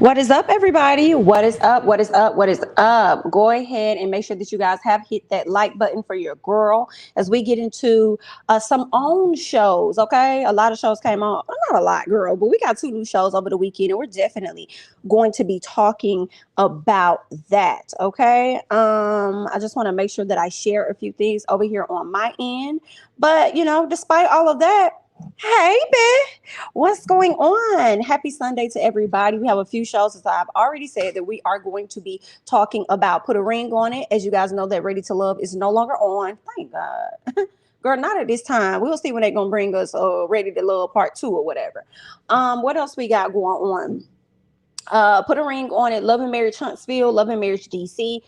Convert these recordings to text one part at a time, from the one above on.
What is up, everybody? What is up? What is up? What is up? Go ahead and make sure that you guys have hit that like button for your girl as we get into some own shows. Okay, a lot of shows came on. Not a lot, girl, but we got two new shows over the weekend, and we're definitely going to be talking about that. Okay, I just want to make sure that I share a few things over here on my end. But despite all of that, hey, babe, what's going on? Happy Sunday to everybody. We have a few shows, as I've already said, that we are going to be talking about. Put a ring on it. As you guys know, that Ready to Love is no longer on. Thank God. Girl, not at this time. We'll see when they're going to bring us Ready to Love Part 2 or whatever. What else we got going on? Put a ring on it. Love and Marriage Huntsville, Love and Marriage DC,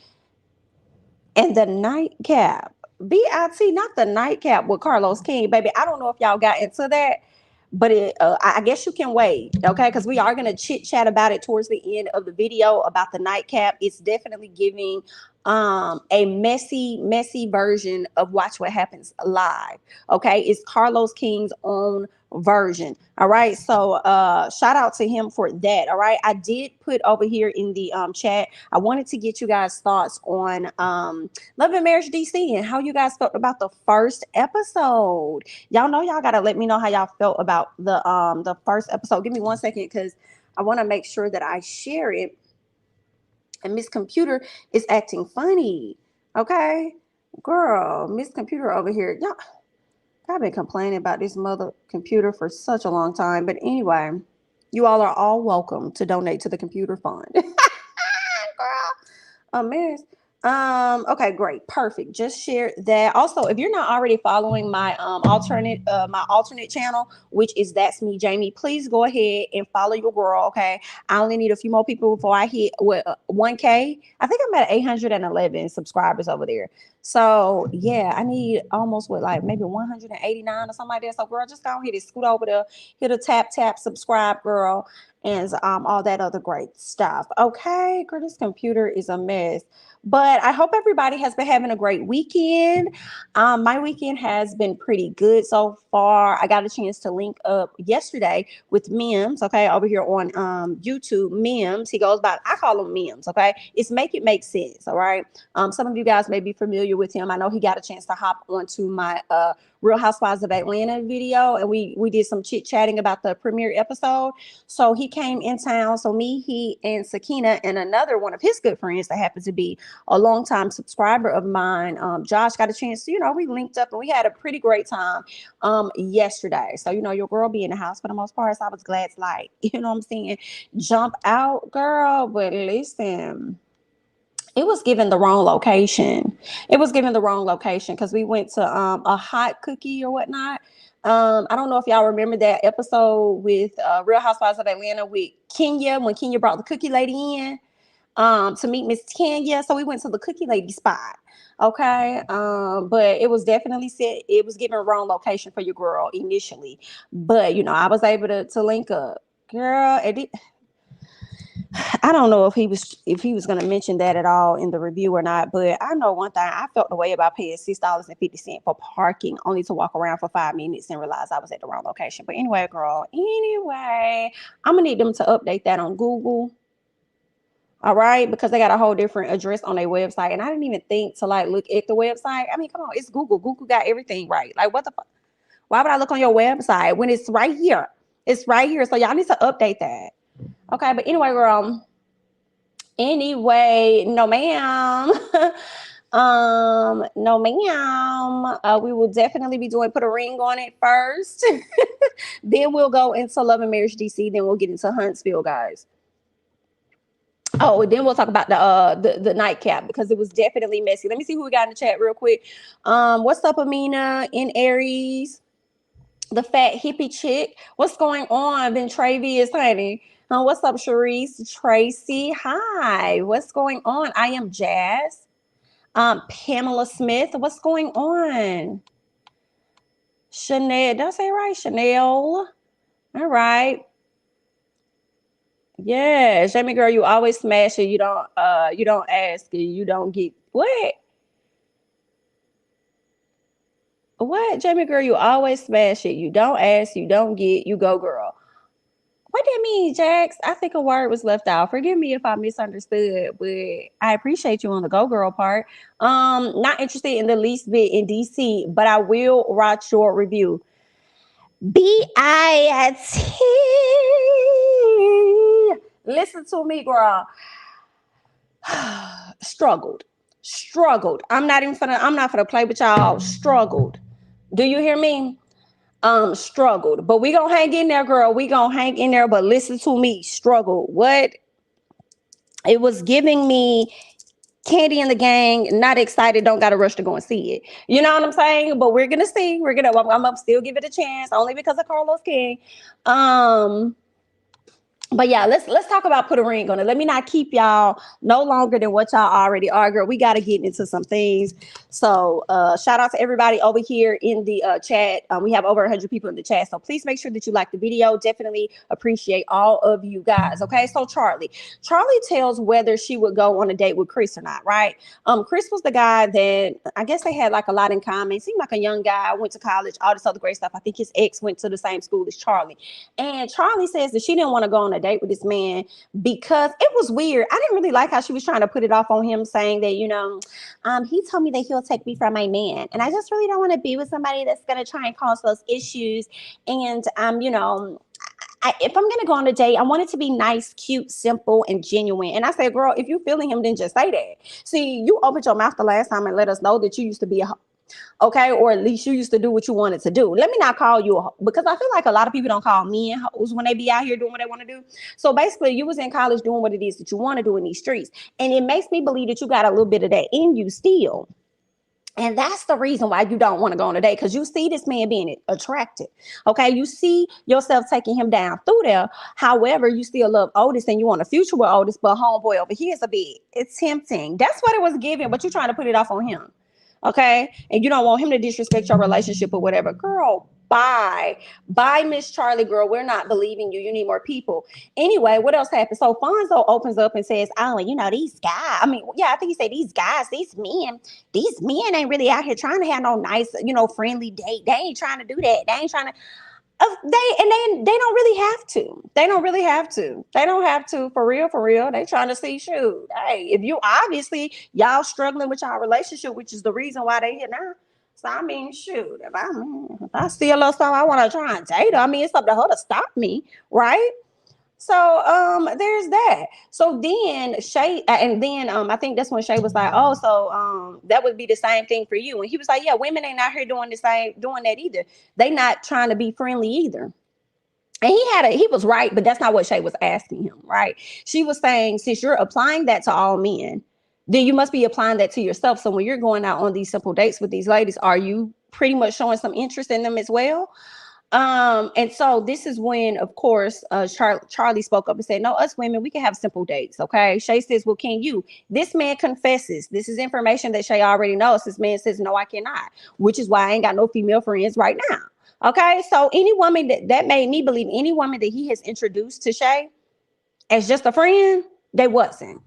and the Nightcap. BIT, not the Nightcap with Carlos King, baby. I don't know if y'all got into that, but I guess you can wait, okay? Because we are going to chit chat about it towards the end of the video about the Nightcap. It's definitely giving a messy version of Watch What Happens Live, okay? It's Carlos King's own version. All right, so shout out to him for that. All right, I did put over here in the chat, I wanted to get you guys thoughts on Love and Marriage DC and how you guys felt about the first episode. Y'all know y'all gotta let me know how y'all felt about the first episode. Give me 1 second, because I want to make sure that I share it. And Miss Computer is acting funny. Okay, girl, Miss Computer over here, y'all. I've been complaining about this mother computer for such a long time. But anyway, you all are all welcome to donate to the computer fund. Girl, a mess. Okay, great, perfect. Just share that. Also, if you're not already following my alternate channel, which is That's Me Jamie, please go ahead and follow your girl. Okay, I only need a few more people before I hit 1K. I think I'm at 811 subscribers over there. So yeah, I need almost like maybe 189 or something like that. So girl, just go ahead and scoot over there, hit a tap, subscribe, girl, and all that other great stuff. Okay, girl, this computer is a mess. But I hope everybody has been having a great weekend. My weekend has been pretty good so far. I got a chance to link up yesterday with Mims, okay, over here on YouTube. Mims, he goes by, I call him Mims, okay? It's Make It Make Sense, all right? Some of you guys may be familiar with him. I know he got a chance to hop onto my Real Housewives of Atlanta video, and we did some chit-chatting about the premiere episode. So he came in town. So me, he, and Sakina, and another one of his good friends that happens to be a longtime subscriber of mine, Josh, got a chance to, we linked up and we had a pretty great time yesterday. So, your girl be in the house for the most part. So I was glad to, like, what I'm saying, jump out, girl. But listen, it was given the wrong location. It was given the wrong location because we went to a hot cookie or whatnot. I don't know if y'all remember that episode with Real Housewives of Atlanta with Kenya, when Kenya brought the cookie lady in to meet Miss Kenya. So we went to the cookie lady spot. Okay. But it was definitely set. It was given wrong location for your girl initially. But I was able to link up. Girl, I don't know if he was going to mention that at all in the review or not, but I know one thing. I felt the way about paying $6.50 for parking only to walk around for 5 minutes and realize I was at the wrong location. But anyway, girl, I'm gonna need them to update that on Google. All right, because they got a whole different address on their website, and I didn't even think to like look at the website. I mean, come on, it's Google. Google got everything right. Like, what the fuck? Why would I look on your website when it's right here? It's right here. So y'all need to update that. Okay, but anyway, girl. Anyway, no ma'am. No ma'am. We will definitely be doing Put a Ring on It first. Then we'll go into Love and Marriage DC. Then we'll get into Huntsville, guys. Oh, then we'll talk about the Nightcap, because it was definitely messy. Let me see who we got in the chat real quick. What's up, Amina in Aries? The fat hippie chick. What's going on? Ben Travius, honey. What's up, Sharice? Tracy. Hi. What's going on? I am Jazz. Pamela Smith. What's going on? Chanel. Did I say it right? Chanel. All right. Yeah, Jamie girl, you always smash it. You don't ask it. You don't get what? What, Jamie girl, you always smash it. You don't ask, you don't get, you go, girl. What did it mean, Jax? I think a word was left out. Forgive me if I misunderstood, but I appreciate you on the Go Girl part. Not interested in the least bit in DC, but I will write your review. BIT. Listen to me, girl. Struggled. I'm not gonna play with y'all. Struggled. Do you hear me? Struggled. But we gonna hang in there, girl. We gonna hang in there. But listen to me. Struggled. What? It was giving me Candy and the Gang. Not excited. Don't gotta rush to go and see it. You know what I'm saying? But we're gonna see. I'm gonna still give it a chance, only because of Carlos King. But yeah, let's talk about Put a Ring on It. Let me not keep y'all no longer than what y'all already are, girl. We got to get into some things. So shout out to everybody over here in the chat. We have over 100 people in the chat. So please make sure that you like the video. Definitely appreciate all of you guys. Okay, so Charlie tells whether she would go on a date with Chris or not, right? Chris was the guy that I guess they had like a lot in common. Seemed like a young guy, went to college, all this other great stuff. I think his ex went to the same school as Charlie. And Charlie says that she didn't want to go on a date with this man because it was weird. I didn't really like how she was trying to put it off on him, saying that, he told me that he'll take me from my man. And I just really don't want to be with somebody that's going to try and cause those issues. And, if I'm going to go on a date, I want it to be nice, cute, simple, and genuine. And I said, girl, if you're feeling him, then just say that. See, you opened your mouth the last time and let us know that you used to be a okay, or at least you used to do what you wanted to do. Let me not call you a hoe, because I feel like a lot of people don't call men hoes when they be out here doing what they want to do. So basically, you was in college doing what it is that you want to do in these streets, and it makes me believe that you got a little bit of that in you still. And that's the reason why you don't want to go on a date, because you see this man being attracted. Okay, you see yourself taking him down through there. However, you still love Otis and you want a future with Otis, but homeboy over here is a bit, it's tempting. That's what it was giving, but you're trying to put it off on him. Okay, and you don't want him to disrespect your relationship or whatever. Girl, bye Miss Charlie, girl. We're not believing you. You need more people. Anyway, what else happened? So Fonzo opens up and says, oh, these guys, I think he said these guys, these men ain't really out here trying to have no nice, friendly date. They ain't trying to do that. They ain't trying to they don't really have to. They don't have to, for real. They trying to see, shoot, hey, if you obviously y'all struggling with y'all relationship, which is the reason why they here now. So shoot, if I see a little something, I want to try and date her. It's up to her to stop me, right? So there's that. So then Shay, and then I think that's when Shay was like, oh, so that would be the same thing for you. And he was like, yeah, women ain't out here doing that either. They not trying to be friendly either. And he was right, but that's not what Shay was asking him, right? She was saying, since you're applying that to all men, then you must be applying that to yourself. So when you're going out on these simple dates with these ladies, are you pretty much showing some interest in them as well? And so this is when, of course, Charlie spoke up and said, no, us women, we can have simple dates. Okay. Shay says, well, can you? This man confesses. This is information that Shay already knows. This man says, no, I cannot, which is why I ain't got no female friends right now. Okay. So any woman that made me believe, any woman that he has introduced to Shay as just a friend, they wasn't.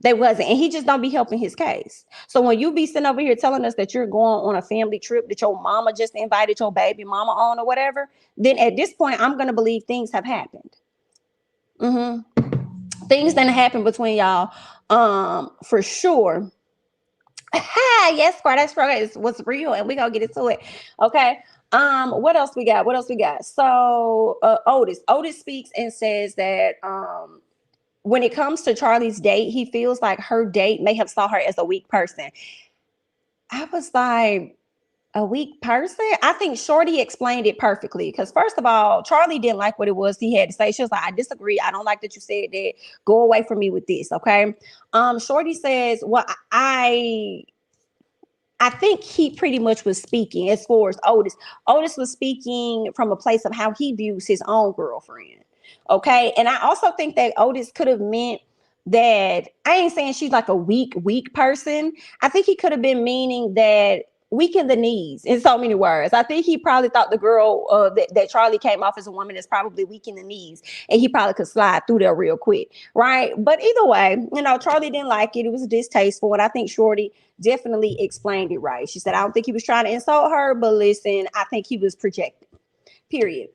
And he just don't be helping his case. So when you be sitting over here telling us that you're going on a family trip that your mama just invited your baby mama on or whatever, then at this point, I'm going to believe things have happened. Things that happen between y'all, for sure. Yes, that's right. It's what's real, and we gonna get into it. Okay. What else we got? So Otis speaks and says that when it comes to Charlie's date, he feels like her date may have saw her as a weak person. I was like, a weak person? I think Shorty explained it perfectly, because first of all, Charlie didn't like what it was he had to say. She was like, I disagree. I don't like that you said that. Go away from me with this. Okay. Shorty says, well, I think he pretty much was speaking as far as Otis. Otis was speaking from a place of how he views his own girlfriend. Okay. And I also think that Otis could have meant that, I ain't saying she's like a weak person. I think he could have been meaning that weak in the knees, in so many words. I think he probably thought the girl that Charlie came off as a woman is probably weak in the knees, and he probably could slide through there real quick. Right. But either way, Charlie didn't like it. It was distasteful. And I think Shorty definitely explained it right. She said, I don't think he was trying to insult her, but listen, I think he was projecting. Period.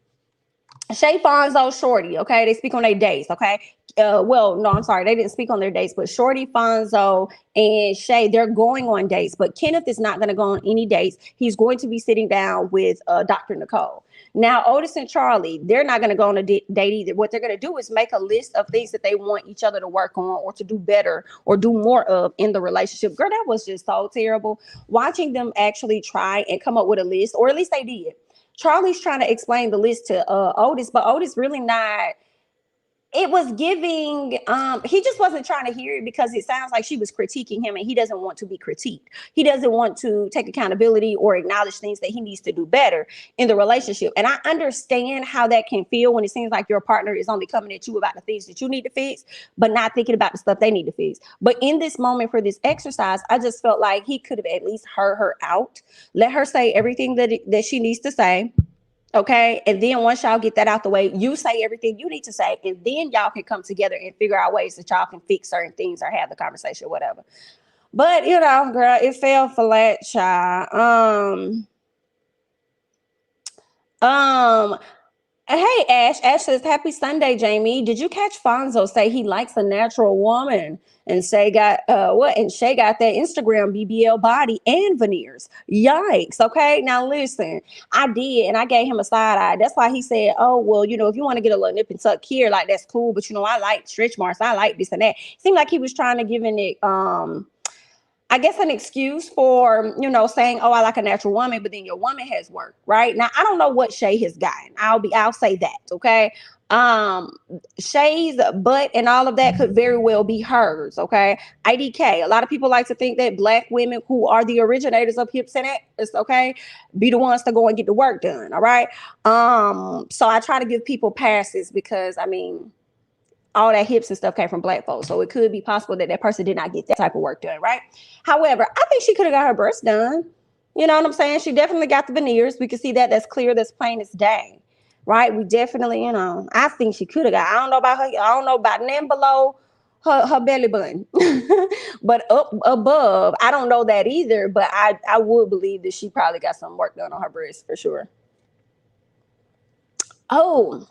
Shay Fonzo, Shorty, okay? They speak on their dates, okay? Well, no, I'm sorry. They didn't speak on their dates, but Shorty, Fonzo, and Shay, they're going on dates. But Kenneth is not going to go on any dates. He's going to be sitting down with Dr. Nicole. Now, Otis and Charlie, they're not going to go on a date either. What they're going to do is make a list of things that they want each other to work on or to do better or do more of in the relationship. Girl, that was just so terrible. Watching them actually try and come up with a list, or at least they did. Charlie's trying to explain the list to Otis, but Otis really not. It was giving, he just wasn't trying to hear it because it sounds like she was critiquing him and he doesn't want to be critiqued. He doesn't want to take accountability or acknowledge things that he needs to do better in the relationship. And I understand how that can feel when it seems like your partner is only coming at you about the things that you need to fix, but not thinking about the stuff they need to fix. But in this moment for this exercise, I just felt like he could have at least heard her out, let her say everything that she needs to say. Okay. And then once y'all get that out the way, you say everything you need to say, and then y'all can come together and figure out ways that y'all can fix certain things or have the conversation, whatever. But you know, girl, it fell flat, child. Hey, Ash. Ash says, "Happy Sunday, Jamie. Did you catch Fonzo say he likes a natural woman?" And Shay got what? And Shay got that Instagram BBL body and veneers. Yikes. Okay. Now listen, I did, and I gave him a side eye. That's why he said, "Oh, well, you know, if you want to get a little nip and tuck here, like that's cool. But you know, I like stretch marks. I like this and that." Seemed like he was trying to give it I guess an excuse for, you know, saying, "Oh, I like a natural woman," but then your woman has work, right? Now, I don't know what Shay has gotten. I'll say that, okay? Shay's butt and all of that could very well be hers, okay? IDK. A lot of people like to think that Black women who are the originators of hips and ass, okay, be the ones to go and get the work done, all right? So I try to give people passes because, I mean, all that hips and stuff came from Black folks. So it could be possible that that person did not get that type of work done, right? However, I think she could have got her breasts done. You know what I'm saying? She definitely got the veneers. We can see that. That's clear. That's plain as day, right? We definitely, you know, I think she could have got, I don't know about her. I don't know about them below her belly button. But up above, I don't know that either. But I would believe that she probably got some work done on her breasts for sure. Oh,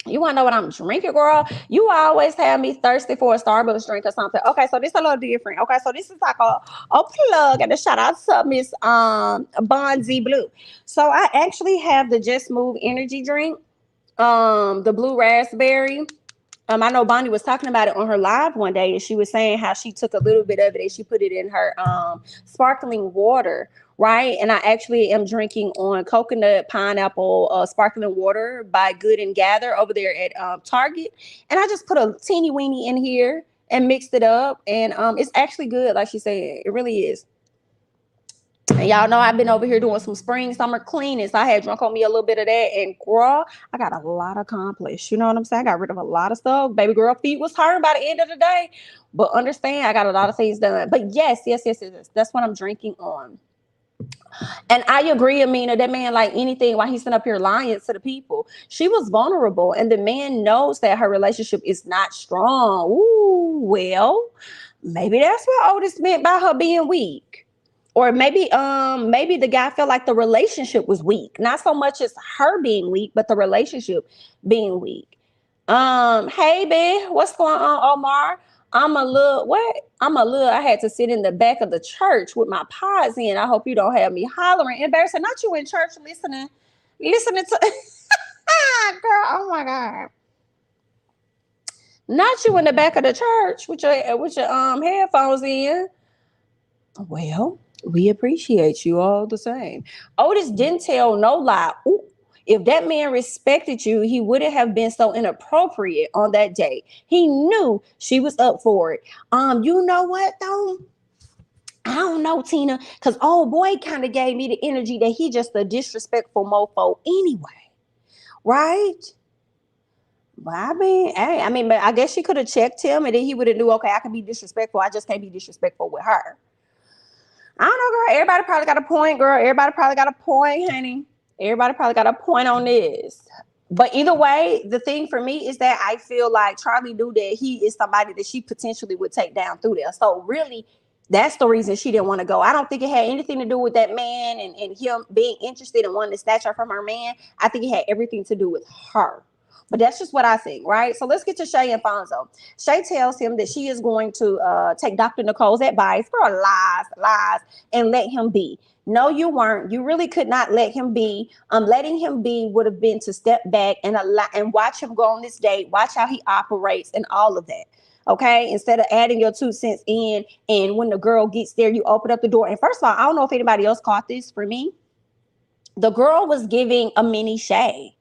you want to know what I'm drinking, girl? You always have me thirsty for a Starbucks drink or something. Okay, so this is a little different. Okay, so this is like a plug and a shout out to Miss Bonzi Blue. So I actually have the Just Move energy drink, the blue raspberry. I know Bonnie was talking about it on her live one day, and she was saying how she took a little bit of it and she put it in her sparkling water, right? And I actually am drinking on coconut pineapple sparkling water by Good and Gather over there at Target. And I just put a teeny weeny in here and mixed it up, and it's actually good, like she said. It really is. And y'all know I've been over here doing some spring summer cleaning. So I had drunk on me a little bit of that. And girl, I got a lot accomplished. You know what I'm saying? I got rid of a lot of stuff. Baby girl feet was hurt by the end of the day. But understand, I got a lot of things done. But yes. That's what I'm drinking on. And I agree, Amina, that man, like anything, while he's sitting up here lying to the people, she was vulnerable. And the man knows that her relationship is not strong. Ooh, well, maybe that's what Otis meant by her being weak. Or maybe the guy felt like the relationship was weak. Not so much as her being weak, but the relationship being weak. Hey babe, what's going on, Omar? I had to sit in the back of the church with my pods in. I hope you don't have me hollering. Embarrassing. Not you in church listening to girl, oh my God. Not you in the back of the church with your headphones in. Well, we appreciate you all the same. Otis didn't tell no lie. Ooh, if that man respected you, he wouldn't have been so inappropriate on that date. He knew she was up for it. You know what though? I don't know, Tina, because old boy kind of gave me the energy that he just a disrespectful mofo anyway, right? But I guess she could have checked him and then he would have knew, okay, I can be disrespectful. I just can't be disrespectful with her. I don't know, girl. Everybody probably got a point, girl. Everybody probably got a point, honey. Everybody probably got a point on this. But either way, the thing for me is that I feel like Charlie knew that he is somebody that she potentially would take down through there. So really, That's the reason she didn't want to go. I don't think it had anything to do with that man and him being interested in wanting to snatch her from her man. I think it had everything to do with her. But that's just what I think, right? So let's get to Shay and Fonzo. Shay tells him that she is going to take Dr. Nicole's advice. Girl, lies, and let him be. No, you weren't. You really could not let him be. Letting him be would have been to step back and watch him go on this date, watch how he operates and all of that. Okay, instead of adding your 2 cents in, and when the girl gets there, you open up the door. And first of all, I don't know if anybody else caught this. For me, the girl was giving a mini Shay.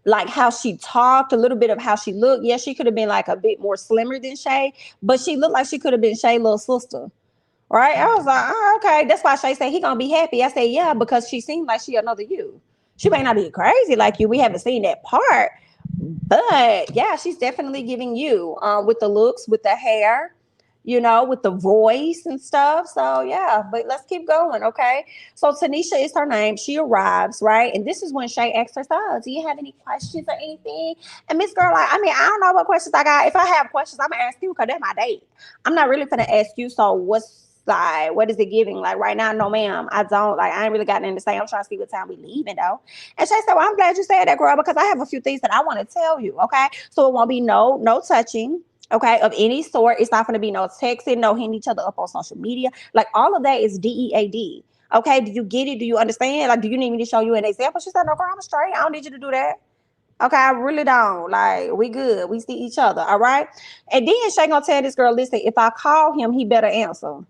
Like how she talked, a little bit of how she looked. Yeah, she could have been like a bit more slimmer than Shay, but she looked like she could have been Shay's little sister. Right? I was like, oh, okay. That's why Shay said he gonna be happy. I said, yeah, because she seemed like she another you. She may not be crazy like you. We haven't seen that part, but yeah, she's definitely giving you with the looks, with the hair, with the voice and stuff. So yeah, but let's keep going, okay? So Tanisha is her name. She arrives, right? And this is when Shay asks her, so, do you have any questions or anything? And Miss Girl, like, I mean, I don't know what questions I got. If I have questions, I'm gonna ask you because that's my date. I'm not really gonna ask you, so what is it giving? Like right now, no ma'am, I don't. Like, I ain't really got nothing to say. I'm trying to see what time we leaving though. And Shay said, well, I'm glad you said that, girl, because I have a few things that I want to tell you, okay? So it won't be no touching, okay, of any sort. It's not going to be no texting, no hitting each other up on social media. Like all of that is DEAD. Okay, do you get it? Do you understand? Like, do you need me to show you an example? She said, no, girl, I'm straight. I don't need you to do that. Okay, I really don't. Like, we good. We see each other, all right? And then Shay gonna tell this girl, listen, if I call him, he better answer.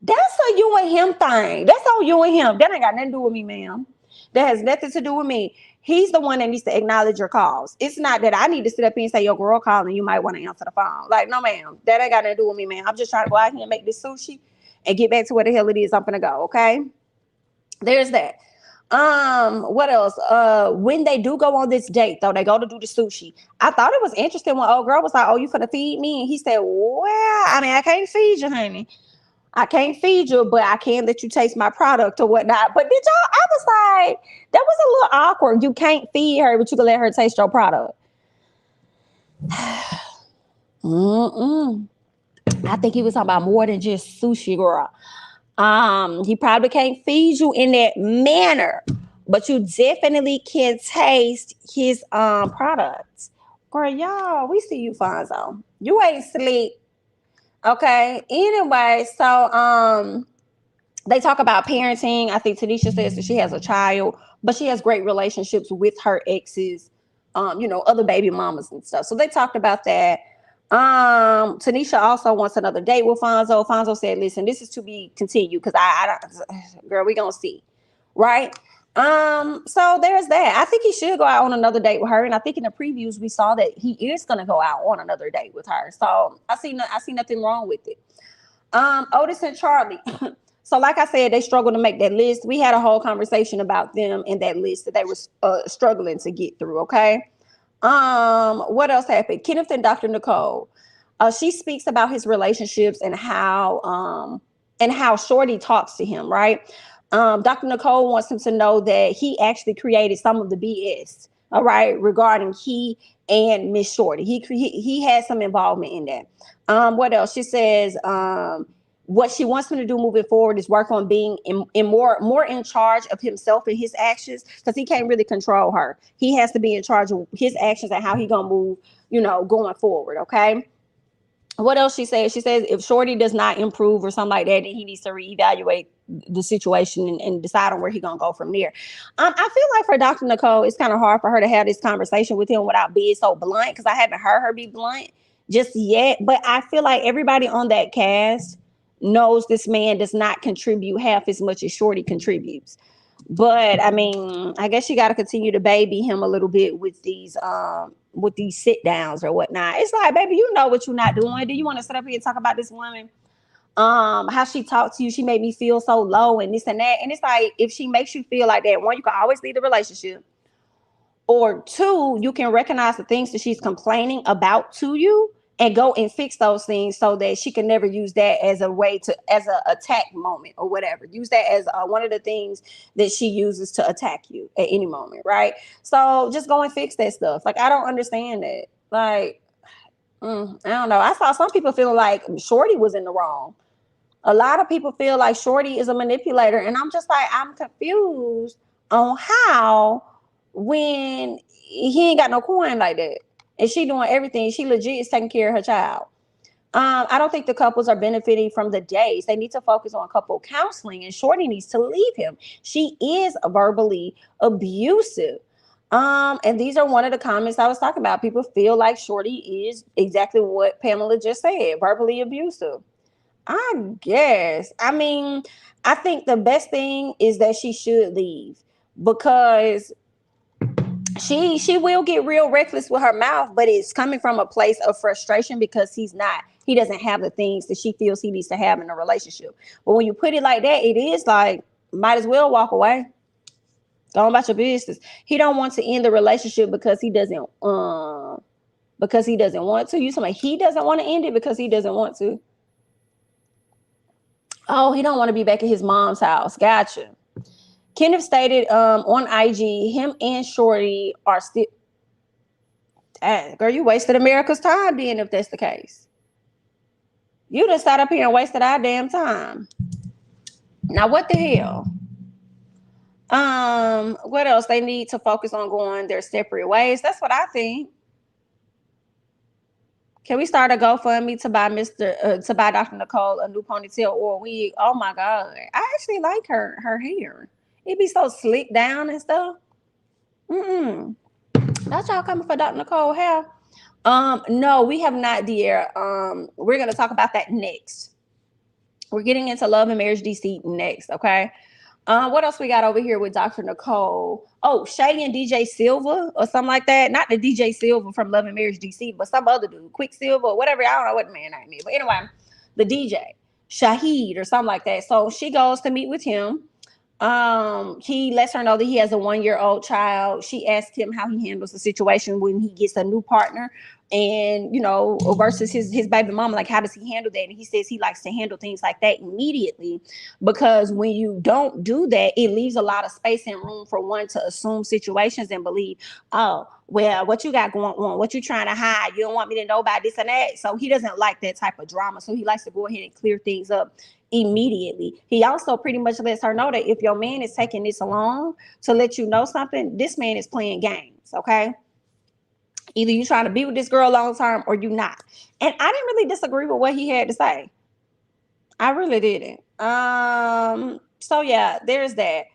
That's a you and him thing. That's on you and him. That ain't got nothing to do with me, ma'am. That has nothing to do with me. He's the one that needs to acknowledge your calls. It's not that I need to sit up here and say, your girl calling, you might want to answer the phone. Like, no, ma'am. That ain't got nothing to do with me, ma'am. I'm just trying to go out here and make this sushi and get back to where the hell it is I'm going to go, okay? There's that. What else? When they do go on this date, though, they go to do the sushi. I thought it was interesting when old girl was like, oh, you finna feed me? And he said, well, I mean, I can't feed you, honey. I can't feed you, but I can let you taste my product or whatnot. But did y'all, I was like, that was a little awkward. You can't feed her, but you can let her taste your product. I think he was talking about more than just sushi, girl. He probably can't feed you in that manner, but you definitely can taste his products. Girl, y'all, we see you, Fonzo. You ain't sleep. Okay. Anyway, so they talk about parenting. I think Tanisha says that she has a child, but she has great relationships with her exes, other baby mamas and stuff. So they talked about that. Tanisha also wants another date with Fonzo. Fonzo said, listen, this is to be continued because I don't, girl, we gonna see. Right. So there's that. I think he should go out on another date with her. And I think in the previews, we saw that he is going to go out on another date with her. So I see nothing wrong with it. Otis and Charlie. So like I said, they struggled to make that list. We had a whole conversation about them in that list that they were struggling to get through. Okay. What else happened? Kenneth and Dr. Nicole. She speaks about his relationships and how Shorty talks to him. Right. Dr. Nicole wants him to know that he actually created some of the BS, all right, regarding he and Miss Shorty. He had some involvement in that. What else? She says what she wants him to do moving forward is work on being more in charge of himself and his actions, because he can't really control her. He has to be in charge of his actions and how he gonna move, going forward, okay? What else she says? She says if Shorty does not improve or something like that, then he needs to reevaluate the situation and decide on where he's going to go from there. I feel like for Dr. Nicole, it's kind of hard for her to have this conversation with him without being so blunt, because I haven't heard her be blunt just yet. But I feel like everybody on that cast knows this man does not contribute half as much as Shorty contributes. But I mean, I guess you got to continue to baby him a little bit with these sit downs or whatnot. It's like, baby, you know what you're not doing. Do you want to sit up here and talk about this woman? How she talked to you, she made me feel so low and this and that. And it's like, if she makes you feel like that, one, you can always leave the relationship. Or two, you can recognize the things that she's complaining about to you and go and fix those things so that she can never use that as a way as an attack moment or whatever. Use that as one of the things that she uses to attack you at any moment, right? So just go and fix that stuff. Like, I don't understand that. Like, I don't know. I saw some people feeling like Shorty was in the wrong. A lot of people feel like Shorty is a manipulator, and I'm just like, I'm confused on how, when he ain't got no coin like that, and she doing everything, she legit is taking care of her child. I don't think the couples are benefiting from the days. They need to focus on couple counseling, and Shorty needs to leave him. She is verbally abusive. And these are one of the comments I was talking about. People feel like Shorty is exactly what Pamela just said, verbally abusive. I guess. I mean, I think the best thing is that she should leave, because she will get real reckless with her mouth, but it's coming from a place of frustration because he doesn't have the things that she feels he needs to have in a relationship. But when you put it like that, it is like, might as well walk away. Go on about your business. He don't want to end the relationship because he doesn't want to. You somebody he doesn't want to end it because he doesn't want to. Oh, he don't want to be back at his mom's house. Gotcha. Kenneth stated on IG, him and Shorty are still. Girl, you wasted America's time then if that's the case. You just sat up here and wasted our damn time. Now what the hell? What else? They need to focus on going their separate ways. That's what I think. Can we start a GoFundMe to buy Dr. Nicole a new ponytail or a wig? Oh my God. I actually like her hair. It be so slick down and stuff. That's y'all coming for Dr. Nicole hair? No, we have not, dear. We're gonna talk about that next. We're getting into Love and Marriage DC next, okay? What else we got over here with Dr. Nicole? Oh, Shay and DJ Silva or something like that. Not the DJ Silva from Love and Marriage DC, but some other dude, Quicksilver or whatever. I don't know what the man name is. But anyway, the DJ, Shahid or something like that. So she goes to meet with him. He lets her know that he has a 1-year-old child. She asked him how he handles the situation when he gets a new partner, and versus his baby mama, like how does he handle that? And he says he likes to handle things like that immediately, because when you don't do that, it leaves a lot of space and room for one to assume situations and believe, oh well, what you got going on, what you trying to hide, you don't want me to know about this and that. So he doesn't like that type of drama, so he likes to go ahead and clear things up immediately. He also pretty much lets her know that if your man is taking this long to let you know something, this man is playing games. Okay, either you trying to be with this girl long term or you not. And I didn't really disagree with what he had to say. I really didn't. So yeah, there's that.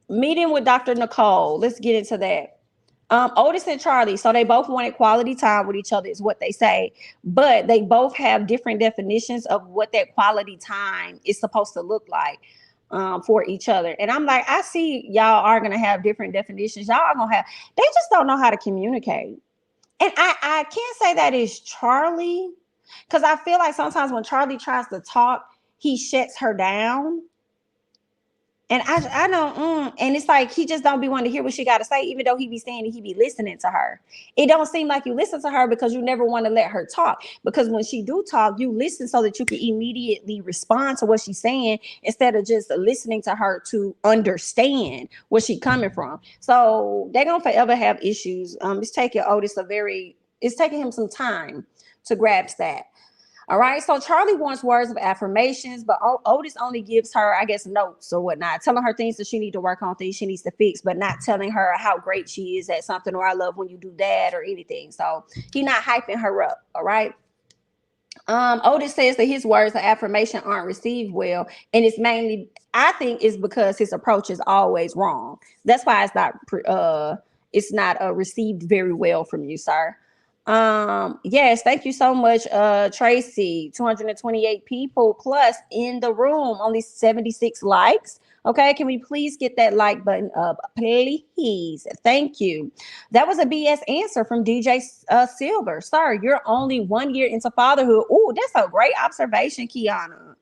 Meeting with Dr. Nicole. Let's get into that. Otis and Charlie, so they both wanted quality time with each other is what they say, but they both have different definitions of what that quality time is supposed to look like for each other. And I'm like, I see y'all are going to have different definitions. Y'all are going to have, they just don't know how to communicate. And I can't say that is Charlie, because I feel like sometimes when Charlie tries to talk, he shuts her down. And I don't, and it's like he just don't be wanting to hear what she got to say, even though he be saying that he be listening to her. It don't seem like you listen to her because you never want to let her talk. Because when she do talk, you listen so that you can immediately respond to what she's saying instead of just listening to her to understand where she's coming from. So they're gonna forever have issues. It's taking him some time to grasp that. All right. So Charlie wants words of affirmations, but Otis only gives her, I guess, notes or whatnot, telling her things that she needs to work on, things she needs to fix, but not telling her how great she is at something, or I love when you do that or anything. So he's not hyping her up. All right. Otis says that his words of affirmation aren't received well, and it's mainly, I think, is because his approach is always wrong. That's why it's not received very well from you, sir. Yes, thank you so much, Tracy. 228 people plus in the room, only 76 likes. Okay, can we please get that like button up, please? Thank you. That was a BS answer from DJ Silver. Sir, you're only 1 year into fatherhood. Oh, that's a great observation, Kiana.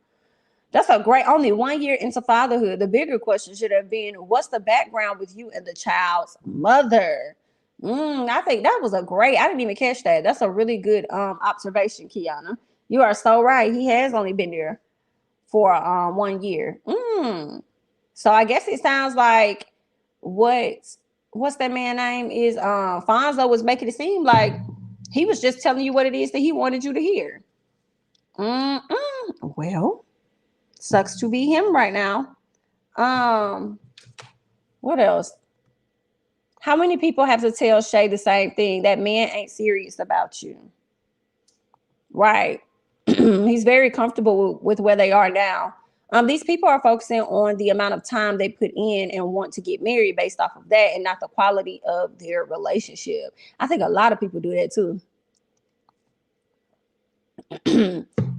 That's a great, only 1 year into fatherhood. The bigger question should have been, what's the background with you and the child's mother? I think that was I didn't even catch that. That's a really good observation, Kiana. You are so right. He has only been there for 1 year. So I guess it sounds like what's that man name is Fonzo was making it seem like He was just telling you what it is that he wanted you to hear. Well, sucks to be him right now. What else? How many people have to tell Shay the same thing? That man ain't serious about you. Right. He's very comfortable with where they are now. These people are focusing on the amount of time they put in and want to get married based off of that and not the quality of their relationship. I think a lot of people do that too.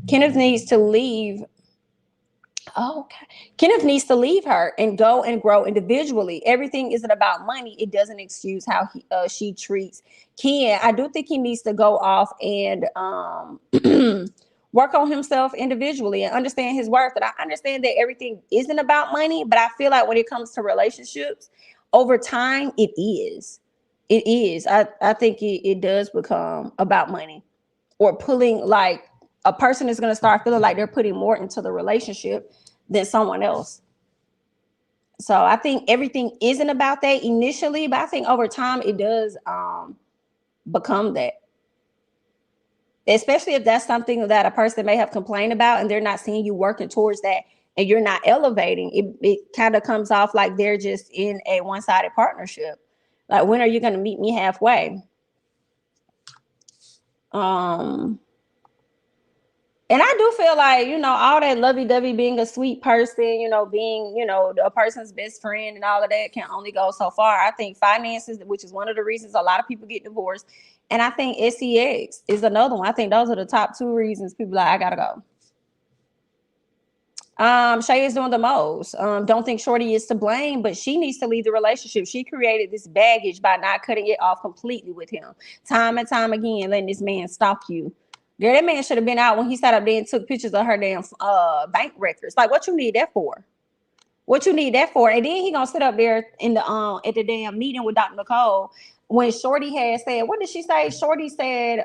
Kenneth needs to leave. Oh, okay. Kenneth needs to leave her and go and grow individually. Everything isn't about money. It doesn't excuse how she treats Ken. I do think he needs to go off and work on himself individually and understand his worth. And I understand that everything isn't about money, but I feel like when it comes to relationships, over time, it is. It is. I think it does become about money or pulling, like, a person is going to start feeling like they're putting more into the relationship than someone else. So I think everything isn't about that initially, but I think over time it does become that. Especially if that's something that a person may have complained about and they're not seeing you working towards that and you're not elevating, it kind of comes off like they're just in a one-sided partnership. Like, when are you going to meet me halfway? And I do feel like, all that lovey-dovey, being a sweet person, being, a person's best friend and all of that can only go so far. I think finances, which is one of the reasons a lot of people get divorced. And I think sex is another one. I think those are the top two reasons people are like, I gotta go. Shay is doing the most. Don't think Shorty is to blame, but she needs to leave the relationship. She created this baggage by not cutting it off completely with him. Time and time again, letting this man stalk you. Girl, that man should have been out when he sat up there and took pictures of her damn bank records. Like, what you need that for? What you need that for? And then he gonna sit up there in the at the damn meeting with Dr. Nicole when Shorty had said, what did she say? Shorty said,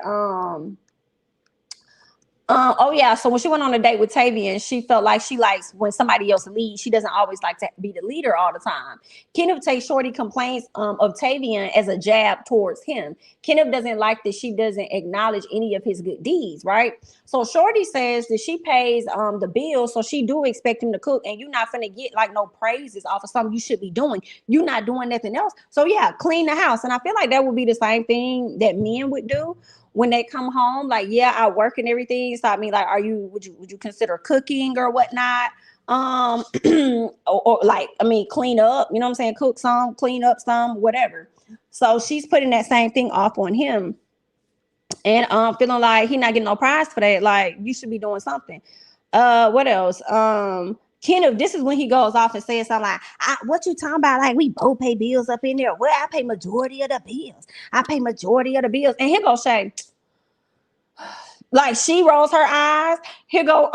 oh yeah, so when she went on a date with Tavian, she felt like she likes when somebody else leads. She doesn't always like to be the leader all the time. Kenneth takes Shorty complaints of Tavian as a jab towards him. Kenneth doesn't like that she doesn't acknowledge any of his good deeds, right? So Shorty says that she pays the bills, so she do expect him to cook, and you're not finna get like no praises off of something you should be doing. You're not doing nothing else. So yeah, clean the house. And I feel like that would be the same thing that men would do when they come home. Like, yeah, I work and everything. So I mean, like, would you consider cooking or whatnot? Or like, I mean, clean up, you know what I'm saying? Cook some, clean up some, whatever. So she's putting that same thing off on him and feeling like he not getting no prize for that. Like, you should be doing something. What else? Kenneth, this is when he goes off and says something like, what you talking about? Like, we both pay bills up in there. Well, I pay majority of the bills. And here goes Shay. Like, she rolls her eyes. Here go,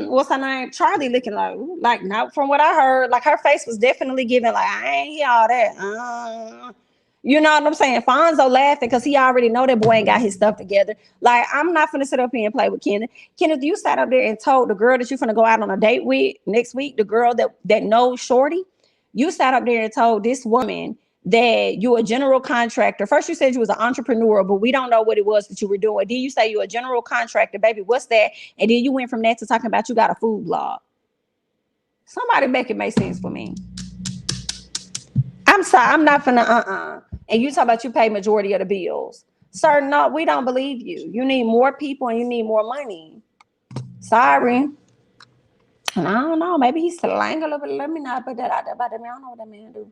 what's her name? Charlie looking like, not from what I heard. Like, her face was definitely giving, like, I ain't hear all that. You know what I'm saying? Fonzo laughing because he already know that boy ain't got his stuff together. Like, I'm not finna sit up here and play with Kenneth. Kenneth, you sat up there and told the girl that you're finna go out on a date with next week, the girl that knows Shorty, you sat up there and told this woman that you're a general contractor. First you said you was an entrepreneur, but we don't know what it was that you were doing. Then you say you're a general contractor, baby. What's that? And then you went from that to talking about you got a food blog. Somebody make it make sense for me. I'm sorry, I'm not finna And you talk about you pay majority of the bills. Sir, no, we don't believe you. You need more people and you need more money. Sorry. And I don't know, maybe he's slang a little bit. Let me not put that out there about that man. I don't know what that man do.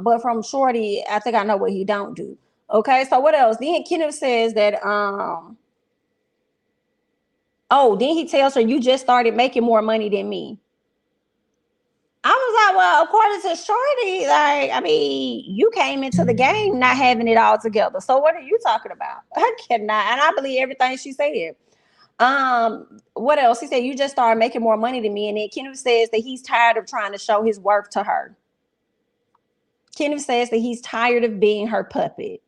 But from Shorty, I think I know what he don't do. Okay, so what else? Then Kenneth says that then he tells her, you just started making more money than me. I was like, well, according to Shorty, like, I mean, you came into the game not having it all together. So what are you talking about? I cannot. And I believe everything she said. What else? He said, you just started making more money than me. And then Kenneth says that he's tired of trying to show his worth to her. Kenneth says that he's tired of being her puppet.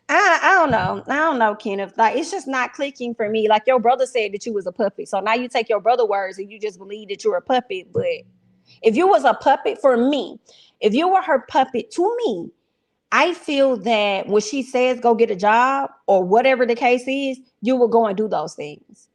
I don't know, Kenneth. Like, it's just not clicking for me. Like, your brother said that you was a puppet. So now you take your brother's words and you just believe that you're a puppet. But if you was a puppet for me, if you were her puppet to me, I feel that when she says go get a job or whatever the case is, you will go and do those things.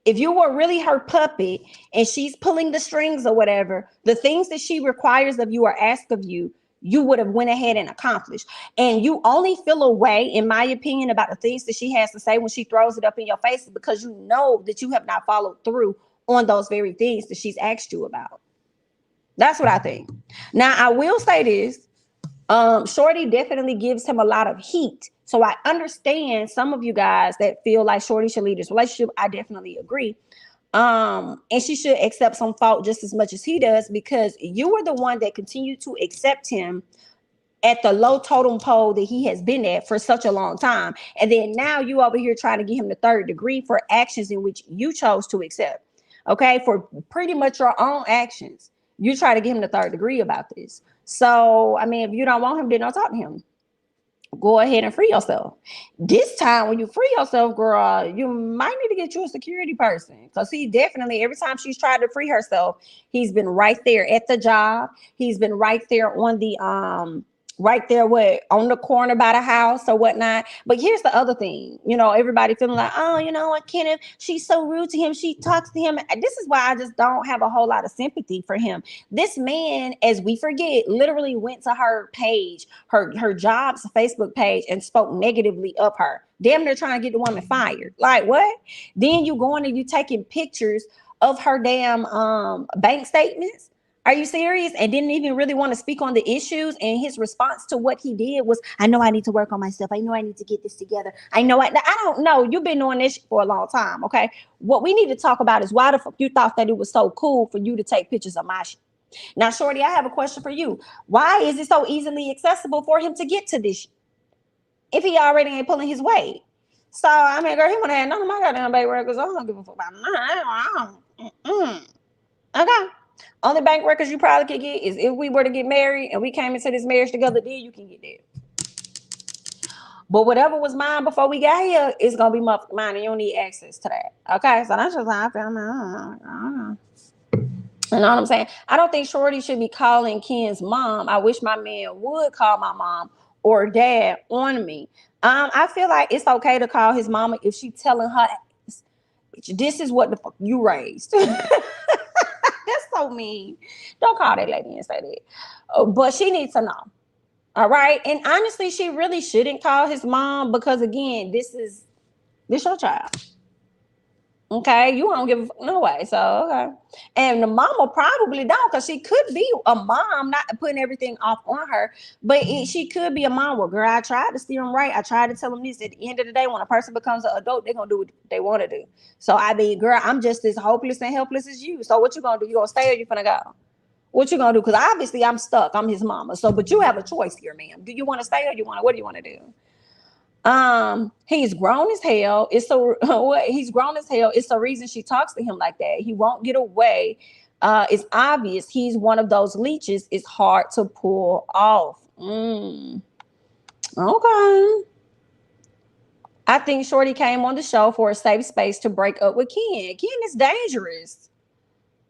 If you were really her puppet and she's pulling the strings or whatever, the things that she requires of you or asks of you, you would have went ahead and accomplished. And you only feel a way, in my opinion, about the things that she has to say when she throws it up in your face because you know that you have not followed through on those very things that she's asked you about. That's what I think. Now, I will say this. Shorty definitely gives him a lot of heat. So I understand some of you guys that feel like Shorty should lead this relationship. I definitely agree. And she should accept some fault just as much as he does, because you were the one that continued to accept him at the low totem pole that he has been at for such a long time. And then now you over here trying to get him the third degree for actions in which you chose to accept. Okay, for pretty much your own actions. You try to get him the third degree about this. So, I mean, if you don't want him, then don't talk to him. Go ahead and free yourself. This time when you free yourself, girl, you might need to get you a security person, because he definitely, every time she's tried to free herself, he's been right there at the job. He's been right there on the right there on the corner by the house or whatnot. But here's the other thing, everybody feeling like, oh, you know what, Kenneth, she's so rude to him, she talks to him. This is why I just don't have a whole lot of sympathy for him. This man, as we forget, literally went to her page, her job's Facebook page, and spoke negatively of her, damn near trying to get the woman fired. Like, what? Then you going and you taking pictures of her damn bank statements. Are you serious? And didn't even really want to speak on the issues. And his response to what he did was, I know I need to work on myself. I know I need to get this together. I don't know. You've been doing this for a long time. Okay. What we need to talk about is why the fuck you thought that it was so cool for you to take pictures of my shit. Now, Shorty, I have a question for you. Why is it so easily accessible for him to get to this shit if he already ain't pulling his weight? So, I mean, girl, he want to have none of my goddamn baby records. I don't give a fuck about mine. Okay. Only bank records you probably could get is if we were to get married and we came into this marriage together, then you can get that. But whatever was mine before we got here is going to be mine, and you don't need access to that. Okay, so that's just how I feel. I don't know. You know what I'm saying? I don't think Shorty should be calling Ken's mom. I wish my man would call my mom or dad on me. I feel like it's okay to call his mama if she telling her, this is what the fuck you raised. That's so mean. Don't call that lady and say that. But she needs to know. All right. And honestly, she really shouldn't call his mom, because again, this your child. Okay, you don't give a fuck no way. So, okay. And the mama probably don't, because she could be a mom, not putting everything off on her, but she could be a mom. Well, girl, I tried to steer them right. I tried to tell them this. At the end of the day, when a person becomes an adult, they're going to do what they want to do. So, I mean, girl, I'm just as hopeless and helpless as you. So, what you going to do? You going to stay or you going to go? What you going to do? Because obviously, I'm stuck. I'm his mama. So, but you have a choice here, ma'am. Do you want to stay or what do you want to do? He's grown as hell. He's grown as hell. It's the reason she talks to him like that. He won't get away. It's obvious he's one of those leeches. It's hard to pull off. Okay. I think Shorty came on the show for a safe space to break up with Ken. Ken is dangerous,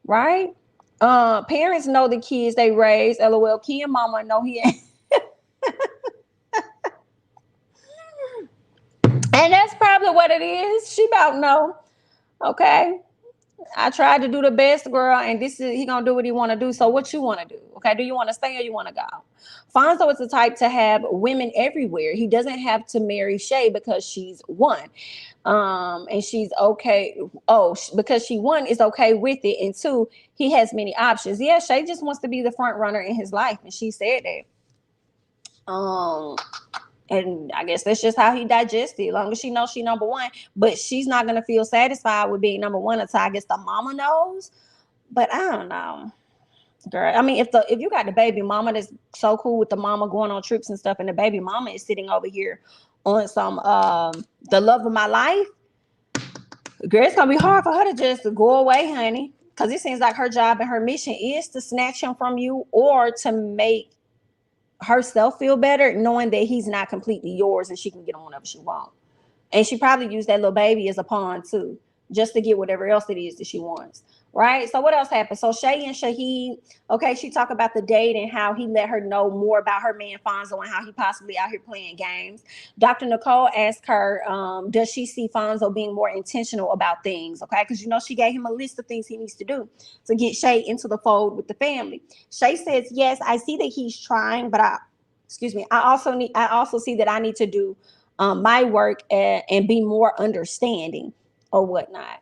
right? Parents know the kids they raise. LOL. Ken mama know he ain't. And that's probably what it is. She about know. Okay. I tried to do the best, girl, and he gonna do what he want to do. So what you want to do? Okay. Do you want to stay or you want to go? Fonzo is the type to have women everywhere. He doesn't have to marry Shay because she's one. And she's okay. Because she, one, is okay with it. And two, he has many options. Yeah, Shay just wants to be the front runner in his life. And she said that. And I guess that's just how he digests it. As long as she knows she's number one, but she's not going to feel satisfied with being number one until I guess the mama knows. But I don't know, girl. I mean, if you got the baby mama that's so cool with the mama going on trips and stuff, and the baby mama is sitting over here on some the love of my life, girl, it's gonna be hard for her to just go away, honey. Because it seems like her job and her mission is to snatch him from you, or to make herself feel better knowing that he's not completely yours and she can get on whenever she wants. And she probably used that little baby as a pawn too. just to get whatever else it is that she wants. Right. So what else happened? So Shay and Shaheed, okay, she talked about the date and how he let her know more about her man Fonzo and how he possibly out here playing games. Dr. Nicole asked her, does she see Fonzo being more intentional about things? Okay, because you know she gave him a list of things he needs to do to get Shay into the fold with the family. Shay says, yes, I see that he's trying, but I also see that I need to do my work and be more understanding or whatnot.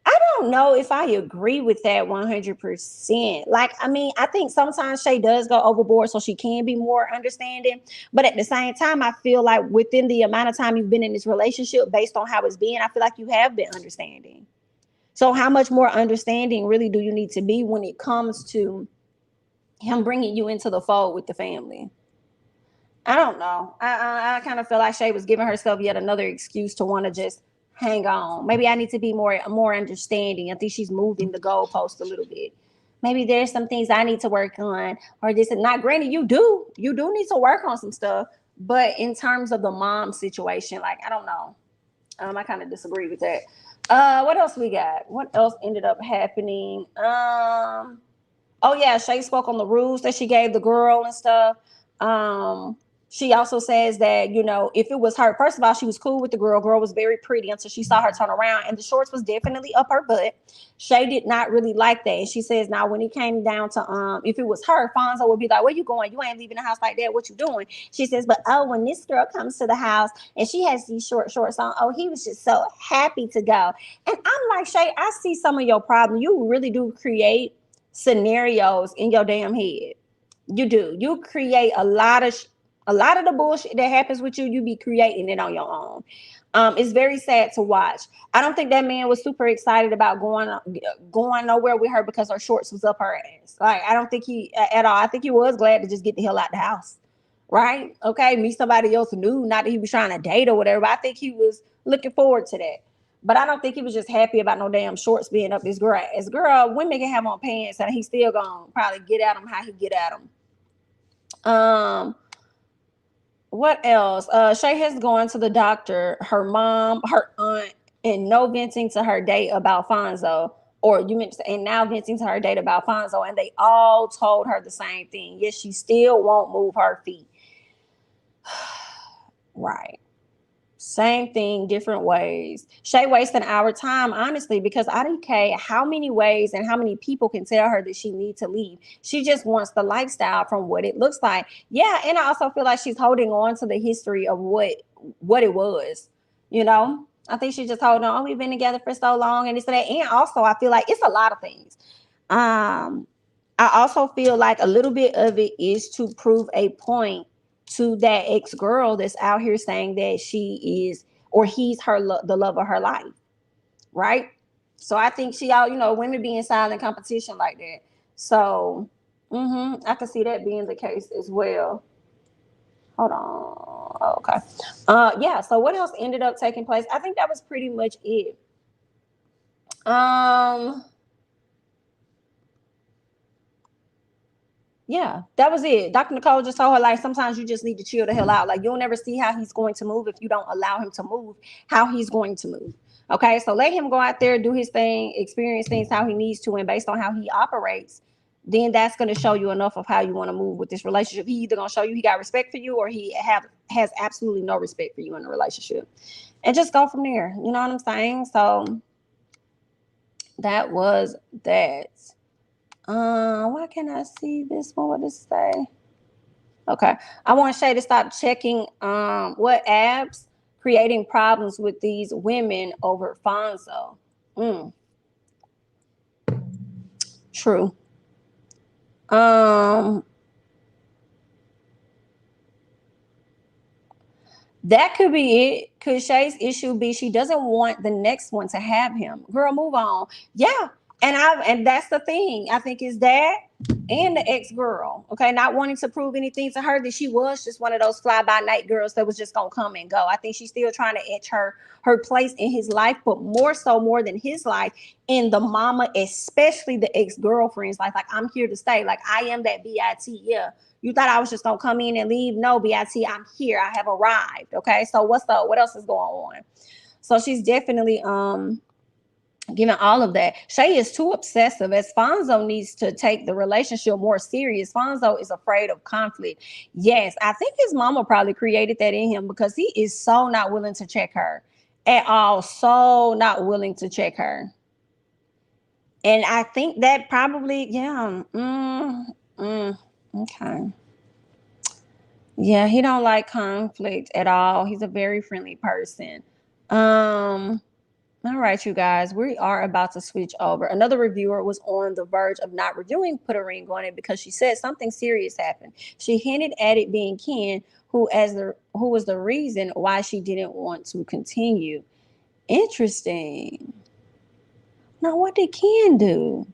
I don't know if I agree with that 100%. Like, I mean, I think sometimes Shay does go overboard so she can be more understanding. But at the same time, I feel like within the amount of time you've been in this relationship, based on how it's been, I feel like you have been understanding. So how much more understanding really do you need to be when it comes to him bringing you into the fold with the family? I don't know. I kind of feel like Shay was giving herself yet another excuse to want to just hang on. Maybe I need to be more understanding. I think she's moving the goalpost a little bit. Maybe there's some things I need to work on, or this. And not granted, you do need to work on some stuff. But in terms of the mom situation, like, I don't know. I kind of disagree with that. What else we got? What else ended up happening? Oh yeah, Shay spoke on the rules that she gave the girl and stuff. She also says that, you know, if it was her, first of all, she was cool with the girl. Girl was very pretty until she saw her turn around, and the shorts was definitely up her butt. Shay did not really like that. And she says, now when it came down to if it was her, Fonzo would be like, where you going? You ain't leaving the house like that. What you doing? She says, but oh, when this girl comes to the house and she has these short shorts on, oh, he was just so happy to go. And I'm like, Shay, I see some of your problem. You really do create scenarios in your damn head. You do. You create a lot of the bullshit that happens with you. You be creating it on your own. It's very sad to watch. I don't think that man was super excited about going nowhere with her because her shorts was up her ass. Like, I don't think he at all. I think he was glad to just get the hell out the house. Right? Okay, meet somebody else new. Not that he was trying to date or whatever. But I think he was looking forward to that. But I don't think he was just happy about no damn shorts being up his girl ass. Girl, women can have on pants and he still gonna probably get at them how he get at them. What else? Shay has gone to the doctor, her mom, her aunt, and no venting to her date about Fonzo. Or you mentioned, and now venting to her date about Fonzo, and they all told her the same thing. Yes, she still won't move her feet. Right. Same thing, different ways. Shay wasting our time, honestly, because I don't care how many ways and how many people can tell her that she needs to leave. She just wants the lifestyle from what it looks like. Yeah, and I also feel like she's holding on to the history of what it was. You know, I think she's just holding on. We've been together for so long, and it's that. And also, I feel like it's a lot of things. I also feel like a little bit of it is to prove a point to that ex-girl that's out here saying that she is or he's the love of her life, right? So I think she out, women being silent competition like that. So I can see that being the case as well. Hold on. Oh, okay. Yeah, so what else ended up taking place? I think that was pretty much it. Yeah, that was it. Dr. Nicole just told her, like, sometimes you just need to chill the hell out. Like, you'll never see how he's going to move if you don't allow him to move how he's going to move. Okay, so let him go out there, do his thing, experience things how he needs to, and based on how he operates, then that's going to show you enough of how you want to move with this relationship. He either going to show you he got respect for you, or he has absolutely no respect for you in the relationship. And just go from there. You know what I'm saying? So that was that. Why can't I see this one? What does it say? Okay. I want Shay to stop checking what apps creating problems with these women over Fonzo. True. That could be it. Could Shay's issue be she doesn't want the next one to have him? Girl, move on. Yeah. And that's the thing. I think is that and the ex-girl, okay, not wanting to prove anything to her that she was just one of those fly-by-night girls that was just gonna come and go. I think she's still trying to etch her place in his life, but more than his life, in the mama, especially the ex-girlfriend's life. Like, I'm here to stay. Like, I am that BIT. Yeah. You thought I was just gonna come in and leave? No, BIT, I'm here. I have arrived. Okay. So what's up? What else is going on? So she's definitely Given all of that, Shay is too obsessive, as Fonzo needs to take the relationship more serious. Fonzo is afraid of conflict. Yes, I think his mama probably created that in him, because he is so not willing to check her at all. So not willing to check her. And I think that probably, yeah. Okay. Yeah, he don't like conflict at all. He's a very friendly person. All right, you guys, we are about to switch over. Another reviewer was on the verge of not reviewing Put a Ring on It because she said something serious happened. She hinted at it being Ken, who was the reason why she didn't want to continue. Interesting. Now, what did Ken do?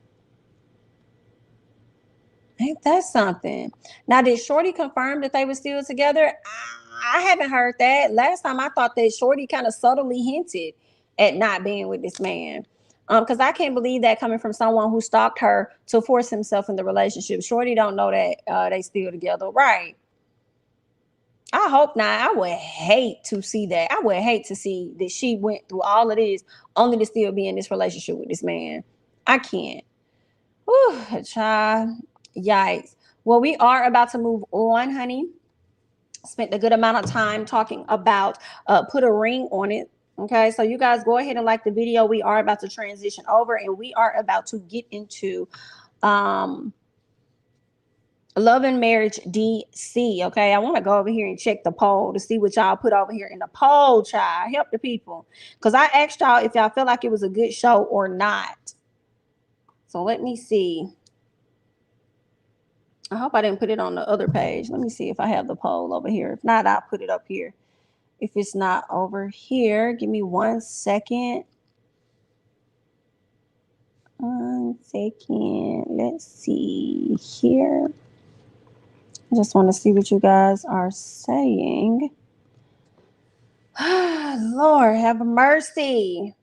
Ain't that something? Now, did Shorty confirm that they were still together? I haven't heard that. Last time I thought that Shorty kind of subtly hinted at not being with this man. Because I can't believe that coming from someone who stalked her to force himself in the relationship. Shorty don't know that they still together, right? I hope not. I would hate to see that. I would hate to see that she went through all of this only to still be in this relationship with this man. I can't. Whew, child. Yikes. Well, we are about to move on, honey. Spent a good amount of time talking about Put a Ring on It. Okay, so you guys go ahead and like the video. We are about to transition over, and we are about to get into Love and Marriage DC. Okay, I want to go over here and check the poll to see what y'all put over here in the poll, child. Help the people, because I asked y'all if y'all felt like it was a good show or not. So let me see. I hope I didn't put it on the other page. Let me see if I have the poll over here. If not, I'll put it up here. If it's not over here, give me 1 second. 1 second. Let's see here. I just want to see what you guys are saying. Lord, have mercy.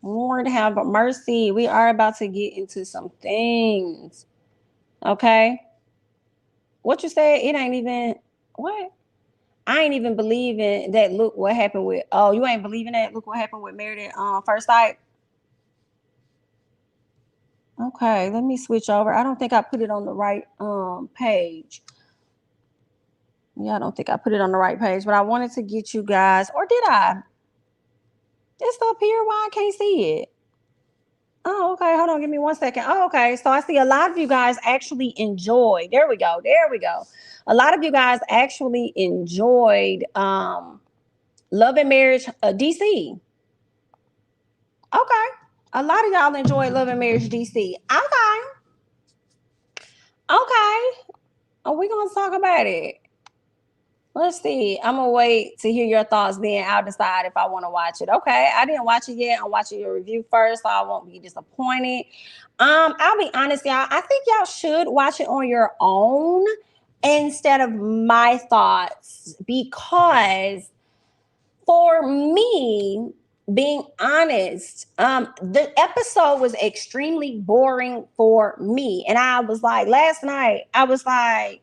Lord, have mercy. We are about to get into some things. Okay? What you said, it ain't even, what? I ain't even believing that. Look what happened with, oh, you ain't believing that? Look what happened with Married at First Sight. Okay, let me switch over. I don't think I put it on the right page. Yeah, I don't think I put it on the right page, but I wanted to get you guys, or did I? It's up here. Why I can't see it? Oh, okay. Hold on. Give me 1 second. Oh, okay. So I see a lot of you guys actually enjoyed. There we go. There we go. A lot of you guys actually enjoyed Love and Marriage DC. Okay. A lot of y'all enjoyed Love and Marriage DC. Okay. Okay. Are we going to talk about it? Let's see. I'm going to wait to hear your thoughts. Then I'll decide if I want to watch it. Okay. I didn't watch it yet. I'm watching your review first, so I won't be disappointed. I'll be honest, y'all. I think y'all should watch it on your own instead of my thoughts, because for me, being honest, the episode was extremely boring for me. And I was like, last night, I was like,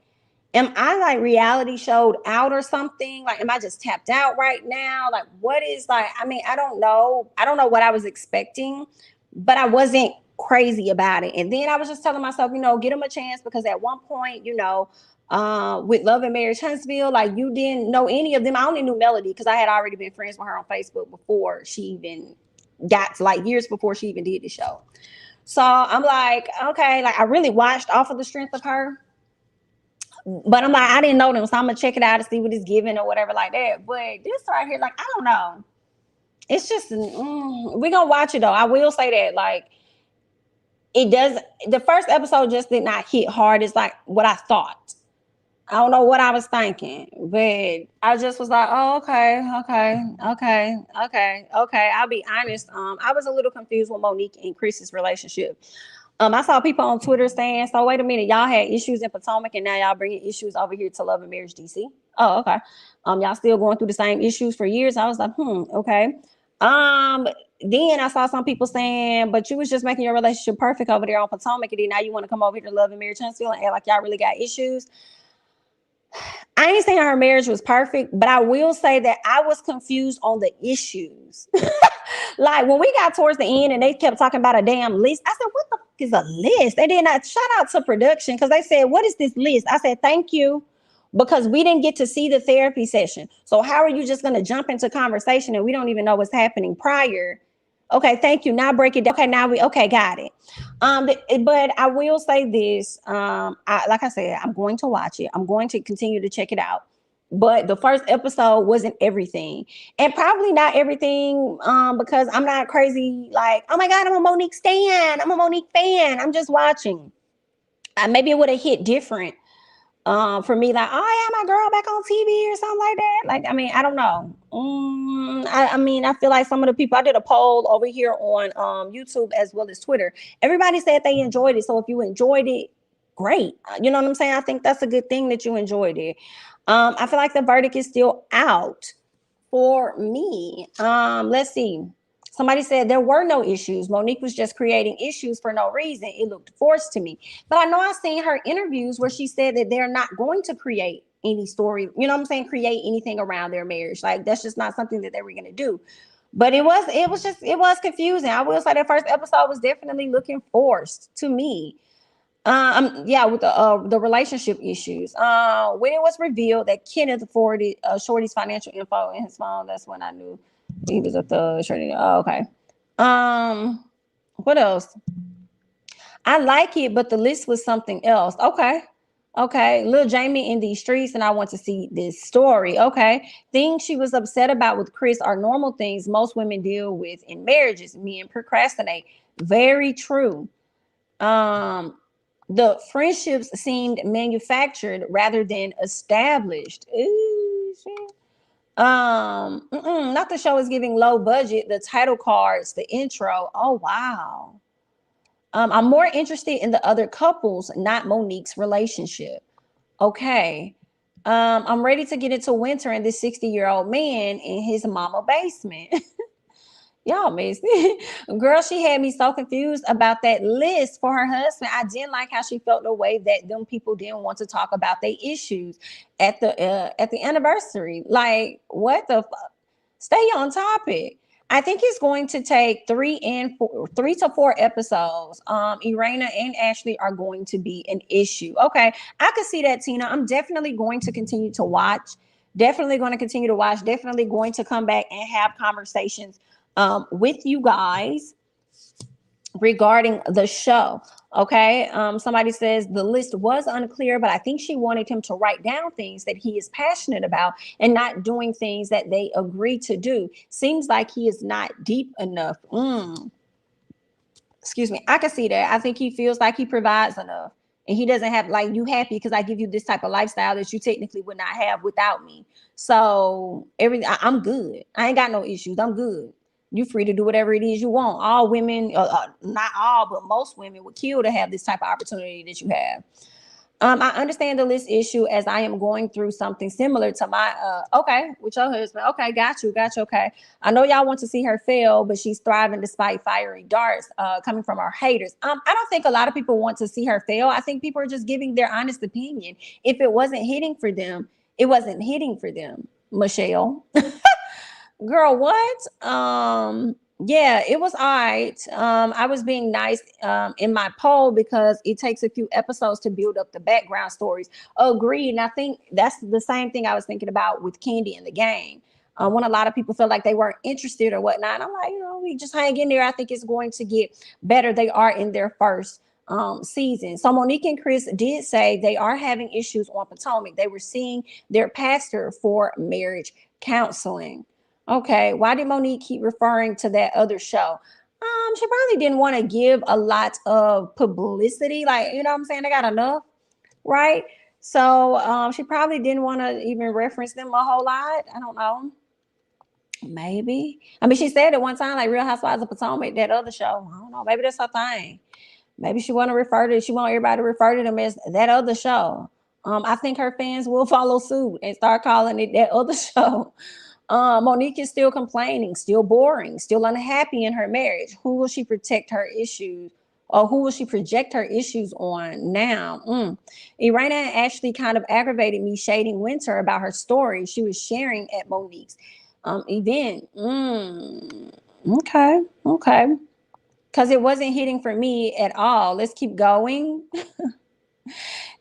am I like reality showed out or something? Like, am I just tapped out right now? Like, what is like, I mean, I don't know. I don't know what I was expecting, but I wasn't crazy about it. And then I was just telling myself, get them a chance, because at one point, with Love and Marriage Huntsville, like, you didn't know any of them. I only knew Melody because I had already been friends with her on Facebook before she even got to, like, years before she even did the show. So I'm like, okay, like, I really watched off of the strength of her. But I'm like, I didn't know them, so I'm gonna check it out to see what it's giving or whatever like that. But this right here, like, I don't know. It's just, we're gonna watch it though. I will say that, like, it does. The first episode just did not hit hard. It's like what I thought. I don't know what I was thinking, but I just was like, oh, okay. I'll be honest. I was a little confused with Monique and Chris's relationship. I saw people on Twitter saying, so wait a minute, y'all had issues in Potomac and now y'all bringing issues over here to Love and Marriage DC. Oh, okay. Y'all still going through the same issues for years. I was like, okay. Then I saw some people saying, but you was just making your relationship perfect over there on Potomac, and then now you want to come over here to Love and Marriage Huntsville and act like y'all really got issues. I ain't saying her marriage was perfect, but I will say that I was confused on the issues. Like when we got towards the end and they kept talking about a damn list, I said, what the fuck is a list? They did not. Shout out to production because they said, what is this list? I said, thank you. Because we didn't get to see the therapy session. So how are you just going to jump into conversation and we don't even know what's happening prior? Okay, thank you. Now break it down. Okay, okay, got it. But I will say this. Like I said, I'm going to watch it. I'm going to continue to check it out. But the first episode wasn't everything, and probably not everything, because I'm not crazy. Like, oh my God, I'm a Monique stan. I'm a Monique fan. I'm just watching. Maybe it would have hit different for me, like, oh yeah, my girl back on TV or something like that. Like, I mean, I don't know. I mean, I feel like some of the people, I did a poll over here on YouTube as well as Twitter. Everybody said they enjoyed it. So if you enjoyed it, great. You know what I'm saying? I think that's a good thing that you enjoyed it. I feel like the verdict is still out for me. Let's see. Somebody said there were no issues. Monique was just creating issues for no reason. It looked forced to me. But I know I've seen her interviews where she said that they're not going to create any story, you know what I'm saying? Create anything around their marriage. Like, that's just not something that they were going to do. But it was confusing. I will say that first episode was definitely looking forced to me. Yeah, with the relationship issues. When it was revealed that Kenneth forwarded Shorty's financial info in his phone, that's when I knew he was a thug. Shorty. Oh, okay. What else? I like it, but the list was something else. Okay. Little Jamie in these streets, and I want to see this story. Okay. Things she was upset about with Chris are normal things most women deal with in marriages. Men procrastinate. Very true. The friendships seemed manufactured rather than established. Ooh, shit. Not the show is giving low budget. The title cards, the intro. Oh wow. I'm more interested in the other couples, not Monique's relationship. Okay. I'm ready to get into winter and this 60-year-old man in his mama basement. Y'all missed it. Girl, she had me so confused about that list for her husband. I didn't like how she felt the way that them people didn't want to talk about their issues at the anniversary. Like, what the fuck? Stay on topic. I think it's going to take 3 to 4 episodes. Irena and Ashley are going to be an issue. Okay, I could see that, Tina. I'm definitely going to continue to watch. Definitely going to continue to watch. Definitely going to come back and have conversations with you guys regarding the show. Okay. Somebody says the list was unclear, but I think she wanted him to write down things that he is passionate about and not doing things that they agree to do. Seems like he is not deep enough. Excuse me. I can see that. I think he feels like he provides enough. And he doesn't have, like, you happy because I give you this type of lifestyle that you technically would not have without me. So I'm good. I ain't got no issues. I'm good. You're free to do whatever it is you want. All women, not all, but most women would kill to have this type of opportunity that you have. I understand the list issue as I am going through something similar to my, okay, with your husband. Okay, got you. Okay. I know y'all want to see her fail, but she's thriving despite fiery darts coming from our haters. I don't think a lot of people want to see her fail. I think people are just giving their honest opinion. If it wasn't hitting for them, it wasn't hitting for them, Michelle. Girl, what? Yeah, it was all right. I was being nice in my poll because it takes a few episodes to build up the background stories. Agreed. And I think that's the same thing I was thinking about with Candy in the game. When a lot of people felt like they weren't interested or whatnot. I'm like, we just hang in there. I think it's going to get better. They are in their first season. So Monique and Chris did say they are having issues on Potomac. They were seeing their pastor for marriage counseling. Okay, why did Monique keep referring to that other show? She probably didn't want to give a lot of publicity. Like, you know what I'm saying? They got enough, right? So she probably didn't want to even reference them a whole lot. I don't know. Maybe. I mean, she said at one time, like Real Housewives of Potomac, that other show. I don't know. Maybe that's her thing. Maybe she want everybody to refer to them as that other show. I think her fans will follow suit and start calling it that other show. Monique is still complaining, still boring, still unhappy in her marriage. Who will she protect her issues, or who will she project her issues on now? Irena and Ashley kind of aggravated me shading Winter about her story she was sharing at Monique's event. Okay. Okay. Because it wasn't hitting for me at all. Let's keep going.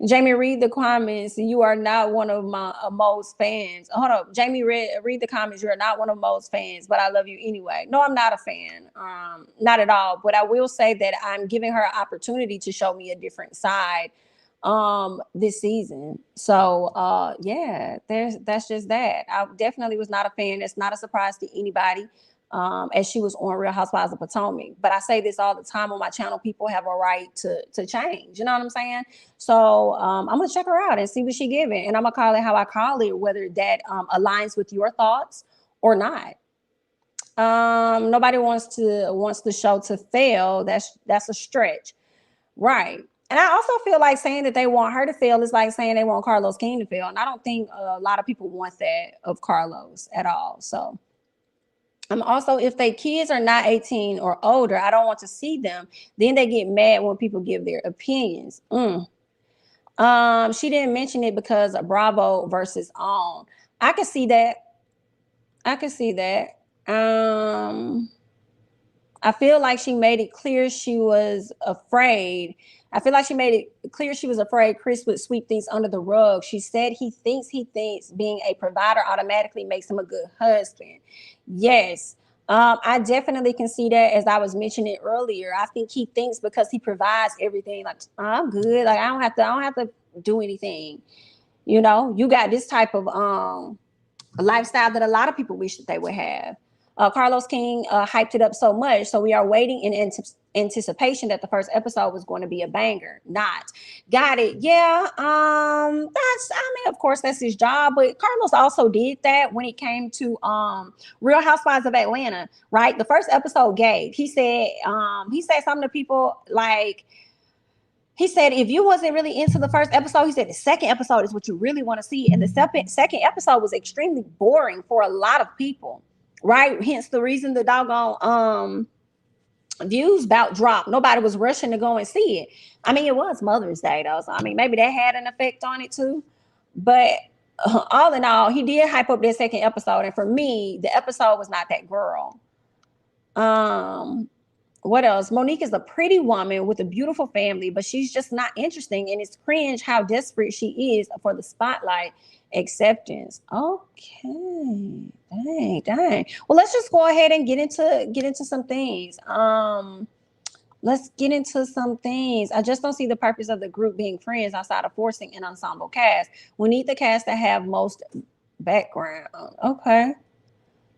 Jamie, read the comments. You are not one of my Mo's fans. Hold up, Jamie, read the comments. You are not one of Mo's fans, but I love you anyway. No, I'm not a fan. Not at all. But I will say that I'm giving her an opportunity to show me a different side this season. So yeah, that's just that. I definitely was not a fan. It's not a surprise to anybody. As she was on Real Housewives of Potomac. But I say this all the time on my channel, people have a right to change. You know what I'm saying? So I'm gonna check her out and see what she giving. And I'm gonna call it how I call it, whether that aligns with your thoughts or not. Nobody wants the show to fail. That's a stretch. Right. And I also feel like saying that they want her to fail is like saying they want Carlos King to fail. And I don't think a lot of people want that of Carlos at all. So also, if they kids are not 18 or older, I don't want to see them. Then they get mad when people give their opinions. She didn't mention it because of Bravo versus On. I can see that. I can see that. I feel like she made it clear she was afraid. I feel like she made it clear she was afraid Chris would sweep things under the rug. She said he thinks being a provider automatically makes him a good husband. Yes. I definitely can see that, as I was mentioning earlier. I think he thinks because he provides everything, like, I'm good. Like I don't have to do anything. You know, you got this type of lifestyle that a lot of people wish that they would have. Carlos King hyped it up so much, so we are waiting in anticipation that the first episode was going to be a banger. Not got it. Yeah. That's, I mean, of course that's his job, but Carlos also did that when it came to Real Housewives of Atlanta, right? The first episode gave. He said something to people like, he said, if you wasn't really into the first episode, he said the second episode is what you really want to see. And the second episode was extremely boring for a lot of people, right? Hence the reason the doggone views about dropped. Nobody was rushing to go and see it. I mean, it was Mother's Day though, so I mean, maybe that had an effect on it too. But all in all, he did hype up that second episode, and for me, the episode was not that girl. What else? Monique is a pretty woman with a beautiful family, but she's just not interesting. And it's cringe how desperate she is for the spotlight. Acceptance. Okay. Dang. Well, let's just go ahead and get into some things. Let's get into some things. I just don't see the purpose of the group being friends outside of forcing an ensemble cast. We need the cast to have most background. Okay.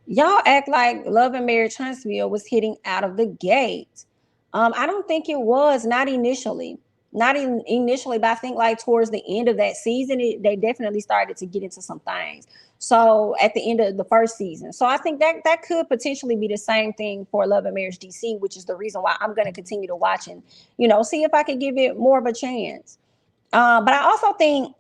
Y'all act like Love and Marriage Huntsville was hitting out of the gate. I don't think it was, not initially. Not even initially, but I think like towards the end of that season, they definitely started to get into some things. So at the end of the first season. So I think that could potentially be the same thing for Love and Marriage DC, which is the reason why I'm going to continue to watch and, see if I could give it more of a chance. But I also think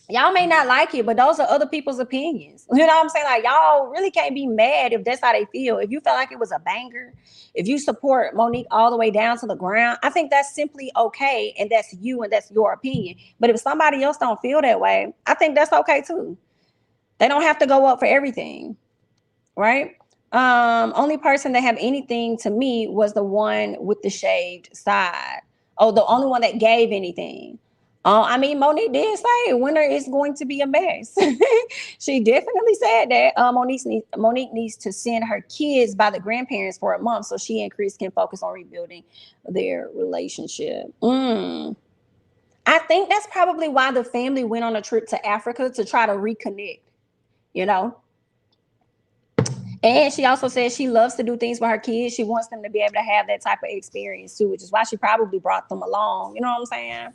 y'all may not like it, but those are other people's opinions. You know what I'm saying? Like, y'all really can't be mad if that's how they feel. If you felt like it was a banger, if you support Monique all the way down to the ground, I think that's simply okay. And that's you and that's your opinion. But if somebody else don't feel that way, I think that's okay too. They don't have to go up for everything. Right? Only person that have anything to me was the one with the shaved side. Oh, the only one that gave anything. I mean, Monique did say winter is going to be a mess. She definitely said that Monique needs to send her kids by the grandparents for a month so she and Chris can focus on rebuilding their relationship. I think that's probably why the family went on a trip to Africa to try to reconnect, And she also said she loves to do things with her kids. She wants them to be able to have that type of experience too, which is why she probably brought them along. You know what I'm saying?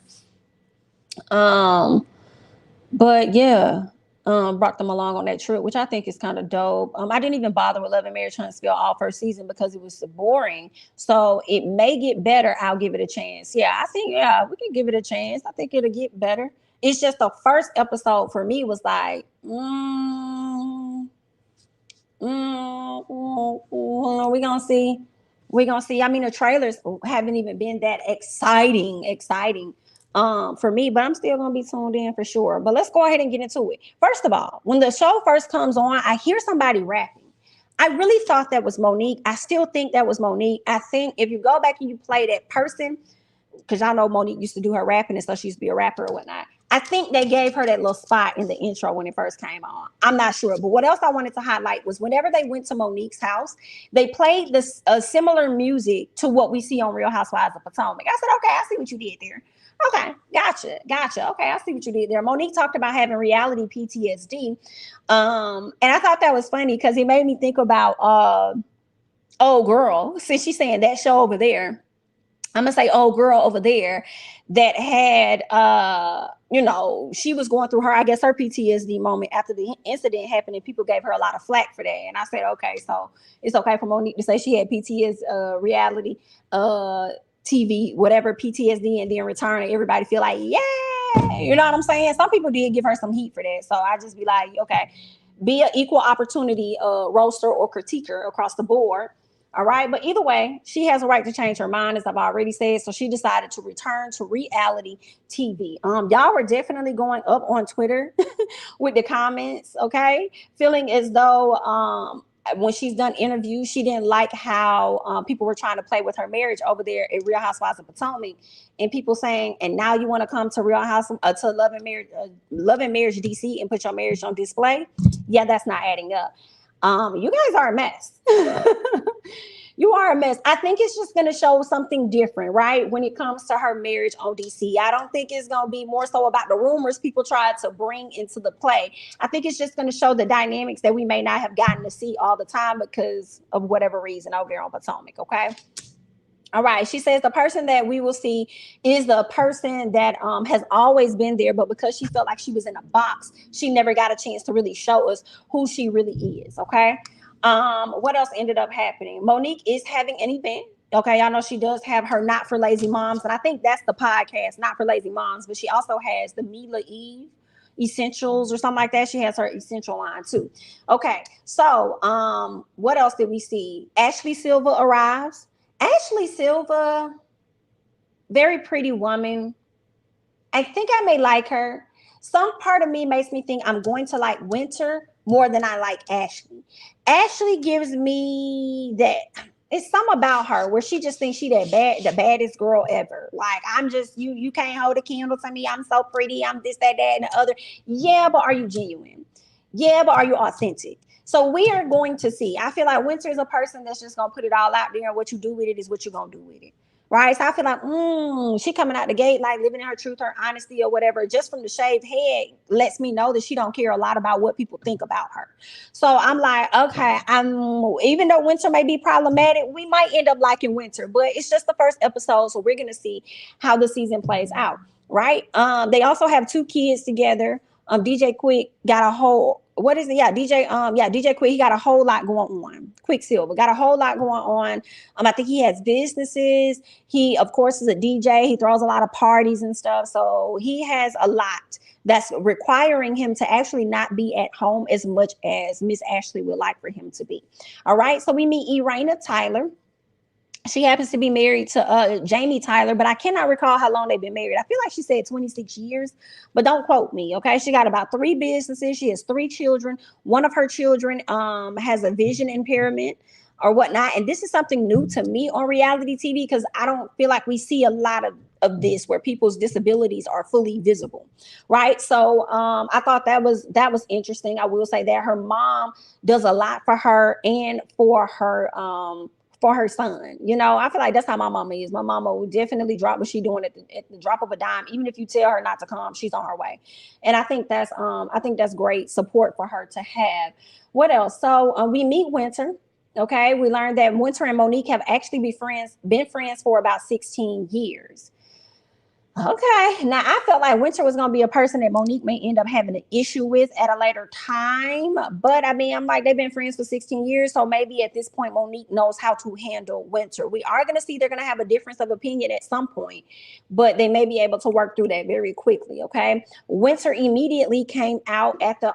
But yeah, brought them along on that trip, which I think is kind of dope. I didn't even bother with Love and Marriage Huntsville all first season because it was so boring. So it may get better. I'll give it a chance. Yeah, I think, we can give it a chance. I think it'll get better. It's just the first episode for me was like, we're gonna see. I mean, the trailers haven't even been that exciting for me, but I'm still gonna be tuned in for sure. But let's go ahead and get into it. First of all, when the show first comes on, I hear somebody rapping. I really thought that was Monique. I still think that was Monique. I think if you go back and you play that person, because y'all know Monique used to do her rapping and stuff. She used to be a rapper or whatnot. I think they gave her that little spot in the intro when it first came on. I'm not sure. But what else I wanted to highlight was whenever they went to Monique's house, they played this similar music to what we see on Real Housewives of Potomac. I said, okay, I see what you did there. Okay, gotcha. Okay, I see what you did there. Monique talked about having reality PTSD. And I thought that was funny because it made me think about old girl. Since she's saying that show over there, I'm gonna say old girl over there that had she was going through her, I guess, her PTSD moment after the incident happened, and people gave her a lot of flack for that. And I said, okay, so it's okay for Monique to say she had PTSD, reality TV, whatever, PTSD, and then return and everybody feel like, yeah, you know what I'm saying? Some people did give her some heat for that. So I just be like, okay, be an equal opportunity roaster or critiquer across the board. All right. But either way, she has a right to change her mind, as I've already said. So she decided to return to reality TV. Y'all were definitely going up on Twitter with the comments. Okay. Feeling as though when she's done interviews, she didn't like how people were trying to play with her marriage over there at Real Housewives of Potomac, and people saying, and now you want to come to Real House to Love and Marriage DC and put your marriage on display. Yeah, that's not adding up. You guys are a mess. You are a mess. I think it's just going to show something different, right? When it comes to her marriage on DC, I don't think it's going to be more so about the rumors people tried to bring into the play. I think it's just going to show the dynamics that we may not have gotten to see all the time because of whatever reason over there on Potomac. Okay. All right. She says the person that we will see is the person that has always been there, but because she felt like she was in a box, she never got a chance to really show us who she really is. Okay. What else ended up happening? Monique is having an event. Okay. Y'all know she does have her Not for Lazy Moms. And I think that's the podcast, Not for Lazy Moms, but she also has the Mila Eve Essentials or something like that. She has her essential line too. Okay. So what else did we see? Ashley Silva arrives. Ashley Silva, very pretty woman. I think I may like her. Some part of me makes me think I'm going to like Winter more than I like Ashley. Ashley gives me that. It's something about her where she just thinks she the baddest girl ever. Like, I'm just, you can't hold a candle to me. I'm so pretty. I'm this, that, and the other. Yeah, but are you genuine? Yeah, but are you authentic? So we are going to see. I feel like Winter is a person that's just going to put it all out there, and what you do with it is what you're going to do with it. Right? So I feel like, she coming out the gate, like living in her truth, her honesty or whatever, just from the shaved head lets me know that she don't care a lot about what people think about her. So I'm like, okay, even though Winter may be problematic, we might end up liking Winter, but it's just the first episode. So we're going to see how the season plays out. Right? They also have 2 kids together. DJ Quick got a whole, what is it? DJ Quick, he got a whole lot going on. Quicksilver got a whole lot going on. I think he has businesses. He, of course, is a DJ. He throws a lot of parties and stuff. So he has a lot that's requiring him to actually not be at home as much as Miss Ashley would like for him to be. All right. So we meet Irena Tyler. She happens to be married to Jamie Tyler, but I cannot recall how long they've been married. I feel like she said 26 years, but don't quote me, okay? She got about 3 businesses. She has 3 children. One of her children has a vision impairment or whatnot. And this is something new to me on reality TV because I don't feel like we see a lot of this where people's disabilities are fully visible, right? So I thought that was interesting. I will say that her mom does a lot for her and for her son. You know, I feel like that's how my mama is. My mama will definitely drop what she's doing at the drop of a dime. Even if you tell her not to come, she's on her way. And I think that's great support for her to have. What else? So we meet Winter. Okay, we learned that Winter and Monique have actually been friends for about 16 years. Okay, now I felt like Winter was going to be a person that Monique may end up having an issue with at a later time. But I mean, I'm like, they've been friends for 16 years. So maybe at this point, Monique knows how to handle Winter. We are going to see they're going to have a difference of opinion at some point, but they may be able to work through that very quickly. Okay, Winter immediately came out at the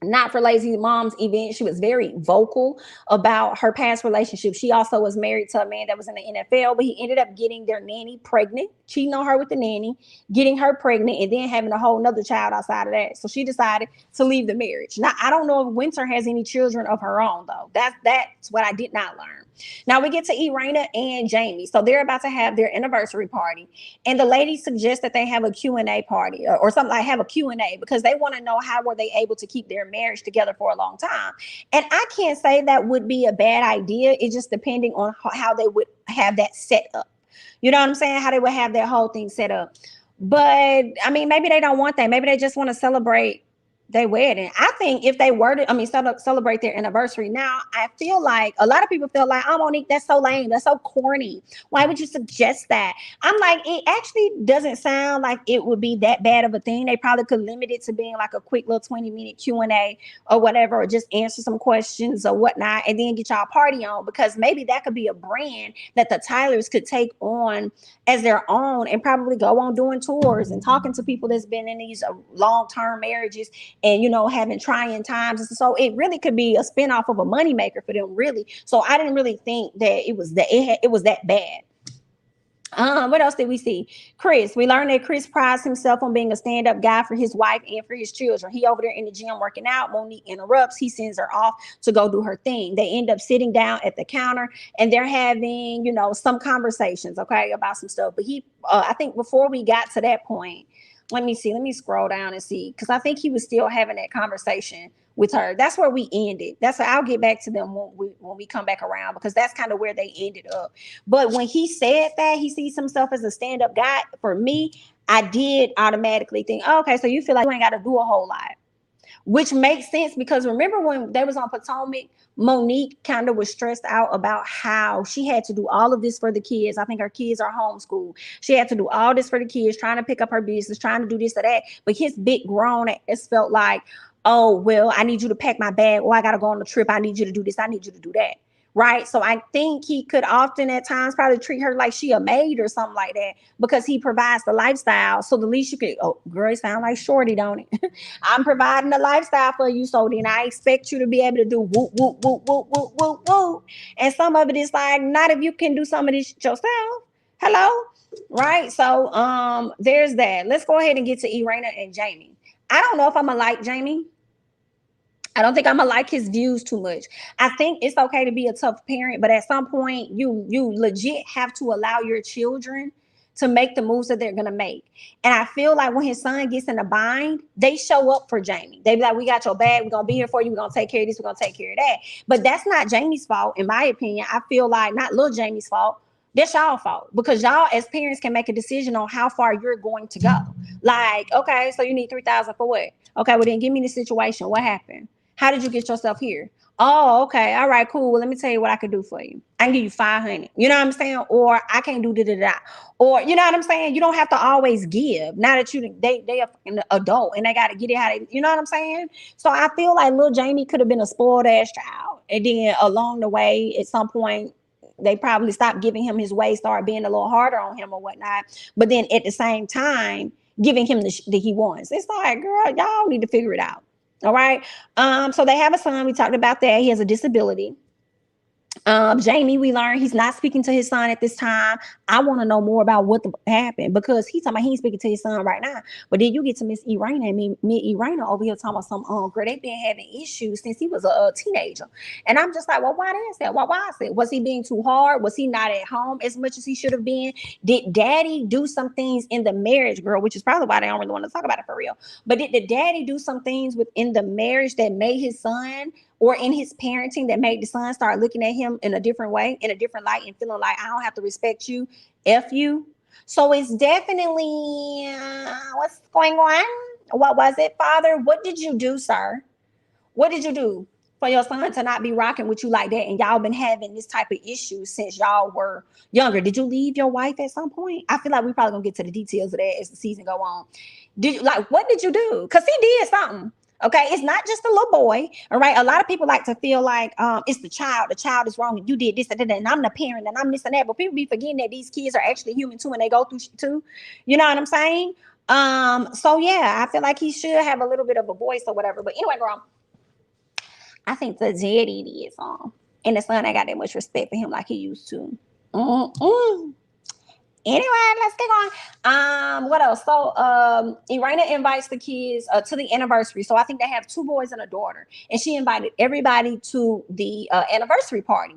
not for Lazy Moms event. She was very vocal about her past relationship. She also was married to a man that was in the NFL, but he ended up getting their nanny pregnant, cheating on her with the nanny, getting her pregnant, and then having a whole nother child outside of that. So she decided to leave the marriage. Now, I don't know if Winter has any children of her own, though. That's what I did not learn. Now we get to Irena and Jamie. So they're about to have their anniversary party. And the ladies suggest that they have a Q&A party or something like have a Q&A because they want to know how were they able to keep their marriage together for a long time. And I can't say that would be a bad idea. It's just depending on how they would have that set up. You know what I'm saying? How they would have their whole thing set up. But I mean, maybe they don't want that. Maybe they just want to celebrate their wedding. I think if they were to, celebrate their anniversary now, I feel like a lot of people feel like, oh, Monique, that's so lame. That's so corny. Why would you suggest that? I'm like, it actually doesn't sound like it would be that bad of a thing. They probably could limit it to being like a quick little 20-minute Q&A or whatever, or just answer some questions or whatnot, and then get y'all party on, because maybe that could be a brand that the Tylers could take on as their own and probably go on doing tours and talking to people that's been in these long-term marriages and, you know, having trying times. So it really could be a spinoff of a moneymaker for them, really. So I didn't really think that it was that bad. What else did we see? Chris. We learned that Chris prides himself on being a stand-up guy for his wife and for his children. He over there in the gym working out. Monique interrupts. He sends her off to go do her thing. They end up sitting down at the counter and they're having, you know, some conversations, okay, about some stuff. But I think before we got to that point, let me scroll down and see, because I think he was still having that conversation with her. That's where we ended. I'll get back to them when we come back around, because that's kind of where they ended up. But when he said that he sees himself as a stand-up guy, for me, I did automatically think, oh, okay, so you feel like you ain't got to do a whole lot, which makes sense, because remember when they was on Potomac, Monique kind of was stressed out about how she had to do all of this for the kids. I think her kids are homeschooled. She had to do all this for the kids, trying to pick up her business, trying to do this or that. But his big grown ass felt like, oh, well, I need you to pack my bag. Or I got to go on the trip. I need you to do this. I need you to do that. Right. So I think he could often at times probably treat her like she a maid or something like that, because he provides the lifestyle. So the least you could, oh, girl, it sound like Shorty, don't it? I'm providing the lifestyle for you. So then I expect you to be able to do whoop, whoop, whoop, whoop, whoop, whoop, whoop. And some of it is like, not if you can do some of this yourself. Hello. Right. So there's that. Let's go ahead and get to Irena and Jamie. I don't know if I'm gonna like Jamie. I don't think I'm gonna like his views too much. I think it's okay to be a tough parent, but at some point you legit have to allow your children to make the moves that they're gonna make. And I feel like when his son gets in a bind, they show up for Jamie. They be like, we got your bag, we're gonna be here for you, we're gonna take care of this, we're gonna take care of that. But that's not Jamie's fault, in my opinion. I feel like not little Jamie's fault. That's y'all fault, because y'all as parents can make a decision on how far you're going to go. Like, okay, so you need $3,000 for what? Okay, well then give me the situation. What happened? How did you get yourself here? Oh, okay. All right, cool. Well, let me tell you what I could do for you. I can give you 500. You know what I'm saying? Or I can't do da. Or you know what I'm saying? You don't have to always give. Now that they are an adult and they got to get it how they, you know what I'm saying? So I feel like little Jamie could have been a spoiled ass child. And then along the way, at some point, they probably stopped giving him his way, started being a little harder on him or whatnot. But then at the same time, giving him the he wants. It's like, girl, y'all need to figure it out. All right. So they have a son. We talked about that. He has a disability. Jamie, we learned he's not speaking to his son at this time. I want to know more about what happened, because he's talking about he ain't speaking to his son right now. But then you get to Miss Irena and me Irena over here talking about some girl, they've been having issues since he was a teenager. And I'm just like, well, why is that? Why is it? Was he being too hard? Was he not at home as much as he should have been? Did daddy do some things in the marriage, girl, which is probably why they don't really want to talk about it for real. But did the daddy do some things within the marriage that made his son, or in his parenting, that made the son start looking at him in a different way, in a different light, and feeling like, I don't have to respect you, F you? So it's definitely, what's going on? What was it, Father? What did you do, sir? What did you do for your son to not be rocking with you like that? And y'all been having this type of issue since y'all were younger. Did you leave your wife at some point? I feel like we probably gonna get to the details of that as the season go on. What did you do? Because he did something. Okay, it's not just a little boy. All right, a lot of people like to feel like it's the child. The child is wrong, and you did this and that, and I'm the parent, and I'm this and that. But people be forgetting that these kids are actually human too, and they go through shit too. You know what I'm saying? So yeah, I feel like he should have a little bit of a voice or whatever. But anyway, girl, I think the daddy did some. And the son ain't got that much respect for him like he used to. Mm-mm. Anyway, let's get on. What else? So, Irena invites the kids to the anniversary. So I think they have 2 boys and a daughter, and she invited everybody to the anniversary party.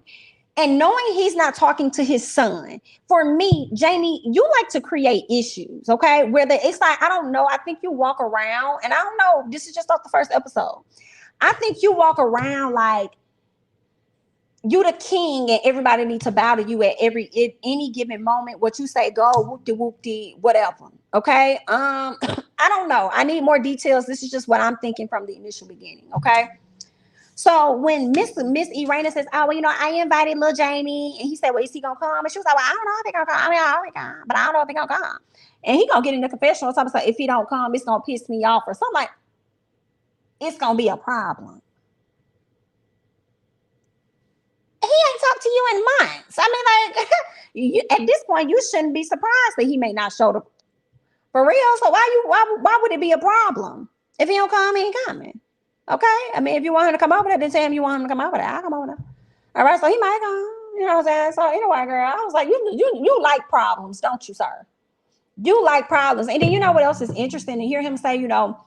And knowing he's not talking to his son, for me, Jamie, you like to create issues, okay? Whether it's like, I don't know, I think you walk around, and I don't know, this is just off the first episode. I think you walk around like you the king and everybody needs to bow to you at any given moment. What you say, go whoop-de whoop-de, whatever. Okay. I don't know. I need more details. This is just what I'm thinking from the initial beginning. Okay. So when Miss Irena says, oh, well, you know, I invited little Jamie, and he said, well, is he gonna come? And she was like, well, I don't know if he gonna come. I mean, I always come, but I don't know if he gonna come. And he gonna get in the confessional or something. So if he don't come, it's gonna piss me off or something like. It's gonna be a problem. He ain't talked to you in months. I mean, like, at this point, you shouldn't be surprised that he may not show up for real. So why would it be a problem? If he don't come, he ain't coming. Okay? I mean, if you want him to come over there, then tell him you want him to come over there. I'll come over there. All right, so he might come. You know what I'm saying? So anyway, girl, I was like, you like problems, don't you, sir? You like problems. And then you know what else is interesting? To hear him say, you know,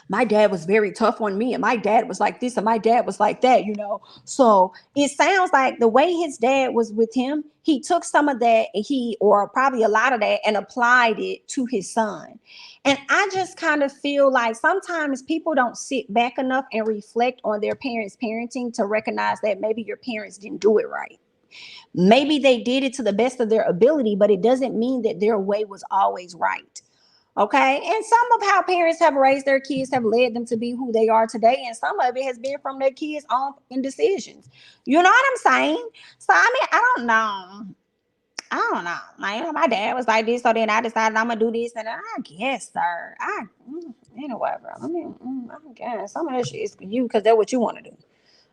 my dad was very tough on me, and my dad was like this, and my dad was like that, you know. So it sounds like the way his dad was with him, he took some of that, or probably a lot of that, and applied it to his son. And I just kind of feel like sometimes people don't sit back enough and reflect on their parents' parenting to recognize that maybe your parents didn't do it right. Maybe they did it to the best of their ability, but it doesn't mean that their way was always right. Okay. And some of how parents have raised their kids have led them to be who they are today. And some of it has been from their kids' own indecisions. You know what I'm saying? So, I mean, I don't know. Like, you know, my dad was like this, so then I decided I'm going to do this. And I guess, sir, anyway, bro. I mean, I guess some of that shit is for you because that's what you want to do.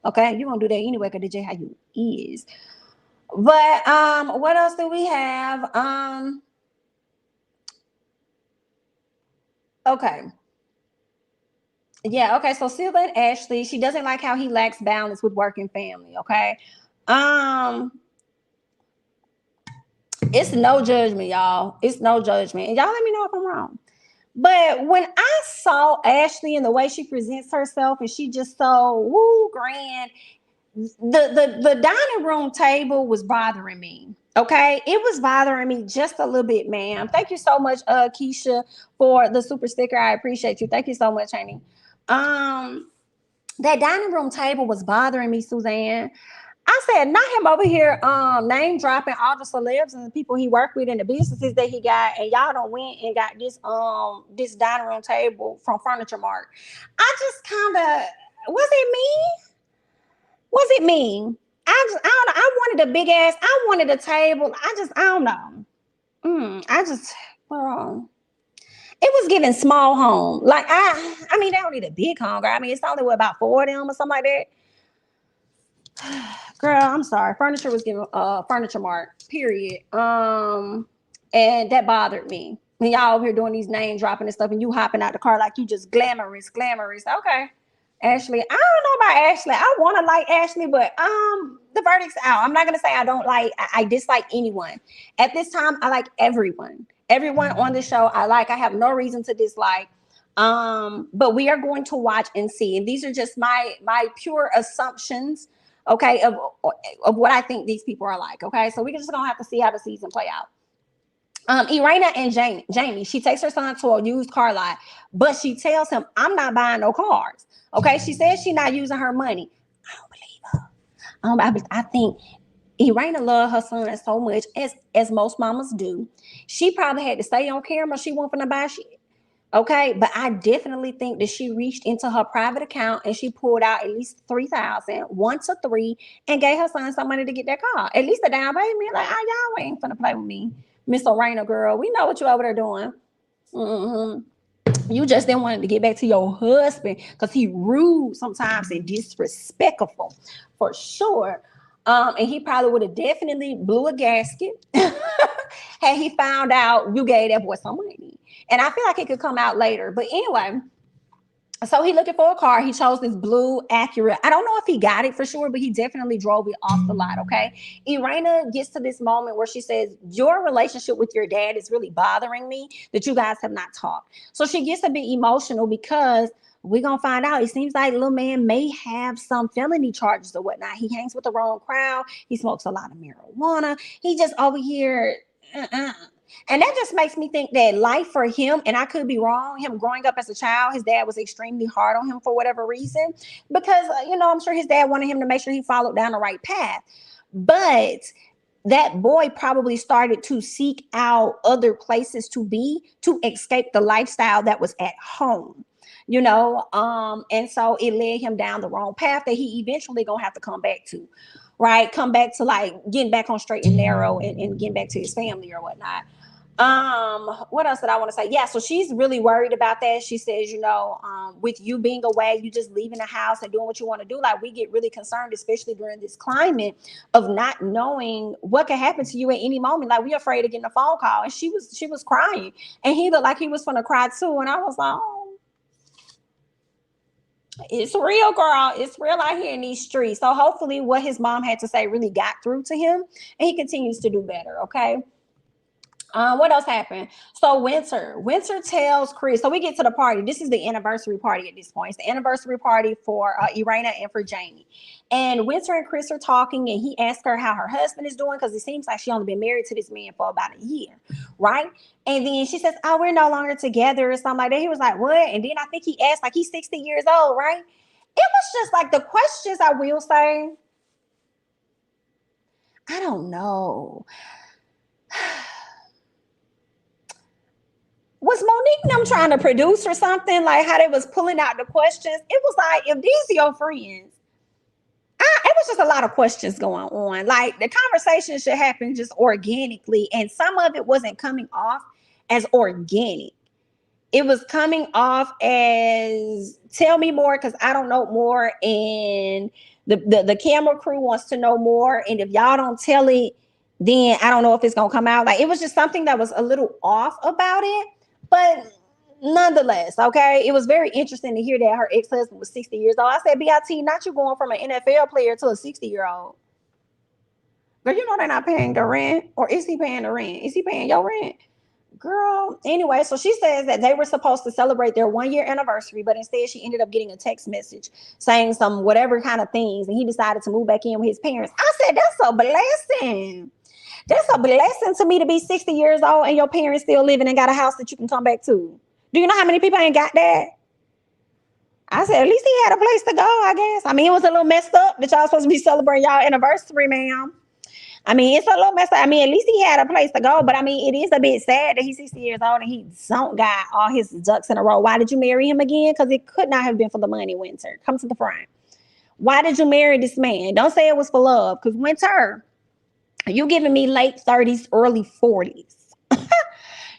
Okay. You won't do that anyway because that's how you is. But what else do we have? Okay. Yeah, okay. So Sylvia and Ashley, she doesn't like how he lacks balance with work and family. Okay. It's no judgment, y'all. It's no judgment. And y'all let me know if I'm wrong. But when I saw Ashley and the way she presents herself, and she just so grand, the dining room table was bothering me. Okay, it was bothering me just a little bit, ma'am. Thank you so much, Keisha, for the super sticker. I appreciate you. Thank you so much, honey. That dining room table was bothering me, Suzanne. I said, not him over here name dropping all the celebs and the people he worked with and the businesses that he got, and y'all don't went and got this dining room table from Furniture Mart. I just kind of, was it me? Was it me? I don't know. I wanted a big ass. I wanted a table. I don't know. It was giving small home. Like I mean, they don't need a big home, girl. I mean, it's only about 4 of them or something like that. Girl, I'm sorry. Furniture was giving Furniture Mart, period. And that bothered me. When y'all over here doing these name dropping and stuff, and you hopping out the car like you just glamorous. Okay. Ashley, I don't know about Ashley. I want to like Ashley, but the verdict's out. I'm not gonna say I dislike anyone. At this time, I like everyone. Everyone on the show I like. I have no reason to dislike. But we are going to watch and see. And these are just my pure assumptions, okay, of what I think these people are like. Okay. So we're just gonna have to see how the season play out. Irena and Jamie, she takes her son to a used car lot, but she tells him, I'm not buying no cars. Okay, she says she's not using her money. I don't believe her. I think Irena loves her son so much, as most mamas do. She probably had to stay on camera. She wasn't gonna buy shit. Okay, but I definitely think that she reached into her private account and she pulled out at least $3,000, 1 to 3, and gave her son some money to get that car. At least a down payment. Like, y'all ain't finna play with me, Miss Irena, girl. We know what you over there doing. You just didn't want to get back to your husband because he rude sometimes and disrespectful, for sure. And he probably would have definitely blew a gasket had he found out you gave that boy some money. And I feel like it could come out later. But anyway, So he looking for a car. He chose this blue Acura. I don't know if he got it for sure, but he definitely drove it off the lot. Okay. Irena gets to this moment where she says, your relationship with your dad is really bothering me, that you guys have not talked. So she gets a bit emotional because we're going to find out. It seems like little man may have some felony charges or whatnot. He hangs with the wrong crowd. He smokes a lot of marijuana. He just over here. And that just makes me think that life for him, and I could be wrong, him growing up as a child, his dad was extremely hard on him for whatever reason, because, I'm sure his dad wanted him to make sure he followed down the right path. But that boy probably started to seek out other places to be, to escape the lifestyle that was at home. And so it led him down the wrong path that he eventually gonna have to come back to, right? Come back to like getting back on straight and narrow and getting back to his family or whatnot. What else did I want to say? Yeah, so she's really worried about that. She says, with you being away, you just leaving the house and doing what you want to do. Like, we get really concerned, especially during this climate of not knowing what could happen to you at any moment. Like, we're afraid of getting a phone call. And she was crying, and he looked like he was gonna cry too. And I was like, oh, it's real, girl. It's real out here in these streets. So hopefully what his mom had to say really got through to him, and he continues to do better. Okay. What else happened? So Winter tells Chris. So we get to the party. This is the anniversary party at this point. It's the anniversary party for Irena and for Jamie. And Winter and Chris are talking, and he asks her how her husband is doing, because it seems like she only been married to this man for about a year, right? And then she says, "Oh, we're no longer together," or something like that. He was like, "What?" And then I think he asked, like, he's 60 years old, right? It was just like the questions, I will say, I don't know. Was Monique and them trying to produce or something? Like how they was pulling out the questions? It was like, if these are your friends, it was just a lot of questions going on. Like the conversation should happen just organically, and some of it wasn't coming off as organic. It was coming off as tell me more because I don't know more, and the camera crew wants to know more, and if y'all don't tell it, then I don't know if it's gonna come out. Like it was just something that was a little off about it. But nonetheless, okay, it was very interesting to hear that her ex-husband was 60 years old. I said, BIT, not you going from an NFL player to a 60-year-old. Girl, they're not paying the rent. Or is he paying the rent? Is he paying your rent? Girl, anyway, so she says that they were supposed to celebrate their 1-year anniversary, but instead she ended up getting a text message saying some whatever kind of things, and he decided to move back in with his parents. I said, that's a blessing. That's a blessing to me to be 60 years old and your parents still living and got a house that you can come back to. Do you know how many people ain't got that? I said, at least he had a place to go, I guess. I mean, it was a little messed up that y'all supposed to be celebrating y'all anniversary, ma'am. I mean, it's a little messed up. I mean, at least he had a place to go. But I mean, it is a bit sad that he's 60 years old and he don't got all his ducks in a row. Why did you marry him again? Because it could not have been for the money, Winter. Come to the front. Why did you marry this man? Don't say it was for love, because Winter, you're giving me late 30s, early 40s.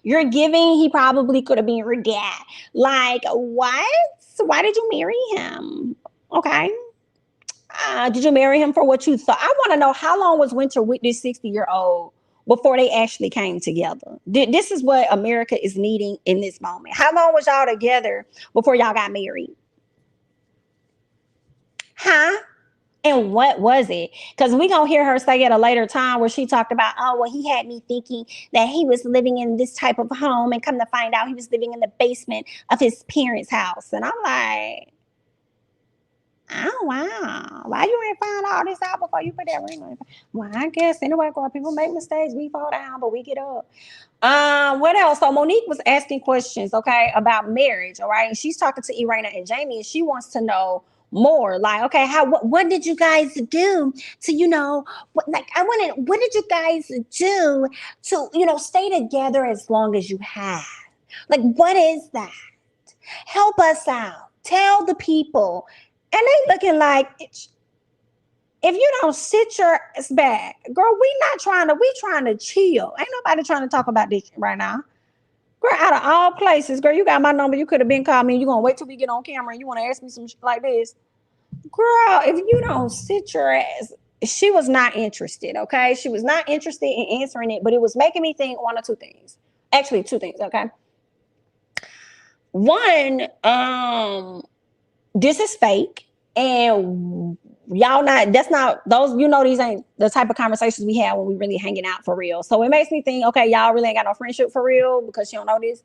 You're giving, he probably could have been your dad. Like, what? Why did you marry him? Okay. Did you marry him for what you thought? I want to know, how long was Winter with this 60-year-old before they actually came together? This is what America is needing in this moment. How long was y'all together before y'all got married? Huh? And what was it? Because we're going to hear her say at a later time where she talked about, oh, well, he had me thinking that he was living in this type of home, and come to find out he was living in the basement of his parents' house. And I'm like, oh, wow. Why you ain't found all this out before you put that ring on? Well, I guess anyway, girl, people make mistakes. We fall down, but we get up. What else? So Monique was asking questions, okay, about marriage, all right? And she's talking to Irena and Jamie, and she wants to know more, like, okay, what did you guys do to, what did you guys do to, stay together as long as you have? Like, what is that? Help us out. Tell the people. And they looking like, if you don't sit your ass back, girl, we trying to chill. Ain't nobody trying to talk about this right now. Girl, out of all places, girl, you got my number. You could have been calling me. You gonna wait till we get on camera and you want to ask me some shit like this? Girl, if you don't sit your ass, she was not interested, okay? She was not interested in answering it, but it was making me think one or two things. Actually, two things, okay? One, this is fake, and y'all not, that's not those, these ain't the type of conversations we have when we really hanging out for real. So it makes me think, okay, y'all really ain't got no friendship for real because you don't know this.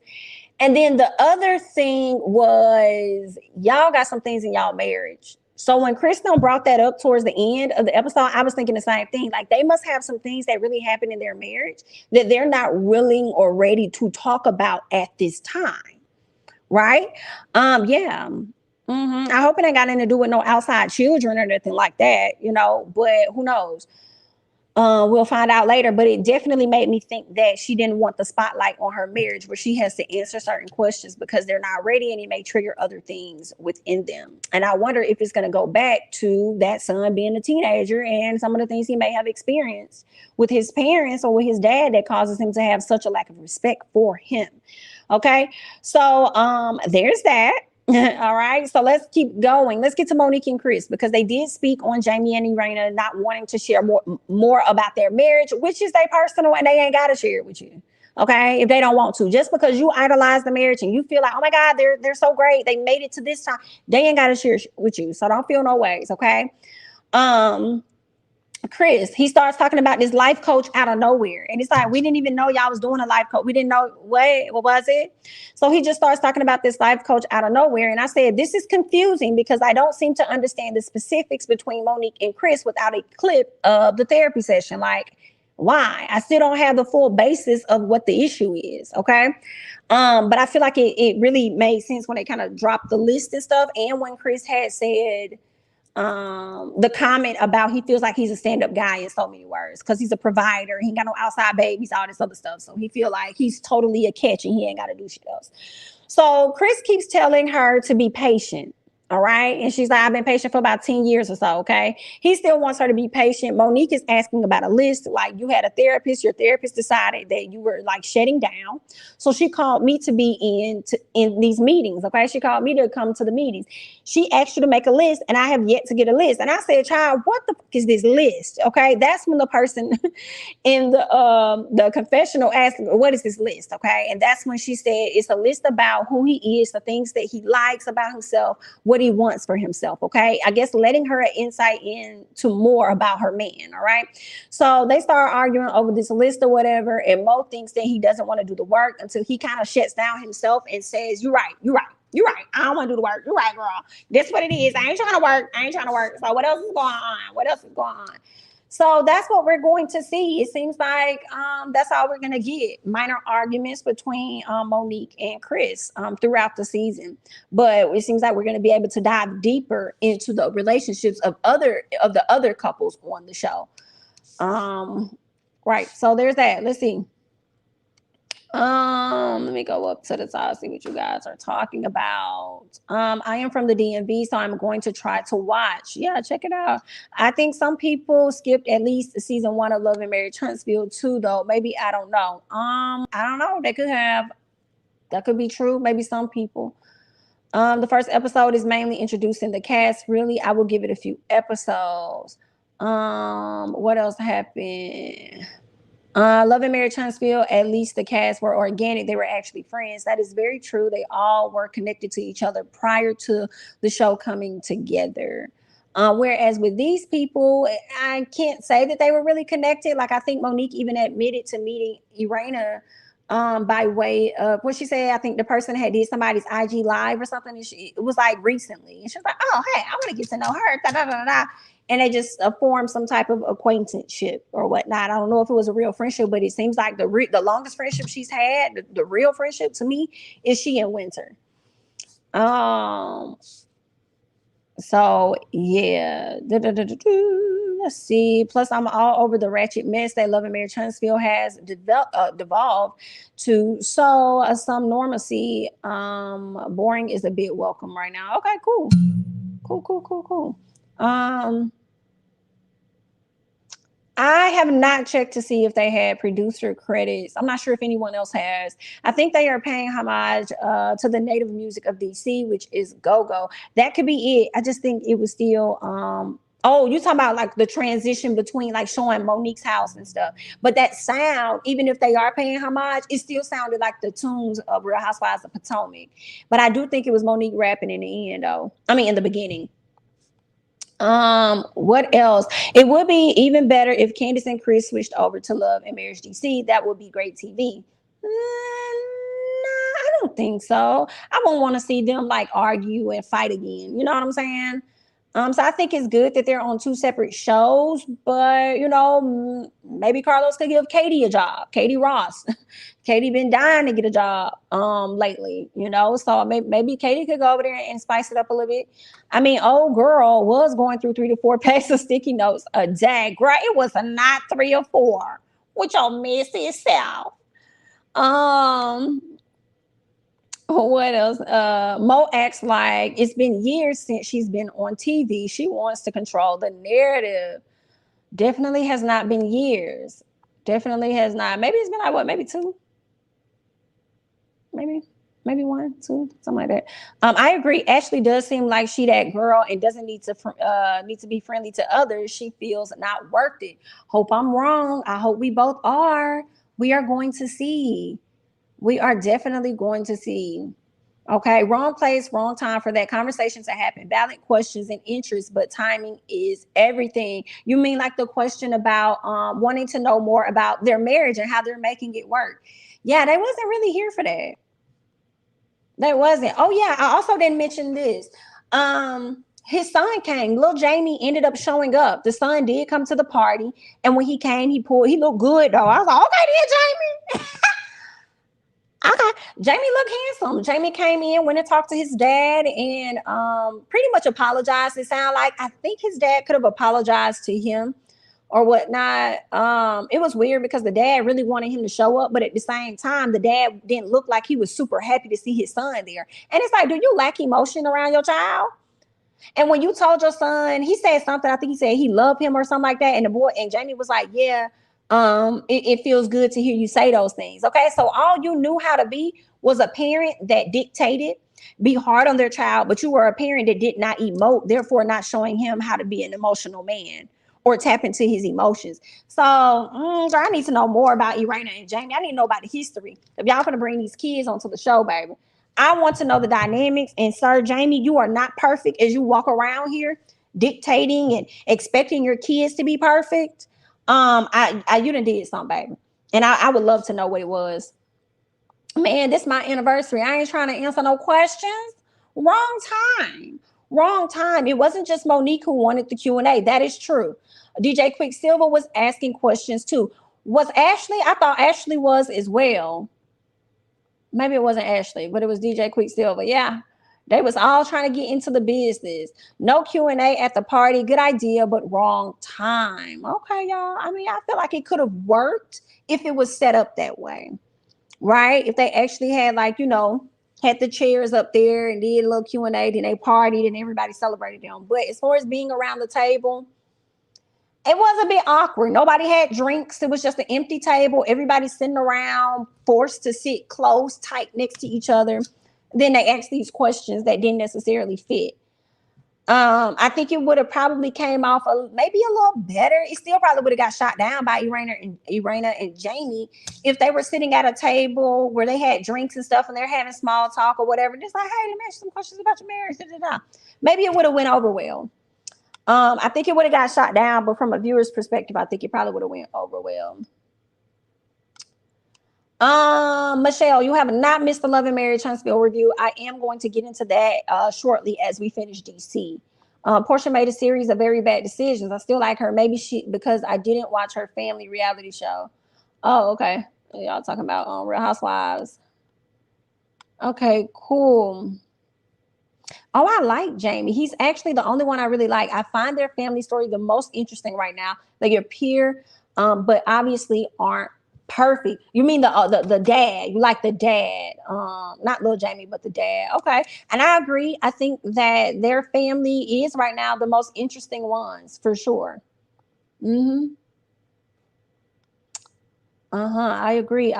And then the other thing was, y'all got some things in y'all marriage. So when Kristen brought that up towards the end of the episode, I was thinking the same thing. Like, they must have some things that really happened in their marriage that they're not willing or ready to talk about at this time. Right? Yeah. I hope it ain't got anything to do with no outside children or nothing like that, but who knows? We'll find out later, but it definitely made me think that she didn't want the spotlight on her marriage where she has to answer certain questions because they're not ready, and it may trigger other things within them. And I wonder if it's going to go back to that son being a teenager and some of the things he may have experienced with his parents or with his dad that causes him to have such a lack of respect for him. Okay, so there's that. All right, so let's keep going. Let's get to Monique and Chris, because they did speak on Jamie and Irena not wanting to share more about their marriage, which is their personal, and they ain't got to share it with you. Okay, if they don't want to, just because you idolize the marriage and you feel like, oh my God, they're so great, they made it to this time, they ain't got to share with you. So don't feel no ways. Okay. Chris, he starts talking about this life coach out of nowhere. And it's like, we didn't even know y'all was doing a life coach. We didn't know what was it? So he just starts talking about this life coach out of nowhere. And I said, this is confusing because I don't seem to understand the specifics between Monique and Chris without a clip of the therapy session. Like, why? I still don't have the full basis of what the issue is. Okay. But I feel like it really made sense when they kind of dropped the list and stuff. And when Chris had said, the comment about he feels like he's a stand-up guy in so many words because he's a provider, he ain't got no outside babies, all this other stuff, so he feel like he's totally a catch and he ain't got to do shit else. So Chris keeps telling her to be patient. All right. And she's like, I've been patient for about 10 years or so. Okay. He still wants her to be patient. Monique is asking about a list. Like, you had a therapist, your therapist decided that you were like shutting down. So she called me to be in these meetings. Okay. She called me to come to the meetings. She asked you to make a list, and I have yet to get a list. And I said, child, what the fuck is this list? Okay. That's when the person in the confessional asked, what is this list? Okay. And that's when she said, it's a list about who he is, the things that he likes about himself, what he wants for himself. Okay. I guess letting her an insight into more about her man. All right. So they start arguing over this list or whatever. And Mo thinks that he doesn't want to do the work until he kind of shuts down himself and says, you're right. I don't want to do the work. You're right, girl. That's what it is. I ain't trying to work. So what else is going on? So that's what we're going to see. It seems like that's all we're going to get. Minor arguments between Monique and Chris throughout the season. But it seems like we're going to be able to dive deeper into the relationships of the other couples on the show. Right. So there's that. Let's see. Let me go up to the top, see what you guys are talking about. I am from the DMV, so I'm going to try to watch. Yeah, check it out. I think some people skipped at least season 1 of Love and Marriage Huntsville too, though. Maybe, I don't know. I don't know. That could be true. Maybe some people. The first episode is mainly introducing the cast. Really, I will give it a few episodes. What else happened? Love and Marriage Huntsville, at least the cast were organic. They were actually friends. That is very true. They all were connected to each other prior to the show coming together. Whereas with these people, I can't say that they were really connected. Like, I think Monique even admitted to meeting Irena by way of what she said. I think the person had did somebody's IG live or something. And it was like recently. And she was like, oh, hey, I want to get to know her. Da, da, da, da. And they just formed some type of acquaintanceship or whatnot. I don't know if it was a real friendship, but it seems like the longest friendship she's had, the real friendship to me, is she and Winter. So yeah. Let's see. Plus, I'm all over the ratchet mess that Love and Marriage Huntsville has devolved to. So some normalcy. Boring is a bit welcome right now. Okay, cool. I have not checked to see if they had producer credits. I'm not sure if anyone else has. I think they are paying homage to the native music of DC, which is go-go. That could be it. I just think it was still Oh, you talking about like the transition between like showing Monique's house and stuff. But that sound, even if they are paying homage, it still sounded like the tunes of Real Housewives of Potomac. But I do think it was Monique rapping in the end, though. I mean, in the beginning. What else? It would be even better if Candace and Chris switched over to Love and Marriage DC. That would be great TV. Nah, I don't think so. I won't want to see them like argue and fight again. You know what I'm saying? So I think it's good that they're on two separate shows, but maybe Carlos could give Katie a job. Katie Ross. Katie been dying to get a job lately, so maybe Katie could go over there and spice it up a little bit. I mean, old girl was going through 3 to 4 packs of sticky notes a day. Girl, it was not 3 or 4 with your messy self. What else? Mo acts like it's been years since she's been on TV. She wants to control the narrative. Definitely has not been years. Definitely has not. Maybe it's been like what? Maybe 2. Maybe 1, 2, something like that. I agree. Ashley does seem like she that girl and doesn't need to be friendly to others. She feels not worth it. Hope I'm wrong. I hope we both are. We are going to see. We are definitely going to see. Okay, wrong place, wrong time for that conversation to happen. Valid questions and interests, but timing is everything. You mean like the question about wanting to know more about their marriage and how they're making it work? Yeah, they wasn't really here for that. They wasn't. Oh yeah, I also didn't mention this. His son came. Little Jamie ended up showing up. The son did come to the party, and when he came, he looked good though. I was like, okay, then Jamie. Okay, Jamie looked handsome. Jamie came in, went and talked to his dad, and pretty much apologized. It sounded like I think his dad could have apologized to him or whatnot. It was weird because the dad really wanted him to show up, but at the same time, the dad didn't look like he was super happy to see his son there. And it's like, do you lack emotion around your child? And when you told your son, he said something. I think he said he loved him or something like that. And the boy and Jamie was like, yeah. It feels good to hear you say those things. Okay, so all you knew how to be was a parent that dictated be hard on their child, but you were a parent that did not emote, therefore not showing him how to be an emotional man or tap into his emotions. So I need to know more about Irena and Jamie. I need to know about the history. If y'all gonna bring these kids onto the show, baby, I want to know the dynamics. And sir, Jamie, you are not perfect as you walk around here dictating and expecting your kids to be perfect. You done did something, baby. And I would love to know what it was. Man, this is my anniversary. I ain't trying to answer no questions. Wrong time. Wrong time. It wasn't just Monique who wanted the Q&A. That is true. DJ Quicksilver was asking questions too. Was Ashley? I thought Ashley was as well. Maybe it wasn't Ashley, but it was DJ Quicksilver. Yeah. They was all trying to get into the business. No Q&A at the party. Good idea, but wrong time. Okay, y'all. I mean, I feel like it could have worked if it was set up that way, right? If they actually had had the chairs up there and did a little Q&A, then they partied and everybody celebrated them. But as far as being around the table, it was a bit awkward. Nobody had drinks. It was just an empty table. Everybody sitting around, forced to sit close, tight next to each other. Then they asked these questions that didn't necessarily fit. I think it would have probably came off maybe a little better. It still probably would have got shot down by Irena and Jamie if they were sitting at a table where they had drinks and stuff and they're having small talk or whatever. Just like, hey, let me ask you some questions about your marriage. Maybe it would have went over well. I think it would have got shot down, but from a viewer's perspective, I think it probably would have went over well. Michelle, you have not missed the Love and Marriage Huntsville review. I am going to get into that shortly as we finish DC. Portia made a series of very bad decisions. I still like her. Maybe because I didn't watch her family reality show. Oh, okay. Y'all talking about Real Housewives. Okay, cool. Oh, I like Jamie. He's actually the only one I really like. I find their family story the most interesting right now. They appear, but obviously aren't perfect. You mean the dad? You like the dad? Not little Jamie, but the dad. Okay, and I agree. I think that their family is right now the most interesting ones for sure. I agree.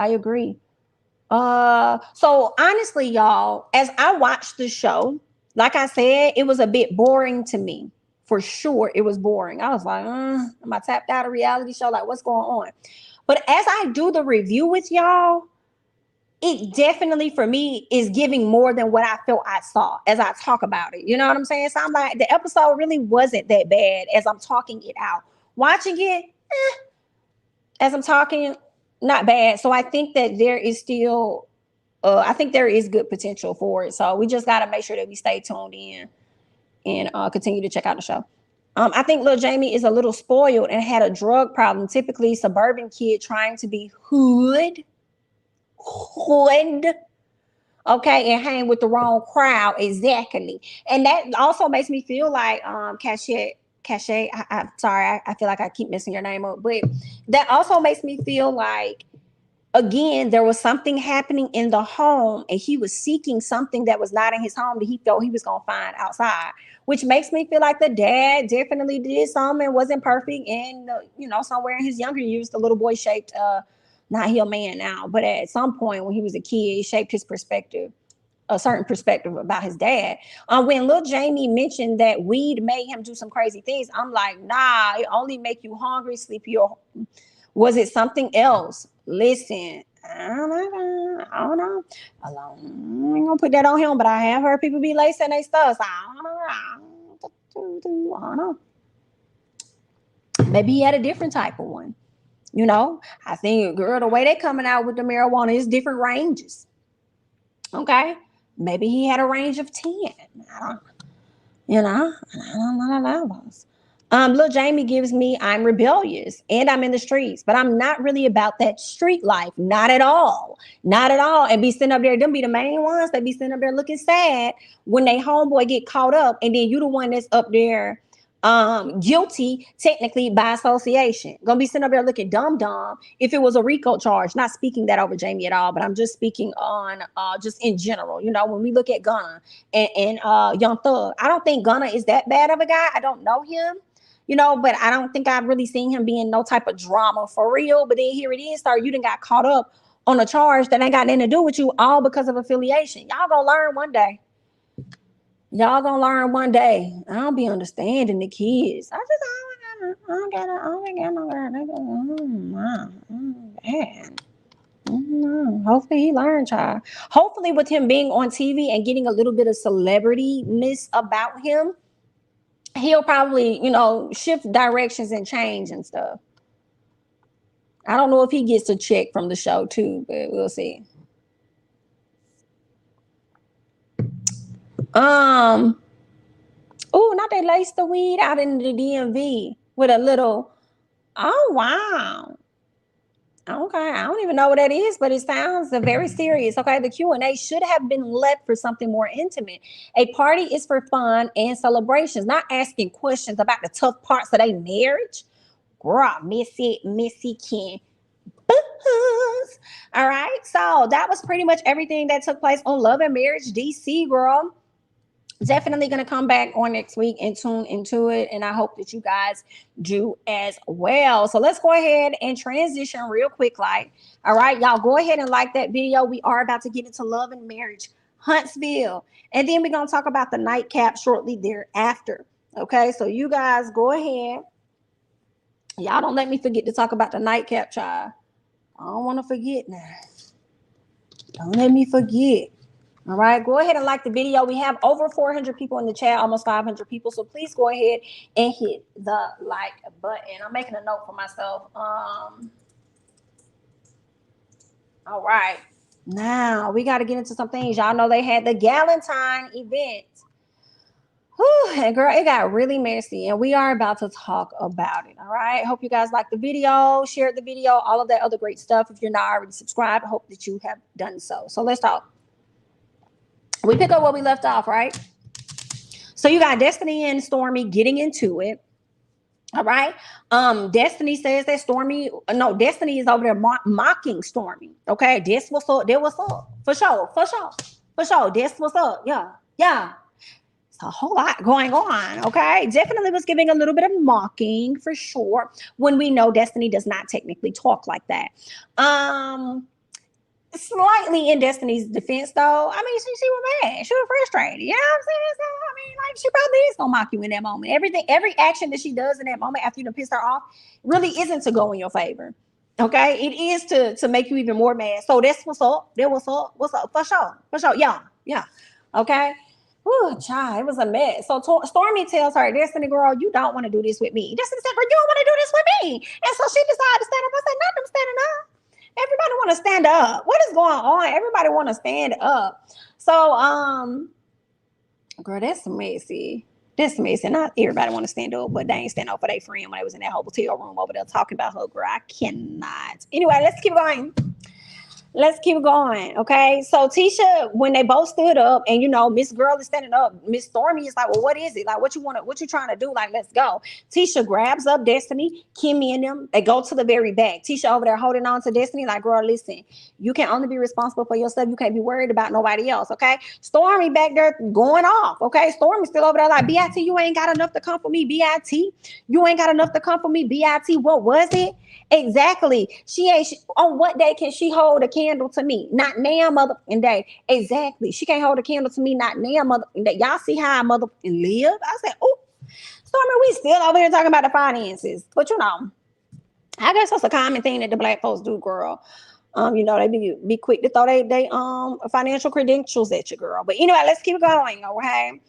So honestly, y'all, as I watched the show, like I said, it was a bit boring to me for sure it was boring. I was like, am I tapped out of reality show? Like, what's going on? But as I do the review with y'all, it definitely for me is giving more than what I felt I saw as I talk about it. You know what I'm saying? So I'm like, the episode really wasn't that bad as I'm talking it out. Watching it, as I'm talking, not bad. So I think that there is still, I think there is good potential for it. So we just got to make sure that we stay tuned in and continue to check out the show. I think Lil Jamie is a little spoiled and had a drug problem. Typically suburban kid trying to be hood, okay, and hang with the wrong crowd. Exactly. And that also makes me feel like Cachet. I'm sorry, I feel like I keep messing your name up, but that also makes me feel like, again, there was something happening in the home and he was seeking something that was not in his home that he felt he was going to find outside, which makes me feel like the dad definitely did something and wasn't perfect. And, somewhere in his younger years, the little boy shaped, not he a man now, but at some point when he was a kid, he shaped his perspective, a certain perspective about his dad. When Lil Jamie mentioned that weed made him do some crazy things, I'm like, nah, it only make you hungry, sleepy, or was it something else? Listen, I don't know. I ain't gonna put that on him, but I have heard people be lacing their stuff. So I don't know. Maybe he had a different type of one. I think, girl, the way they coming out with the marijuana is different ranges. Okay, maybe he had a range of 10. I don't know. Lil Jamie gives me, I'm rebellious and I'm in the streets, but I'm not really about that street life. Not at all. Not at all. And be sitting up there, them be the main ones that be sitting up there looking sad when they homeboy get caught up, and then you the one that's up there guilty technically by association. Gonna be sitting up there looking dumb if it was a RICO charge. Not speaking that over Jamie at all, but I'm just speaking on just in general. When we look at Gunna and Young Thug, I don't think Gunna is that bad of a guy. I don't know him. But I don't think I've really seen him being no type of drama for real. But then here it is, sir. You done got caught up on a charge that ain't got nothing to do with you, all because of affiliation. Y'all gonna learn one day. I don't be understanding the kids. I don't get no. Hopefully he learned, child. Hopefully with him being on TV and getting a little bit of celebrity-ness about him, he'll probably, shift directions and change and stuff. I don't know if he gets a check from the show too, but we'll see. Oh, not they laced the weed out in the DMV with a little. Oh wow. Okay, I don't even know what that is, but it sounds very serious. Okay, the Q&A should have been left for something more intimate. A party is for fun and celebrations, not asking questions about the tough parts of their marriage. Girl, Missy Ken. All right, so that was pretty much everything that took place on Love and Marriage DC, girl. Definitely going to come back on next week and tune into it. And I hope that you guys do as well. So let's go ahead and transition real quick. All right, y'all go ahead and like that video. We are about to get into Love and Marriage Huntsville. And then we're going to talk about the Nightcap shortly thereafter. Okay, so you guys go ahead. Y'all don't let me forget to talk about the Nightcap, child. I don't want to forget now. Don't let me forget. All right, go ahead and like the video. We have over 400 people in the chat, almost 500 people. So please go ahead and hit the like button. I'm making a note for myself. All right, now we got to get into some things. Y'all know they had the Galentine event. Whew, and girl, it got really messy, and we are about to talk about it. All right, hope you guys like the video, shared the video, all of that other great stuff. If you're not already subscribed, I hope that you have done so. So let's talk. We pick up where we left off, right? So you got Destiny and Stormy getting into it. All right. Destiny says that Destiny is over there mocking Stormy. Okay. Des, what's up? Des, what's up? For sure. Des, what's up? Yeah. It's a whole lot going on. Okay. Definitely was giving a little bit of mocking for sure, when we know Destiny does not technically talk like that. slightly in Destiny's defense, though. I mean, she was mad. She was frustrated. You know what I'm saying? So, I mean, like, she probably is gonna mock you in that moment. Every action that she does in that moment after you done pissed her off really isn't to go in your favor. Okay, it is to make you even more mad. So that's what's up. That what's up. What's up? For sure. For sure. Yeah. Yeah. Okay. Whew, child, it was a mess. So Stormy tells her, Destiny girl, you don't want to do this with me. Destiny said, girl, you don't want to do this with me. And so she decided to stand up. I said, not them standing up. Everybody want to stand up. What is going on? Everybody want to stand up. So, girl, that's messy. That's messy. Not everybody want to stand up, but they ain't stand up for their friend when they was in that hotel room over there talking about her. Girl, I cannot. Anyway, let's keep going. Let's keep going, okay? So Tisha, when they both stood up, and you know, Miss Girl is standing up, Miss Stormy is like, well, what is it? Like, what you trying to do? Like, let's go. Tisha grabs up Destiny, Kimmy and them. They go to the very back. Tisha over there holding on to Destiny, like, girl, listen, you can only be responsible for yourself. You can't be worried about nobody else, okay? Stormy back there going off, okay? Stormy still over there like, BIT, you ain't got enough to come for me, BIT. You ain't got enough to come for me, BIT. What was it? Exactly. On what day can she hold a candle to me? Not now, motherfucking day. Exactly. She can't hold a candle to me. Not now, motherfucking day. Y'all see how I motherfucking live? I said, oh, Stormy, we still over here talking about the finances. But you know, I guess that's a common thing that the black folks do, girl. You know, they be quick to throw they financial credentials at you, girl. But anyway, let's keep going, okay?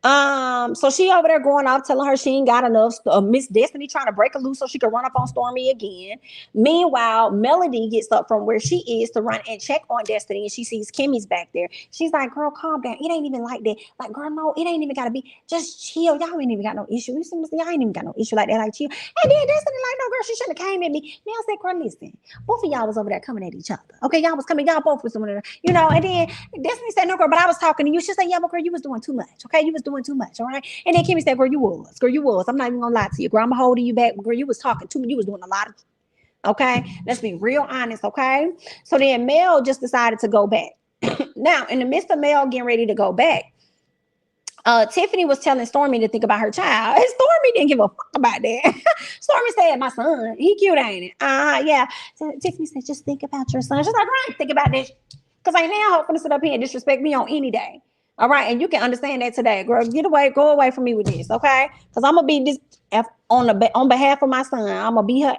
So she over there going off telling her she ain't got enough. Miss Destiny trying to break her loose so she could run up on Stormy again. Meanwhile, Melody gets up from where she is to run and check on Destiny, and she sees Kimmy's back there. She's like, girl, calm down. It ain't even like that. Like, girl, no, it ain't even gotta be. Just chill. Y'all ain't even got no issue. You see, y'all ain't even got no issue like that. Like, chill. And then Destiny like, no, girl, she shouldn't have came at me. Now I said, girl, listen, both of y'all was over there coming at each other. Okay, y'all was coming, y'all both was doing it, you know. And then Destiny said, no, girl, but I was talking to you. She said, yeah, but girl, you was doing too much. Okay, you was doing too much, all right? And then Kimmy said, girl, you was. I'm not even gonna lie to you, girl. I'm holding you back. Girl, you was talking too much. You was doing a lot of, okay? Let's be real honest, okay? So then Mel just decided to go back. Now, in the midst of Mel getting ready to go back, Tiffany was telling Stormy to think about her child. And Stormy didn't give a fuck about that. Stormy said, my son, he cute, ain't it? Yeah. So Tiffany said, just think about your son. She's like, right, think about this. Because I ain't now hoping to sit up here and disrespect me on any day. All right, and you can understand that today, girl. Go away from me with this, okay? Because I'm gonna be this on behalf of my son. I'm gonna be her.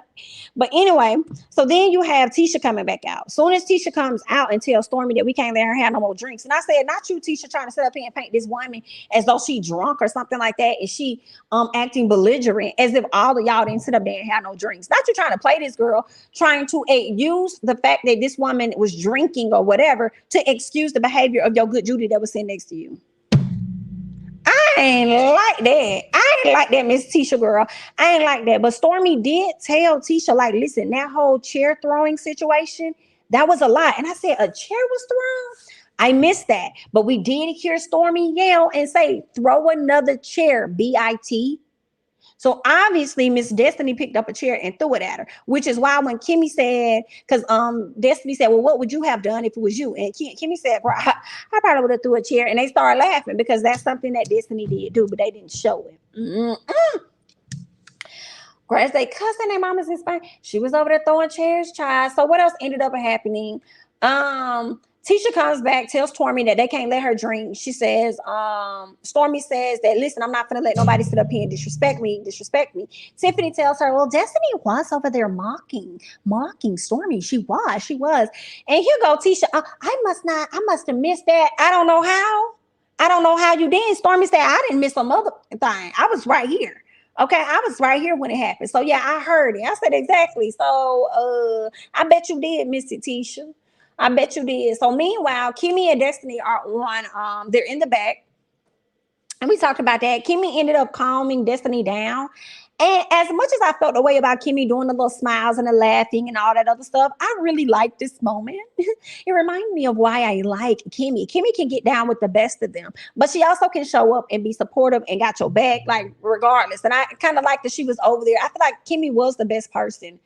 But anyway, so then you have Tisha coming back out. Soon as Tisha comes out and tells Stormy that we can't let her have no more drinks, and I said, not you, Tisha, trying to sit up here and paint this woman as though she drunk or something like that, and she acting belligerent as if all of y'all didn't sit up there and have no drinks. Not you trying to play this girl, trying to use the fact that this woman was drinking or whatever to excuse the behavior of your good Judy that was sitting next to you. I ain't like that. I ain't like that, Miss Tisha, girl. I ain't like that. But Stormy did tell Tisha, like, listen, that whole chair throwing situation, that was a lot. And I said, a chair was thrown? I missed that. But we did hear Stormy yell and say, throw another chair, BIT. So obviously Miss Destiny picked up a chair and threw it at her, which is why when Kimmy said, because Destiny said, well, what would you have done if it was you? And Kimmy said, well, I probably would have threw a chair. And they started laughing because that's something that Destiny did do, but they didn't show it. Girl, they cussing their mamas in Spain. She was over there throwing chairs, child. So what else ended up happening? Tisha comes back, tells Stormy that they can't let her drink. She says, Stormy says that, listen, I'm not going to let nobody sit up here and disrespect me. Tiffany tells her, well, Destiny was over there mocking Stormy. She was. And here go Tisha. I must have missed that. I don't know how you did. Stormy said, I didn't miss a mother thing. I was right here. Okay, I was right here when it happened. So yeah, I heard it. I said, exactly. So I bet you did miss it, Tisha. I bet you did. So meanwhile, Kimmy and Destiny are on, they're in the back. And we talked about that. Kimmy ended up calming Destiny down. And as much as I felt the way about Kimmy doing the little smiles and the laughing and all that other stuff, I really like this moment. It reminded me of why I like Kimmy. Kimmy can get down with the best of them, but she also can show up and be supportive and got your back, like regardless. And I kind of like that she was over there. I feel like Kimmy was the best person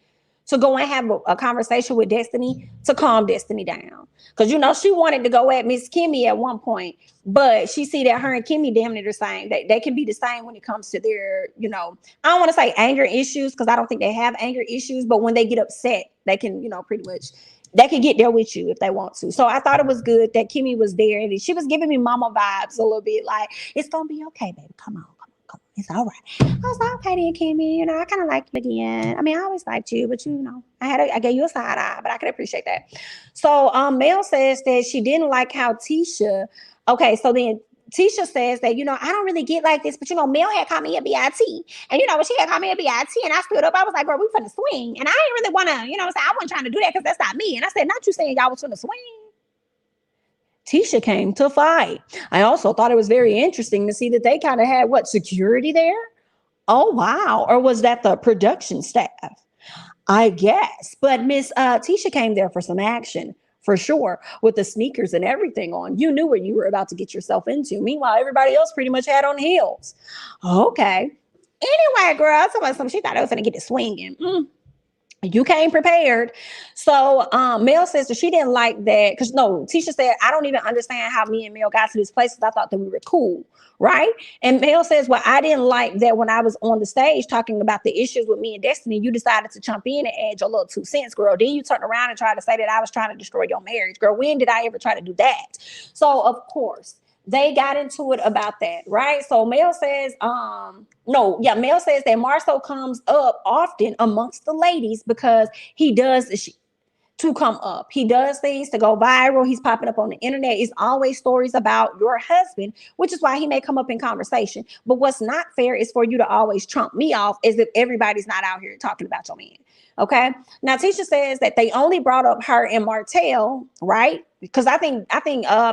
to go and have a conversation with Destiny to calm Destiny down. Because, you know, she wanted to go at Miss Kimmy at one point, but she see that her and Kimmy damn near the same. They can be the same when it comes to their, you know, I don't want to say anger issues because I don't think they have anger issues, but when they get upset, they can, you know, pretty much They could get there with you if they want to. So I thought it was good that Kimmy was there, and she was giving me mama vibes a little bit, like, it's gonna be okay, baby. Come on. It's all right. I was like, okay then, Kimmy. I kind of like you again. I mean, I always liked you, but I gave you a side eye, but I could appreciate that. So Mel says that she didn't like how Tisha. Okay, so then Tisha says that, I don't really get like this, but Mel had called me a BIT. And when she had called me a BIT and I stood up, I was like, girl, we finna swing. And I ain't really wanna, I wasn't trying to do that because that's not me. And I said, not you saying y'all was finna swing. Tisha came to fight. I also thought it was very interesting to see that they kind of had security there. Oh, wow. Or was that the production staff? I guess. But Miss Tisha came there for some action. For sure, with the sneakers and everything on. You knew what you were about to get yourself into. Meanwhile, everybody else pretty much had on heels. Okay. Anyway, girl, she thought I was going to get to swinging. You came prepared. So Mel says that she didn't like that. Because Tisha said, I don't even understand how me and Mel got to this place because I thought that we were cool. Right? And Mel says, well, I didn't like that when I was on the stage talking about the issues with me and Destiny, you decided to jump in and add your little 2 cents, girl. Then you turn around and try to say that I was trying to destroy your marriage. Girl, when did I ever try to do that? So, of course, they got into it about that, right? So Mel says, Mel says that Marcel comes up often amongst the ladies because he does to come up. He does things to go viral. He's popping up on the internet. It's always stories about your husband, which is why he may come up in conversation. But what's not fair is for you to always trump me off as if everybody's not out here talking about your man. Okay. Now Tisha says that they only brought up her and Martel, right? Because I think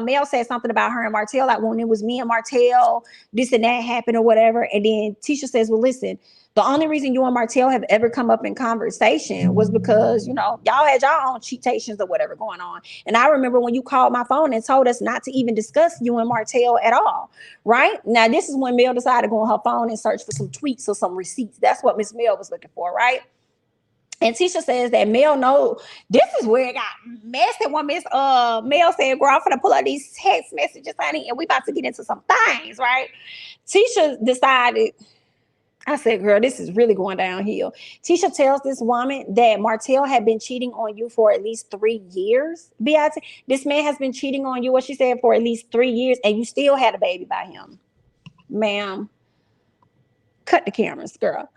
Mel said something about her and Martel, like when it was me and Martel, this and that happened or whatever. And then Tisha says, well, listen, the only reason you and Martel have ever come up in conversation was because, y'all had y'all own cheatations or whatever going on. And I remember when you called my phone and told us not to even discuss you and Martel at all, right? Now, this is when Mel decided to go on her phone and search for some tweets or some receipts. That's what Miss Mel was looking for, right? And Tisha says that Mel this is where it got messy when Miss Mel said, girl, I'm finna pull out these text messages, honey, and we about to get into some things, right? Tisha decided, I said, girl, this is really going downhill. Tisha tells this woman that Martel had been cheating on you for at least 3 years. This man has been cheating on you, what she said, for at least 3 years, and you still had a baby by him. Ma'am, cut the cameras, girl.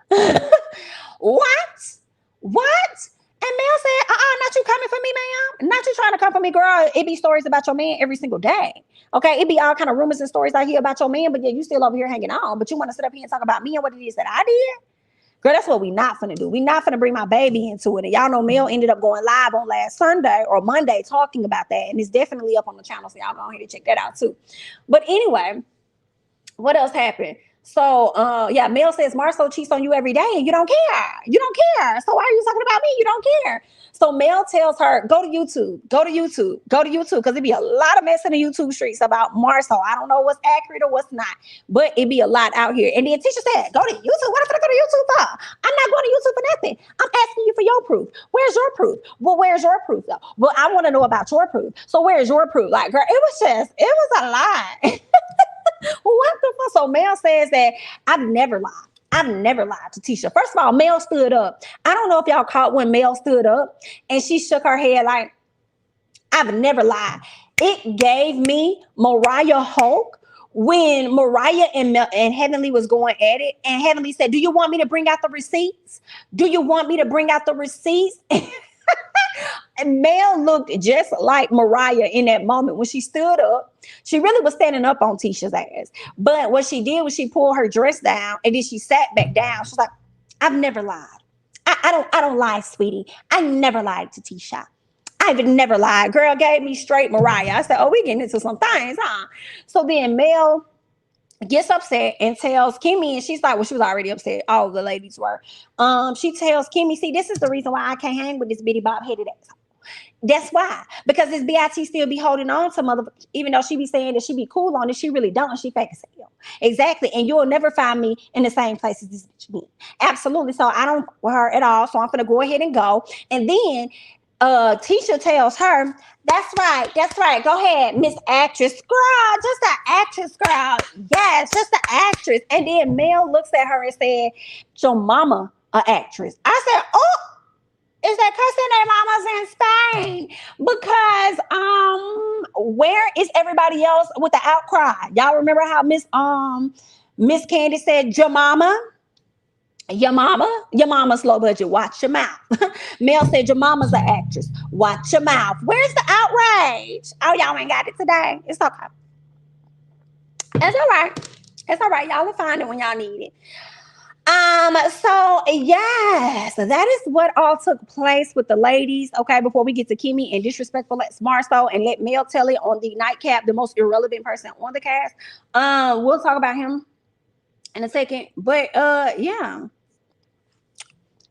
What? And Mel said, not you coming for me, ma'am. Not you trying to come for me, girl. It be stories about your man every single day. Okay, it be all kind of rumors and stories I hear about your man, but yeah, you still over here hanging on. But you want to sit up here and talk about me and what it is that I did? Girl, that's what we not finna do. We not finna bring my baby into it. And y'all know Mel ended up going live on last Sunday or Monday talking about that. And it's definitely up on the channel, so y'all go ahead and check that out too. But anyway, what else happened? So, Mel says Marcel cheats on you every day and you don't care. You don't care. So why are you talking about me? You don't care. So Mel tells her, go to YouTube, because it'd be a lot of mess in the YouTube streets about Marcel. I don't know what's accurate or what's not, but it'd be a lot out here. And then Tisha said, go to YouTube. What am I going to go to YouTube for? I'm not going to YouTube for nothing. I'm asking you for your proof. Where's your proof? Well, where's your proof though? Well, I want to know about your proof. So where's your proof? Like, girl, it was a lie. What the fuck? So Mel says that I've never lied. I've never lied to Tisha. First of all, Mel stood up. I don't know if y'all caught when Mel stood up and she shook her head like, I've never lied. It gave me Mariah Hulk when Mariah and Heavenly was going at it. And Heavenly said, do you want me to bring out the receipts? Do you want me to bring out the receipts? And Mel looked just like Mariah in that moment when she stood up. She really was standing up on Tisha's ass. But what she did was she pulled her dress down and then she sat back down. She's like, I've never lied. I don't lie, sweetie. I never lied to Tisha. I've never lied. Girl gave me straight Mariah. I said, we getting into some things, huh? So then Mel gets upset and tells Kimmy, and she's like, well, she was already upset. All the ladies were. She tells Kimmy, see, this is the reason why I can't hang with this bitty bob-headed ass. That's why. Because this BIT still be holding on to motherfuckers, even though she be saying that she be cool on it, she really don't. She fake as hell. Exactly. And you'll never find me in the same place as this bitch be. Absolutely. So I don't with her at all. So I'm gonna go ahead and go. And then Tisha tells her, that's right. Go ahead, Miss Actress. Girl, just an actress, girl. Yes, just an actress. And then Mel looks at her and said, your mama an actress. I said, oh. Is that cussing their mamas in Spain? Because where is everybody else with the outcry? Y'all remember how Miss Candy said, your mama's low budget. Watch your mouth. Mel said, your mama's an actress. Watch your mouth. Where's the outrage? Oh, y'all ain't got it today. It's okay. It's all right. It's all right. Y'all will find it when y'all need it. So yes, that is what all took place with the ladies. Okay, before we get to Kimmy and disrespectful as Marcel and let Mel tell it on the Nightcap, the most irrelevant person on the cast. We'll talk about him in a second. But yeah,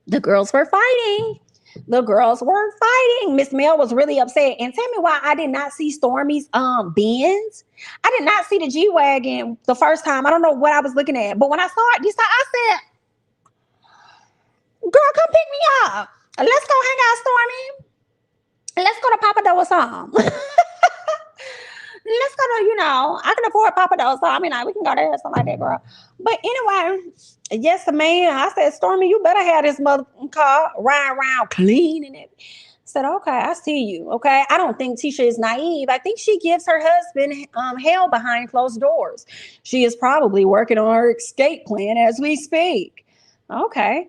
the girls were fighting. The girls were fighting. Miss Mel was really upset. And tell me why I did not see Stormy's Benz. I did not see the G-Wagon the first time. I don't know what I was looking at. But when I saw it this time, I said, girl, come pick me up. Let's go hang out, Stormy. Let's go to Papa Do's home. Let's go to, I can afford Papa Do's. So I mean, we can go there or something like that, girl. But anyway, yes, man. I said, Stormy, you better have this mother car riding around cleaning it. I said, okay, I see you. Okay. I don't think Tisha is naive. I think she gives her husband hell behind closed doors. She is probably working on her escape plan as we speak. Okay.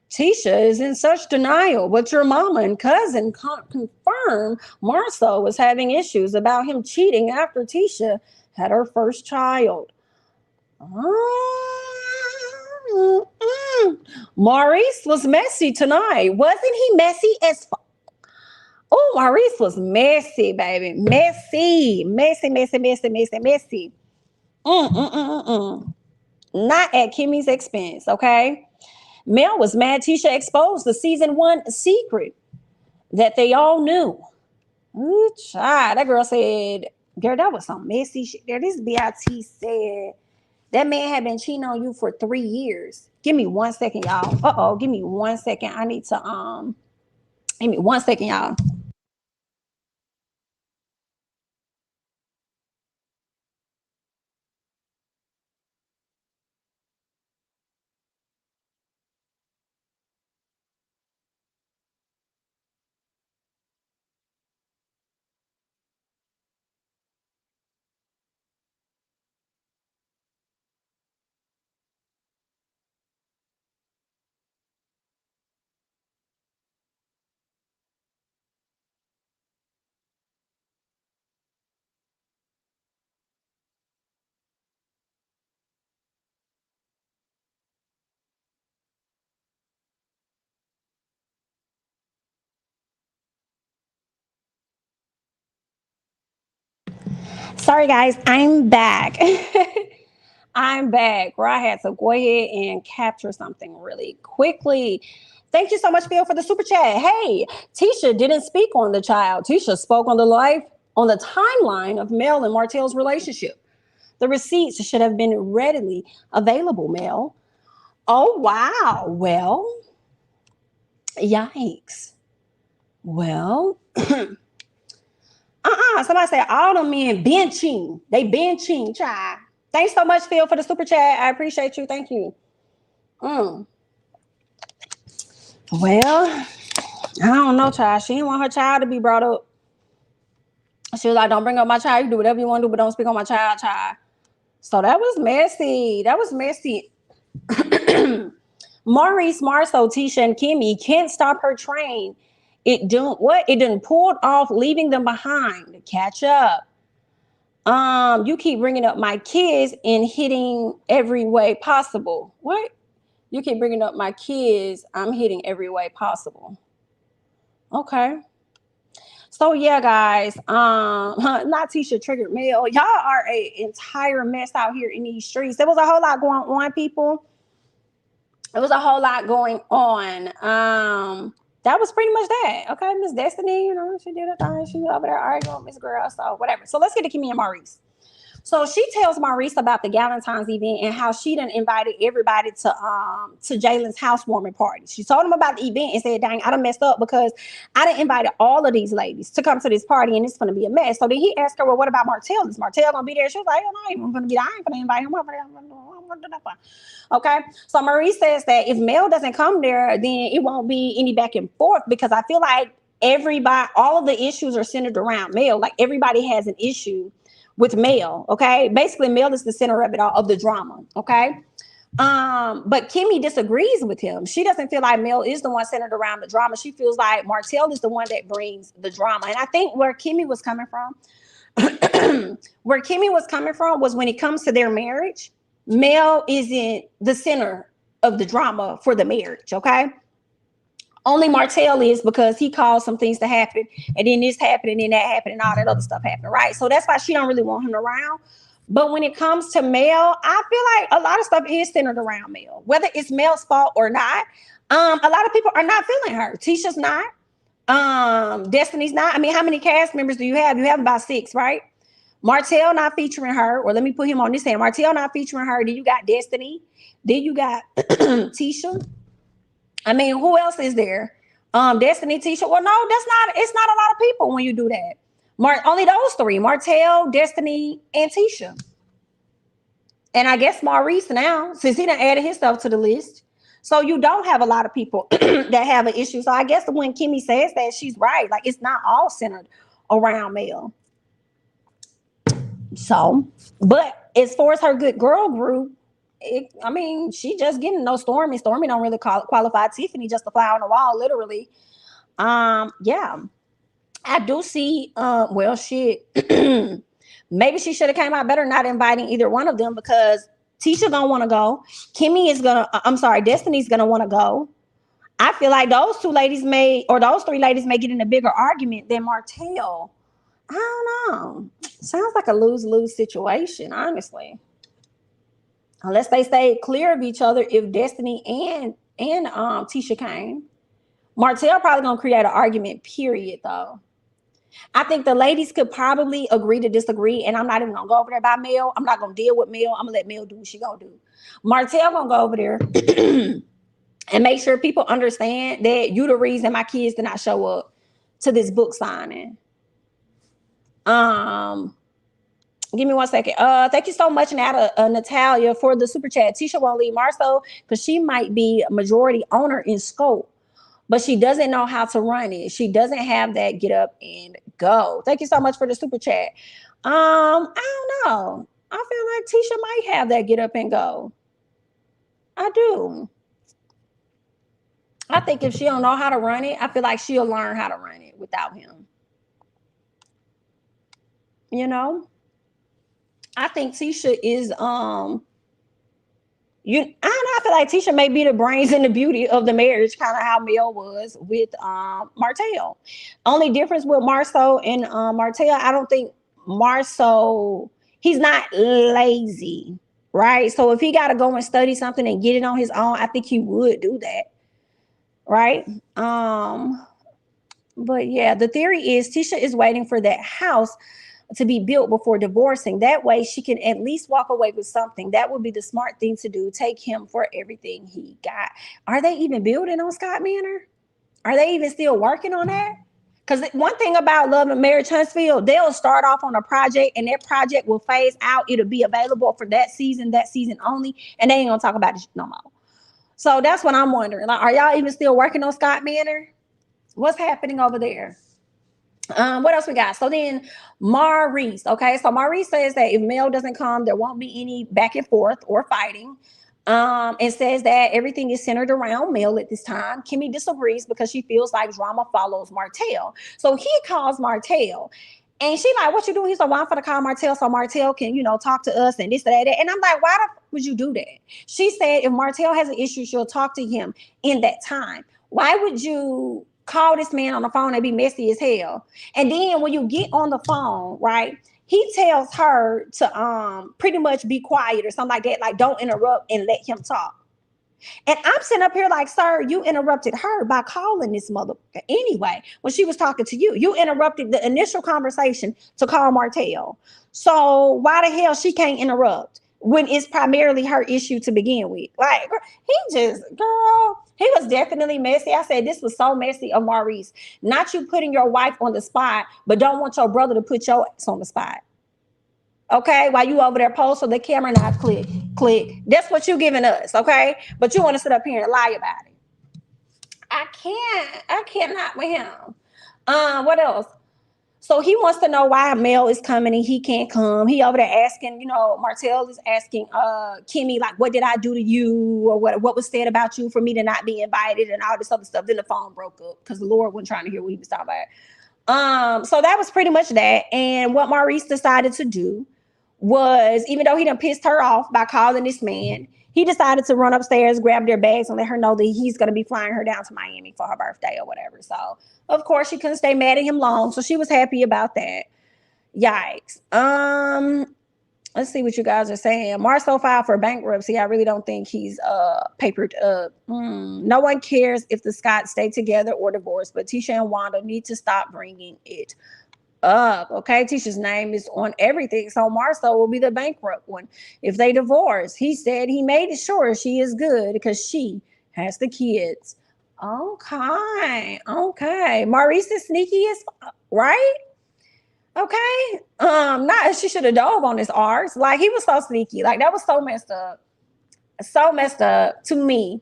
Tisha is in such denial, but your mama and cousin confirmed Marcel was having issues about him cheating after Tisha had her first child. Maurice was messy tonight. Wasn't he messy as fuck? Oh, Maurice was messy, baby. Messy. Not at Kimmy's expense, okay? Mel was mad Tisha exposed the season 1 secret that they all knew. Ooh, child. That girl said, girl, that was some messy shit. There, this BIT said, that man had been cheating on you for 3 years. Give me 1 second, y'all. Uh-oh, give me 1 second. I need to, give me 1 second, y'all. Sorry, guys. I'm back. I'm back where I had to go ahead and capture something really quickly. Thank you so much, Phil, for the super chat. Hey, Tisha didn't speak on the child. Tisha spoke on on the timeline of Mel and Martel's relationship. The receipts should have been readily available, Mel. Oh, wow. Well, yikes. Well, somebody said all them men benching. They benching, child. Thanks so much, Phil, for the super chat. I appreciate you. Thank you. Well, I don't know, child. She didn't want her child to be brought up. She was like, don't bring up my child. You do whatever you want to do, but don't speak on my child. So that was messy. Maurice, Marcel, Tisha, and Kimmy can't stop her train. It didn't pulled off, leaving them behind. Catch up. You keep bringing up my kids and hitting every way possible. What? You keep bringing up my kids. I'm hitting every way possible. Okay. So yeah, guys. Not Tisha triggered Mel. Y'all are an entire mess out here in these streets. There was a whole lot going on, people. There was a whole lot going on. That was pretty much that. Okay, Miss Destiny, she did her thing. She was over there arguing with Miss Girl. So whatever. So let's get to Kimmy and Maurice. So she tells Maurice about the Galentine's event and how she done invited everybody to Jalen's housewarming party. She told him about the event and said, dang, I done messed up because I done invited all of these ladies to come to this party and it's going to be a mess. So then he asked her, well, what about Martel? Is Martel going to be there? She was like, oh, no, I'm going to be there. I ain't going to invite him over there. Okay. So Maurice says that if Mel doesn't come there, then it won't be any back and forth, because I feel like all of the issues are centered around Mel. Like everybody has an issue with Mel, okay? Basically, Mel is the center of it all, of the drama, okay? But Kimmy disagrees with him. She doesn't feel like Mel is the one centered around the drama. She feels like Martel is the one that brings the drama. And I think where Kimmy was coming from, was when it comes to their marriage, Mel isn't the center of the drama for the marriage, okay? Only Martel is, because he caused some things to happen, and then this happened, and then that happened, and all that other stuff happened, right? So that's why she don't really want him around. But when it comes to Mel, I feel like a lot of stuff is centered around Mel, whether it's Mel's fault or not. A lot of people are not feeling her. Tisha's not. Destiny's not. I mean, how many cast members do you have? You have about 6, right? Martel not featuring her, or let me put him on this hand. Martel not featuring her. Then you got Destiny. Then you got Tisha. I mean, who else is there? Destiny, Tisha. Well, no, it's not a lot of people when you do that. Only those 3, Martel, Destiny, and Tisha. And I guess Maurice now, since he done added his stuff to the list. So you don't have a lot of people that have an issue. So I guess when Kimmy says that, she's right. Like, it's not all centered around Mel. So, but as far as her good girl group, she just getting no Stormy. Stormy don't really qualify. Tiffany just a fly on the wall, literally. Yeah. I do see, well, shit. Maybe she should have came out better not inviting either one of them, because Tisha gonna want to go. Destiny's gonna want to go. I feel like those 3 ladies may get in a bigger argument than Martel. I don't know. Sounds like a lose-lose situation, honestly. Unless they stay clear of each other, if Destiny and Tisha came. Martel probably gonna create an argument, period, though. I think the ladies could probably agree to disagree, and I'm not even gonna go over there by Mel. I'm not gonna deal with Mel. I'm gonna let Mel do what she gonna do. Martel gonna go over there and make sure people understand that you the reason my kids did not show up to this book signing. Give me 1 second. Thank you so much, Natalia, for the super chat. Tisha won't leave Marcel because she might be a majority owner in scope, but she doesn't know how to run it. She doesn't have that get up and go. Thank you so much for the super chat. I don't know. I feel like Tisha might have that get up and go. I do. I think if she don't know how to run it, I feel like she'll learn how to run it without him. You know? I think Tisha is I feel like Tisha may be the brains and the beauty of the marriage, kind of how Mel was with Martel. Only difference with Marcel and Martel, I don't think Marcel, he's not lazy, right? So if he got to go and study something and get it on his own, I think he would do that, right? But yeah, the theory is Tisha is waiting for that house to be built before divorcing. That way she can at least walk away with something. That would be the smart thing to do. Take him for everything he got. Are they even building on Scott Manor? Are they even still working on that? Because one thing about Love and Marriage Huntsville, they'll start off on a project and that project will phase out. It'll be available for that season only, and they ain't gonna talk about it no more. So that's what I'm wondering. Like, are y'all even still working on Scott Manor? What's happening over there? What else we got? So then Maurice. Okay, so Maurice says that if Mel doesn't come, there won't be any back and forth or fighting. And says that everything is centered around Mel at this time. Kimmy disagrees because she feels like drama follows Martel. So he calls Martel. And she like, what you doing? He's like, well, I'm gonna call Martel so Martel can, talk to us and this, that. And I'm like, why would you do that? She said if Martel has an issue, she'll talk to him in that time. Why would you call this man on the phone and be messy as hell? And then when you get on the phone, right, he tells her to pretty much be quiet or something like that, like don't interrupt and let him talk. And I'm sitting up here like, sir, you interrupted her by calling this mother anyway. When she was talking to you, you interrupted the initial conversation to call Martel. So why the hell she can't interrupt when it's primarily her issue to begin with? Like, girl, he was definitely messy. I said, this was so messy of Maurice. Not you putting your wife on the spot, but don't want your brother to put your ass on the spot. Okay, while you over there post so the camera not click. That's what you giving us, okay? But you want to sit up here and lie about it. I cannot with him. What else? So he wants to know why Mel is coming and he can't come. He over there asking, Martel is asking Kimmy, like, what did I do to you? Or what was said about you for me to not be invited and all this other stuff. Then the phone broke up because the Lord wasn't trying to hear what he was talking about. So that was pretty much that. And what Maurice decided to do was, even though he done pissed her off by calling this man, he decided to run upstairs, grab their bags, and let her know that he's going to be flying her down to Miami for her birthday or whatever. So, of course, she couldn't stay mad at him long. So she was happy about that. Yikes. Let's see what you guys are saying. Marcel filed for bankruptcy. I really don't think he's papered up. No one cares if the Scotts stay together or divorce, but Tisha and Wanda need to stop bringing it up. Okay, Tisha's name is on everything, so Marcel will be the bankrupt one if they divorce. He said he made sure she is good because she has the kids. Okay, Maurice is sneaky as right. Okay, not she should have dove on his arse. Like, he was so sneaky. Like, that was so messed up to me.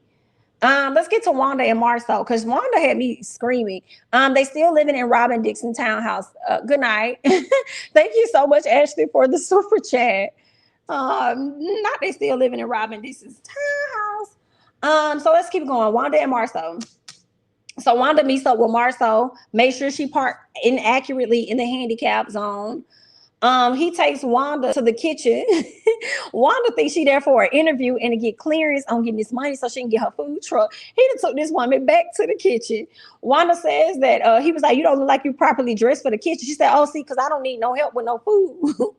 Let's get to Wanda and Marcel, because Wanda had me screaming. They still living in Robin Dixon townhouse. Good night. Thank you so much, Ashley, for the super chat. Not they still living in Robin Dixon's townhouse. So let's keep going. Wanda and Marcel. So Wanda meets up with Marcel, make sure she parked inaccurately in the handicap zone. He takes Wanda to the kitchen. Wanda thinks she there for an interview and to get clearance on getting this money so she can get her food truck. He done took this woman back to the kitchen. Wanda says that he was like, you don't look like you properly dressed for the kitchen. She said, oh, see, because I don't need no help with no food.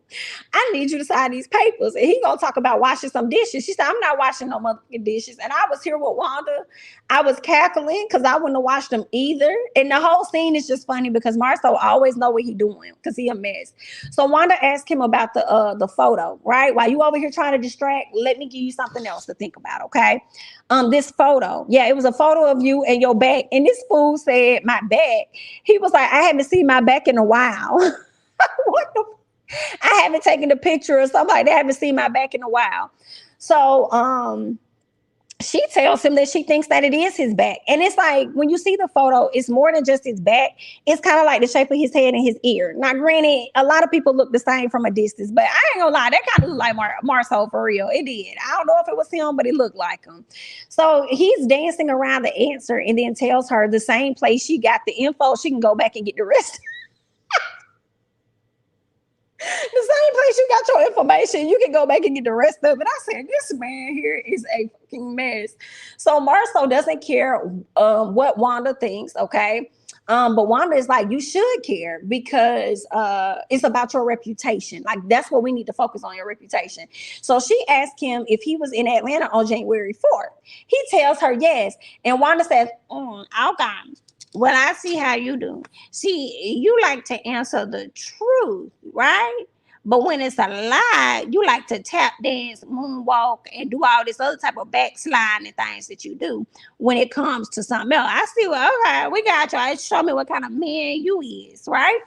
I need you to sign these papers. And he gonna talk about washing some dishes. She said, I'm not washing no motherfucking dishes. And I was here with Wanda. I was cackling because I wouldn't have washed them either. And the whole scene is just funny because Marcel always know what he doing because he a mess. So Wanda asked him about the photo, right? While you over here trying to distract, let me give you something else to think about, okay? This photo, yeah, it was a photo of you and your back. And this fool said, my back. He was like, I haven't seen my back in a while. What the? I haven't taken a picture or something like that. I haven't seen my back in a while. So, she tells him that she thinks that it is his back. And it's like, when you see the photo, it's more than just his back. It's kind of like the shape of his head and his ear. Now, granted, a lot of people look the same from a distance, but I ain't gonna lie, that kind of looked like Marcel for real. It did. I don't know if it was him, but it looked like him. So he's dancing around the answer and then tells her the same place she got the info, she can go back and get the rest. The same place you got your information, you can go back and get the rest of it. I said, this man here is a fucking mess. So Marcel doesn't care what Wanda thinks, okay? But Wanda is like, you should care because it's about your reputation. Like, that's what we need to focus on, your reputation. So she asked him if he was in Atlanta on January 4th. He tells her yes. And Wanda says, okay. Well, I see how you do. See, you like to answer the truth, right? But when it's a lie, you like to tap dance, moonwalk, and do all this other type of backsliding and things that you do when it comes to something else. I see, well, okay, we got you. Show me what kind of man you is, right?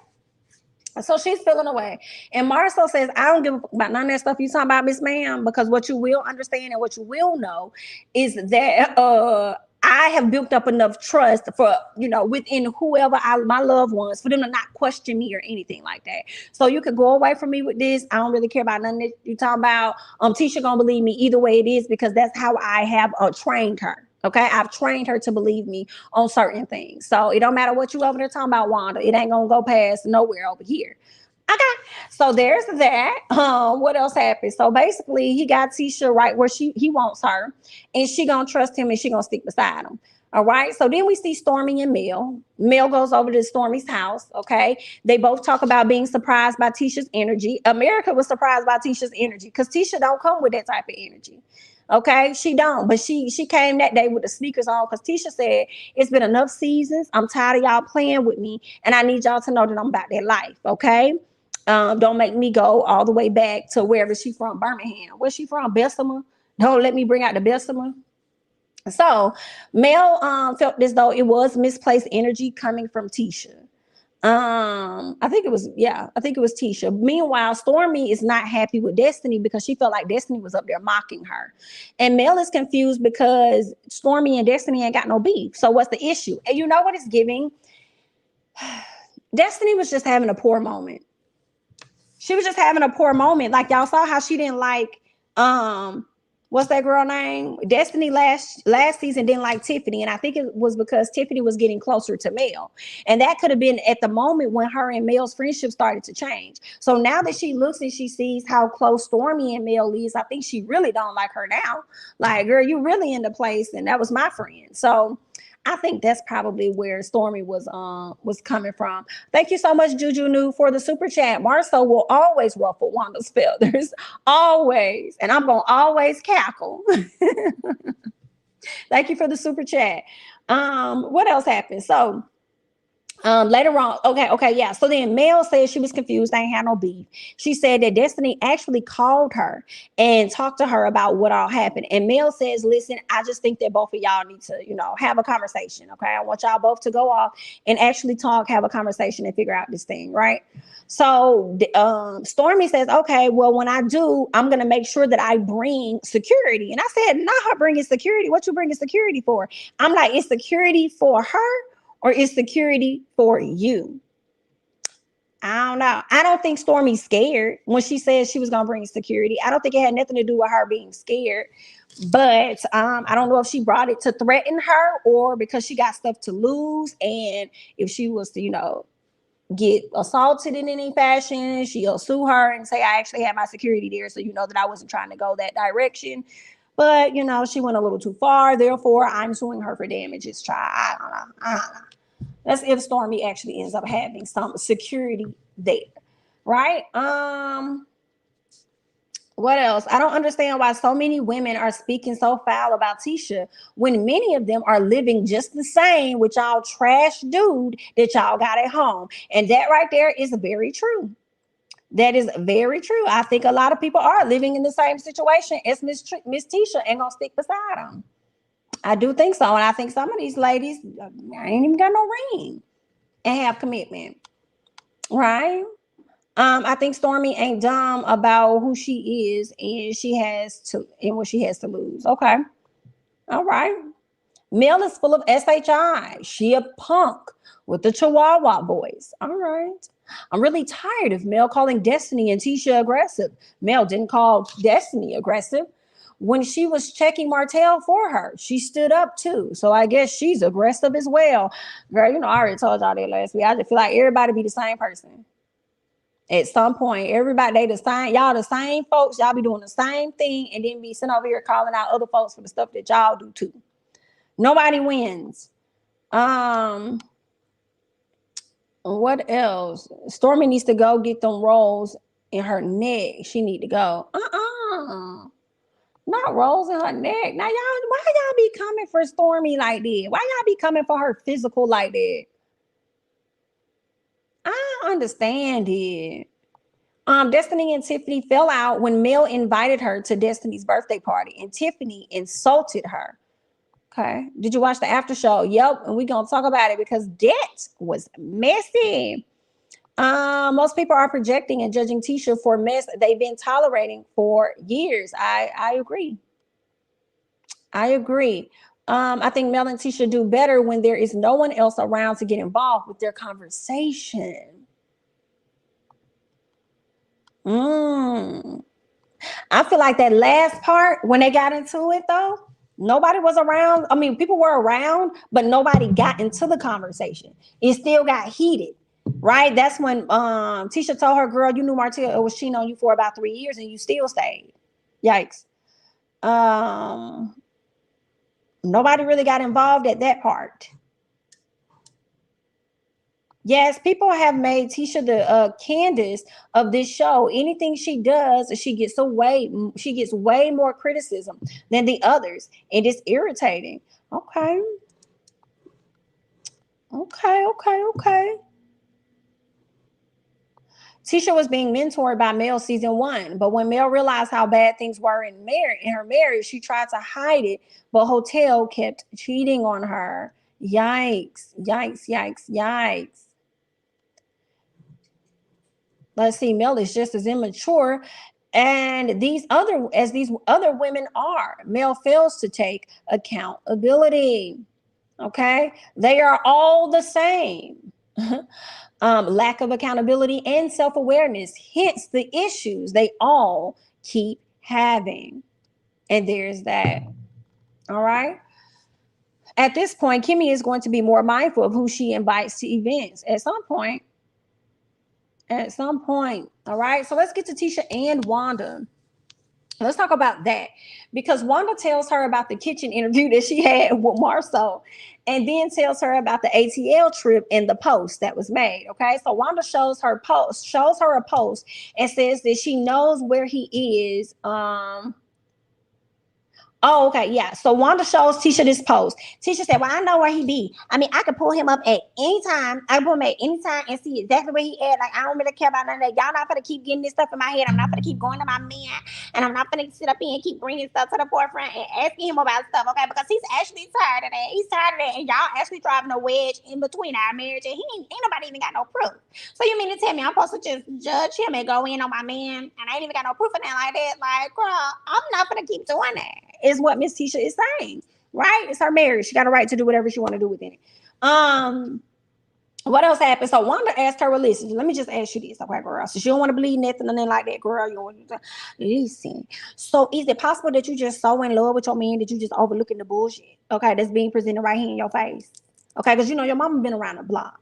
So she's feeling away. And Marcel says, I don't give a fuck about none of that stuff you talking about, Miss Ma'am, because what you will understand and what you will know is that I have built up enough trust for, within whoever my loved ones, for them to not question me or anything like that. So you could go away from me with this. I don't really care about nothing that you talking about. Tisha gonna believe me either way it is because that's how I have trained her. Okay, I've trained her to believe me on certain things. So it don't matter what you over there talking about, Wanda. It ain't gonna go past nowhere over here. Okay, so there's that. What else happened? So basically, he got Tisha right where he wants her, and she gonna trust him, and she gonna stick beside him. All right. So then we see Stormy and Mel. Mel goes over to Stormy's house. Okay, they both talk about being surprised by Tisha's energy. America was surprised by Tisha's energy because Tisha don't come with that type of energy. Okay, she don't, but she came that day with the sneakers on because Tisha said it's been enough seasons. I'm tired of y'all playing with me, and I need y'all to know that I'm about that life. Okay, don't make me go all the way back to wherever she from, Birmingham. Where's she from? Bessemer. Don't let me bring out the Bessemer. So Mel felt as though it was misplaced energy coming from Tisha. I think it was, I think it was Tisha. Meanwhile, Stormy is not happy with Destiny because she felt like Destiny was up there mocking her. And Mel is confused because Stormy and Destiny ain't got no beef. So what's the issue? And you know what it's giving? Destiny was just having a poor moment. She was just having a poor moment. Like y'all saw how she didn't like what's that girl name? Destiny last season didn't like Tiffany, and I think it was because Tiffany was getting closer to Mel, and that could have been at the moment when her and Mel's friendship started to change. So now that she looks and she sees how close Stormy and Mel is, I think she really don't like her now. Like, girl, you really in the place, and that was my friend. So I think that's probably where Stormy was coming from. Thank you so much, Juju New, for the super chat. Marcel will always ruffle Wanda's feathers, always, and I'm gonna always cackle. Thank you for the super chat. What else happened? So later on, okay, yeah. So then Mel said she was confused, they ain't had no beef. She said that Destiny actually called her and talked to her about what all happened. And Mel says, listen, I just think that both of y'all need to, have a conversation. Okay. I want y'all both to go off and actually talk, have a conversation and figure out this thing, right? So Stormy says, okay, well, when I do, I'm going to make sure that I bring security. And I said, not her bringing security. What you bringing security for? I'm like, it's security for her or is security for you? I don't know. I don't think Stormy's scared when she said she was going to bring security. I don't think it had nothing to do with her being scared. But I don't know if she brought it to threaten her or because she got stuff to lose. And if she was to, get assaulted in any fashion, she'll sue her and say, I actually had my security there. So you know that I wasn't trying to go that direction. But, she went a little too far. Therefore, I'm suing her for damages. I don't know. That's if Stormy actually ends up having some security there, right? What else? I don't understand why so many women are speaking so foul about Tisha when many of them are living just the same with y'all trash dude that y'all got at home. And that right there is very true. That is very true. I think a lot of people are living in the same situation as Miss Tisha and gonna stick beside them. I do think so. And I think some of these ladies ain't even got no ring and have commitment. Right? I think Stormy ain't dumb about who she is and what she has to lose. Okay. All right. Mel is full of SHI. She a punk with the Chihuahua voice. All right. I'm really tired of Mel calling Destiny and Tisha aggressive. Mel didn't call Destiny aggressive. When she was checking Martel for her, she stood up too. So I guess she's aggressive as well. Girl, I already told y'all that last week. I just feel like everybody be the same person. At some point, everybody, they the same. Y'all the same folks. Y'all be doing the same thing and then be sitting over here calling out other folks for the stuff that y'all do too. Nobody wins. What else? Stormy needs to go get them rolls in her neck. She need to go. Not rolls in her neck. Now, y'all, why y'all be coming for Stormy like that? Why y'all be coming for her physical like that? I don't understand it. Destiny and Tiffany fell out when Mel invited her to Destiny's birthday party, and Tiffany insulted her. Okay. Did you watch the after show? Yep. And we're going to talk about it because that was messy. Most people are projecting and judging Tisha for mess they've been tolerating for years. I agree. I think Mel and Tisha do better when there is no one else around to get involved with their conversation. I feel like that last part, when they got into it though, nobody was around. I mean, people were around, but nobody got into the conversation. It still got heated, right? That's when Tisha told her, girl, you knew Martel was cheating on you for about 3 years and you still stayed. Yikes. Nobody really got involved at that part. Yes, people have made Tisha the Candace of this show. Anything she does, she gets way more criticism than the others, and it's irritating. Okay, okay. Tisha was being mentored by Mel season 1, but when Mel realized how bad things were in her marriage, she tried to hide it, but Hotel kept cheating on her. Yikes, yikes, yikes, yikes. Let's see, Mel is just as immature and these other women are. Mel fails to take accountability. Okay, they are all the same. Lack of accountability and self-awareness, hence the issues they all keep having. And there's that. All right. At this point, Kimmy is going to be more mindful of who she invites to events at some point. All right. So let's get to Tisha and Wanda. Let's talk about that, because Wanda tells her about the kitchen interview that she had with Marcel, and then tells her about the ATL trip and the post that was made. Okay, so Wanda shows her a post and says that she knows where he is. Oh, okay, yeah. So Wanda shows Tisha this post. Tisha said, "Well, I know where he be. I mean, I could pull him up at any time. I can pull him at any time and see exactly where he at. Like, I don't really care about none of that. Y'all not gonna keep getting this stuff in my head. I'm not gonna keep going to my man, and I'm not gonna sit up here and keep bringing stuff to the forefront and asking him about stuff, okay? Because he's actually tired of that. He's tired of that, and y'all actually driving a wedge in between our marriage, and he ain't nobody even got no proof. So you mean to tell me I'm supposed to just judge him and go in on my man, and I ain't even got no proof of that like that? Like, girl, I'm not gonna keep doing that." Is what Miss Tisha is saying, right? It's her marriage. She got a right to do whatever she want to do within it. What else happened? So Wanda asked her, "Well, listen, let me just ask you this, okay, girl? So you don't want to believe nothing and then like that, girl. You want to listen. So is it possible that you just so in love with your man that you just overlooking the bullshit, okay, that's being presented right here in your face, okay? Because you know your mama been around the block."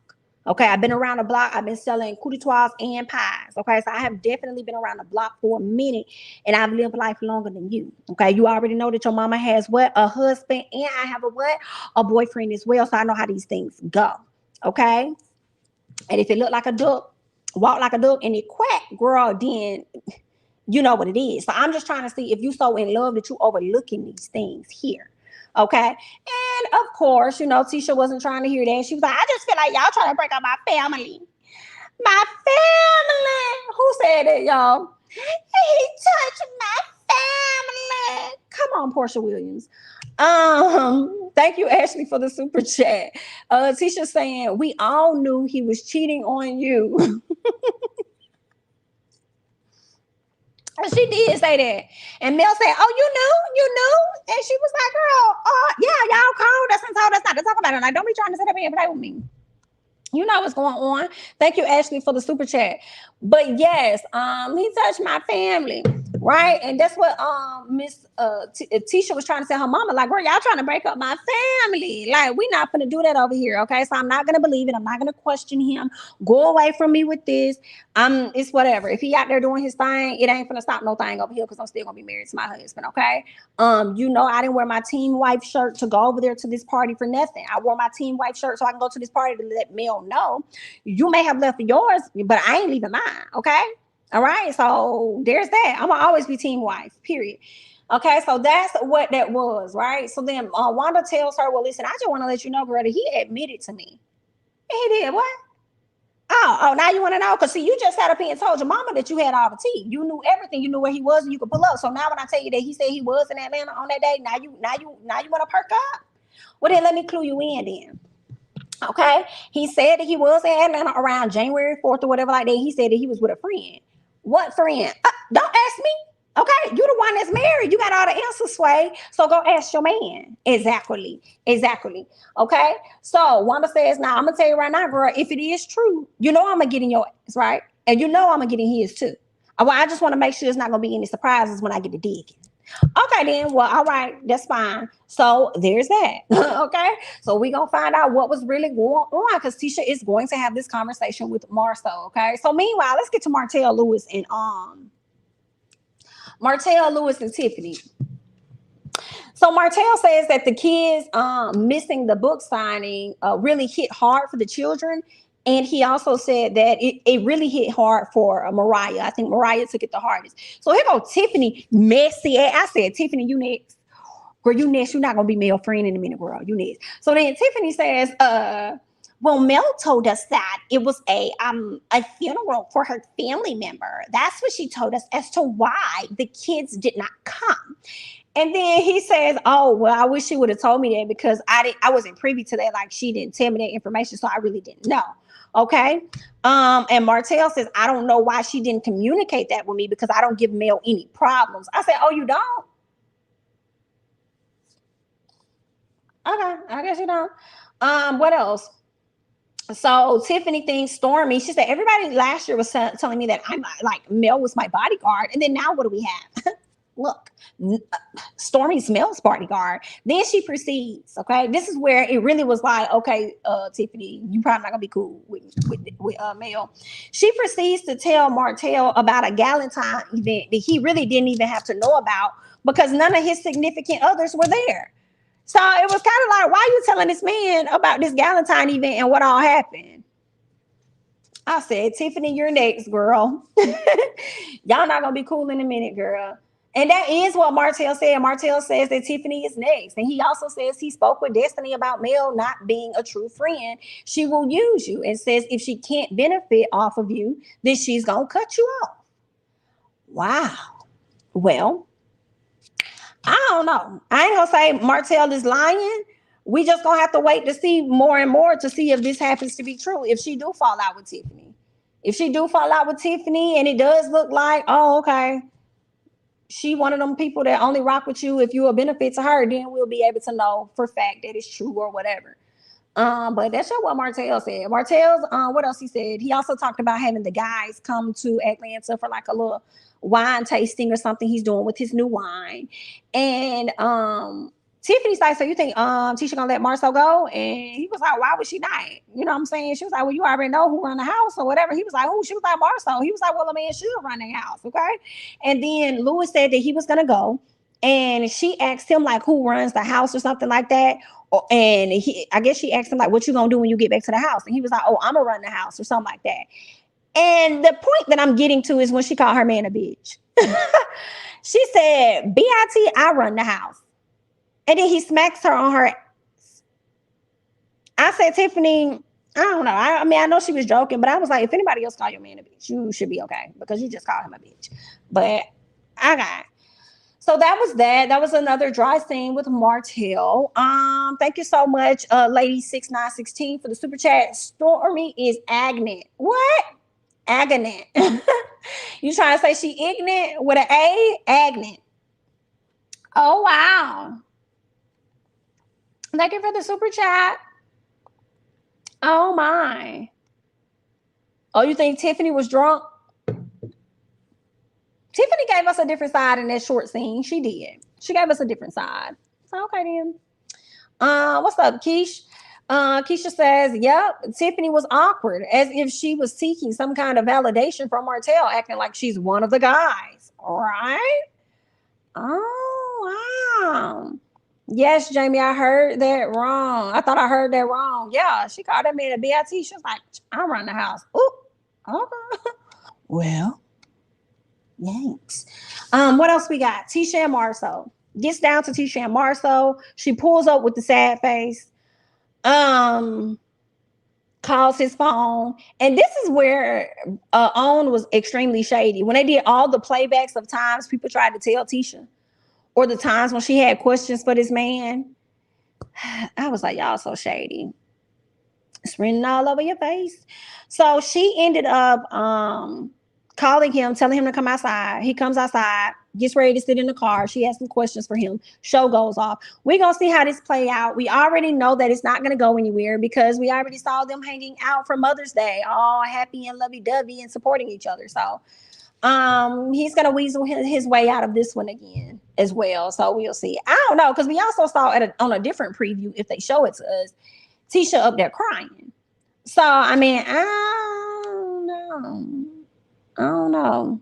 Okay, I've been around the block. I've been selling couture and pies. Okay, so I have definitely been around the block for a minute, and I've lived life longer than you. Okay, you already know that your mama has what? A husband, and I have a what? A boyfriend as well. So I know how these things go. Okay, and if it look like a duck, walk like a duck, and it quack, girl, then you know what it is. So I'm just trying to see if you so in love that you overlooking these things here. Okay. And of course, you know, Tisha wasn't trying to hear that. She was like, "I just feel like y'all trying to break up my family." My family. Who said it, y'all? He touched my family. Come on, Portia Williams. Thank you, Ashley, for the super chat. Tisha saying, "We all knew he was cheating on you." She did say that. And Mel said, "Oh, you knew?" And she was like, "Girl, yeah, y'all called us and told us not to talk about it. Like, don't be trying to sit up here and play with me. You know what's going on." Thank you, Ashley, for the super chat. But yes, he touched my family, right? And that's what Miss Tisha was trying to tell her mama, like, "Girl, y'all trying to break up my family. Like, we not gonna do that over here, okay? So I'm not gonna believe it. I'm not gonna question him. Go away from me with this. It's whatever. If he out there doing his thing, it ain't gonna stop no thing over here because I'm still gonna be married to my husband, okay? You know, I didn't wear my team wife shirt to go over there to this party for nothing. I wore my team wife shirt so I can go to this party to let Mel know you may have left yours, but I ain't leaving mine, okay? All right, so there's that. I'm gonna always be team wife, period. Okay, so that's what that was, right? So then Wanda tells her, "Well, listen, I just want to let you know, girl, that he admitted to me." He did what? Oh, now you want to know? Because see, you just sat up here and told your mama that you had all the tea. You knew everything. You knew where he was, and you could pull up. So now when I tell you that he said he was in Atlanta on that day, now you want to perk up? Well, then let me clue you in then. Okay, he said that he was in Atlanta around January 4th or whatever like that. He said that he was with a friend. What friend? Don't ask me. Okay, you the one that's married. You got all the answers, Sway. So go ask your man. Exactly. Okay. So Wanda says, "Now I'm gonna tell you right now, girl. If it is true, you know I'm gonna get in your ass, right? And you know I'm gonna get in his too. Well, I just want to make sure there's not gonna be any surprises when I get to digging." Okay, then. Well, all right, that's fine. So there's that. Okay. So we're gonna find out what was really going on because Tisha is going to have this conversation with Marcel. Okay. So meanwhile, let's get to Martel Lewis and Tiffany. So Martel says that the kids missing the book signing really hit hard for the children. And he also said that it really hit hard for Mariah. I think Mariah took it the hardest. So here go Tiffany, messy ass. I said, Tiffany, you next. Girl, you next. You're not going to be male friend in a minute, girl. You next. So then Tiffany says, well, Mel told us that it was a funeral for her family member. That's what she told us as to why the kids did not come. And then he says, oh, well, I wish she would have told me that because I wasn't privy to that. Like, she didn't tell me that information, so I really didn't know. Okay. And Martel says, I don't know why she didn't communicate that with me because I don't give Mel any problems. I said, oh, you don't? Okay, I guess you don't. What else? So Tiffany thinks Stormy, she said, everybody last year was telling me that I'm like Mel was my bodyguard. And then now what do we have? Look, Stormy's Mel's bodyguard. Then she proceeds. Okay, this is where it really was like, okay, Tiffany, you probably not gonna be cool with Mel. She proceeds to tell Martel about a Galentine event that he really didn't even have to know about because none of his significant others were there. So it was kind of like, why are you telling this man about this Galentine event and what all happened? I said, Tiffany, you're next, girl. Y'all not gonna be cool in a minute, girl. And that is what Martel said. Martel says that Tiffany is next. And he also says he spoke with Destiny about Mel not being a true friend. She will use you and says if she can't benefit off of you, then she's going to cut you off. Wow. Well, I don't know. I ain't going to say Martel is lying. We just going to have to wait to see more and more to see if this happens to be true. If she do fall out with Tiffany. If she do fall out with Tiffany and it does look like, oh, okay, she one of them people that only rock with you if you're a benefit to her, then we'll be able to know for fact that it's true or whatever. But that's just what Martel said. Martel's what else he said? He also talked about having the guys come to Atlanta for like a little wine tasting or something he's doing with his new wine. And Tiffany's like, so you think Tisha gonna let Marcel go? And he was like, why would she not? You know what I'm saying? She was like, well, you already know who run the house or whatever. He was like, who? She was like, Marcel. He was like, well, a man should run the house, okay? And then Louis said that he was gonna go. And she asked him like who runs the house or something like that. And I guess she asked him like, what you gonna do when you get back to the house? And he was like, oh, I'm gonna run the house or something like that. And the point that I'm getting to is when she called her man a bitch. She said, B.I.T., I run the house. And then he smacks her on her ass. I said, Tiffany, I don't know. I mean, I know she was joking, but I was like, if anybody else call your man a bitch, you should be okay because you just called him a bitch. But I got it. So that was that. That was another dry scene with Martel. Thank you so much, Lady 6916 for the super chat. Stormy is agnet. What? Agnet. You trying to say she ignorant with an A? Agnet. Oh, wow. Thank you for the super chat. Oh, my. Oh, you think Tiffany was drunk? Tiffany gave us a different side in that short scene. She did. She gave us a different side. So, okay, then. What's up, Keish? Keisha says, yep, Tiffany was awkward, as if she was seeking some kind of validation from Martel, acting like she's one of the guys. All right? Oh, wow. Yes, Jamie, I heard that wrong. I thought I heard that wrong. Yeah, she called that man a BIT. She was like, I run the house. Ooh, okay. Well, yanks. What else we got? Tisha and Marcel. Gets down to Tisha and Marcel. She pulls up with the sad face. Calls his phone. And this is where Own was extremely shady. When they did all the playbacks of times people tried to tell Tisha, or the times when she had questions for this man, I was like, y'all so shady. It's written all over your face. So she ended up calling him, telling him to come outside. He comes outside, gets ready to sit in the car. She has some questions for him. Show goes off. We're going to see how this play out. We already know that it's not going to go anywhere because we already saw them hanging out for Mother's Day, all happy and lovey-dovey and supporting each other. So he's going to weasel his way out of this one again as well. So we'll see. I don't know, because we also saw on a different preview, if they show it to us, Tisha up there crying. So, I mean, I don't know.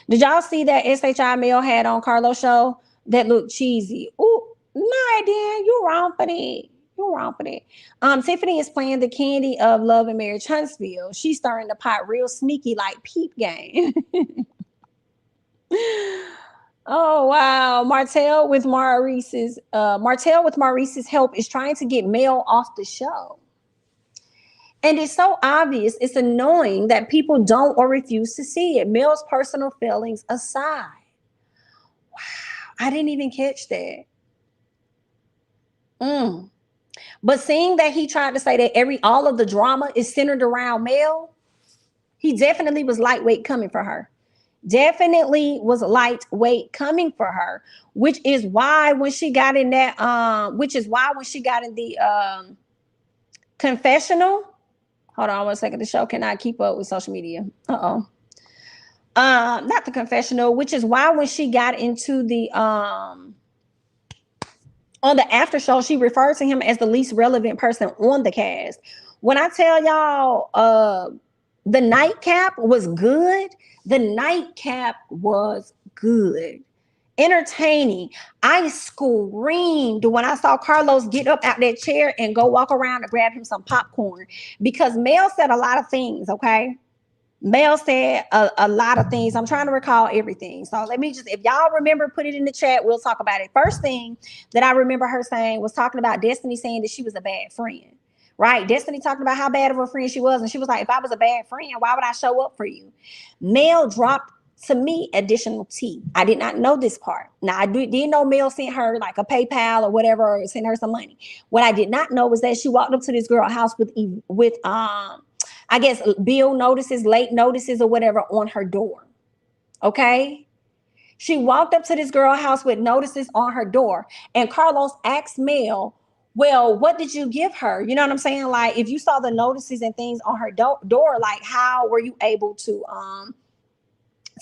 Did y'all see that SHI Mel had on Carlos show that looked cheesy? Ooh, no, then you wrong for that. You You're wrong for that. Tiffany is playing the candy of Love and Marriage Huntsville. She's stirring the pot real sneaky like Peep Game. Oh wow. Martel with Maurice's help is trying to get Mel off the show. And it's so obvious, it's annoying that people don't or refuse to see it. Mel's personal feelings aside. Wow, I didn't even catch that. But seeing that he tried to say that all of the drama is centered around Mel, he definitely was lightweight coming for her. Which is why when she got in the confessional. Hold on 1 second. The show cannot keep up with social media. Not the confessional, which is why when she got into the on the after show, she referred to him as the least relevant person on the cast. When I tell y'all, the Nightcap was good. The Nightcap was good. Entertaining. I screamed when I saw Carlos get up out that chair and go walk around and grab him some popcorn, because Mel said a lot of things, okay? Mel said a lot of things. I'm trying to recall everything. So let me just, if y'all remember, put it in the chat. We'll talk about it. First thing that I remember her saying was talking about Destiny saying that she was a bad friend, right? Destiny talking about how bad of a friend she was. And she was like, if I was a bad friend, why would I show up for you? Mel dropped to me additional tea. I did not know this part. Now I did know Mel sent her like a PayPal or whatever, or sent her some money. What I did not know was that she walked up to this girl's house with I guess bill notices, late notices or whatever on her door. Okay. She walked up to this girl's house with notices on her door, and Carlos asked Mel, well, what did you give her? You know what I'm saying? Like, if you saw the notices and things on her door, like how were you able to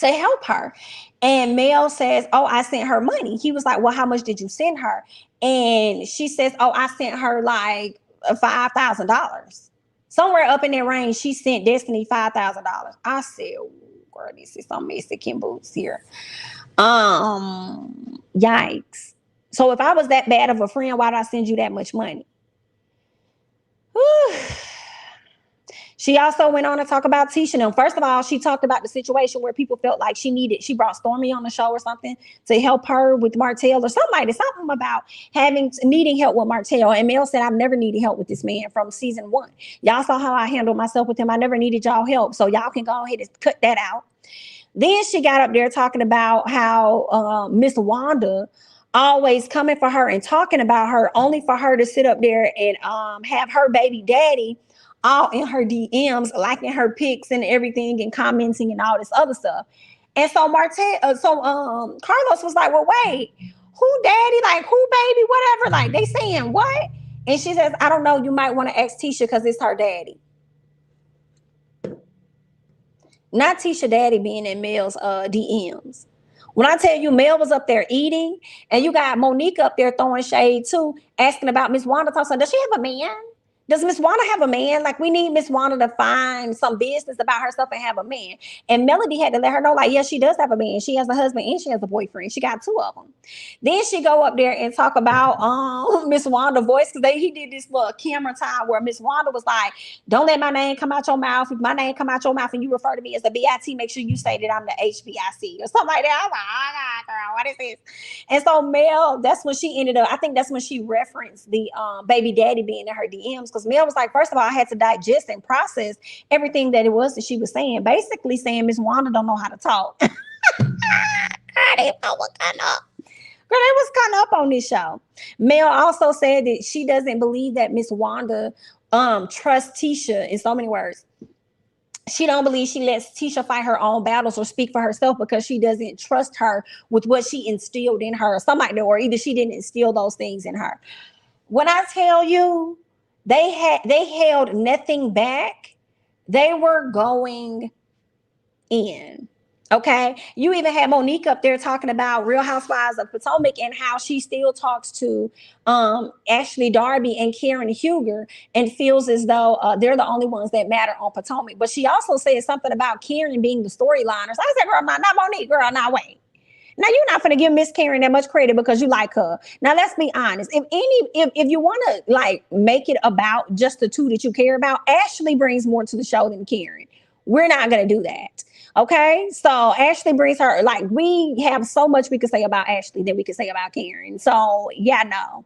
help her? And Mel says, oh, I sent her money. He was like, well, how much did you send her? And she says, oh, I sent her like $5,000. Somewhere up in that range, she sent Destiny $5,000. I said, oh, girl, this is some Mexican boots here. Yikes. So if I was that bad of a friend, why did I send you that much money? Whew. She also went on to talk about Tisha. Now, first of all, she talked about the situation where people felt like she brought Stormy on the show or something to help her with Martel or something like that. Something about needing help with Martel. And Mel said, I've never needed help with this man from season 1. Y'all saw how I handled myself with him. I never needed y'all help. So y'all can go ahead and cut that out. Then she got up there talking about how Miss Wanda always coming for her and talking about her, only for her to sit up there and have her baby daddy all in her DMs, liking her pics and everything and commenting and all this other stuff. And so Carlos was like, well, wait, who daddy? Like, who baby? Whatever. Like, they saying what? And she says, I don't know. You might want to ask Tisha because it's her daddy. Not Tisha daddy being in Mel's DMs. When I tell you Mel was up there eating, and you got Monique up there throwing shade too, asking about Miss Wanda. Does she have a man? Does Miss Wanda have a man? Like, we need Miss Wanda to find some business about herself and have a man. And Melody had to let her know, like, yes, she does have a man. She has a husband and she has a boyfriend. She got 2 of them. Then she go up there and talk about Miss Wanda's voice, because he did this little camera time where Miss Wanda was like, don't let my name come out your mouth. If my name come out your mouth and you refer to me as the BIT, make sure you say that I'm the HBIC or something like that. I was like, oh God, girl, what is this? And so Mel, that's when she ended up, I think that's when she referenced the baby daddy being in her DMs, because Mel was like, first of all, I had to digest and process everything that it was that she was saying, basically saying Miss Wanda don't know how to talk. Girl, they was kind of up on this show. Mel also said that she doesn't believe that Miss Wanda trusts Tisha, in so many words. She don't believe she lets Tisha fight her own battles or speak for herself because she doesn't trust her with what she instilled in her, or something like that, or either she didn't instill those things in her. When I tell you, they held nothing back. They were going in. Okay. You even had Monique up there talking about Real Housewives of Potomac and how she still talks to Ashley Darby and Karen Huger and feels as though they're the only ones that matter on Potomac. But she also said something about Karen being the storyliner. So I said, girl, not Monique, girl, now wait. Now you're not gonna give Miss Karen that much credit because you like her. Now let's be honest. If you want to like make it about just the two that you care about, Ashley brings more to the show than Karen. We're not gonna do that. Okay, so Ashley brings her, like, we have so much we could say about Ashley than we could say about Karen. So yeah, no,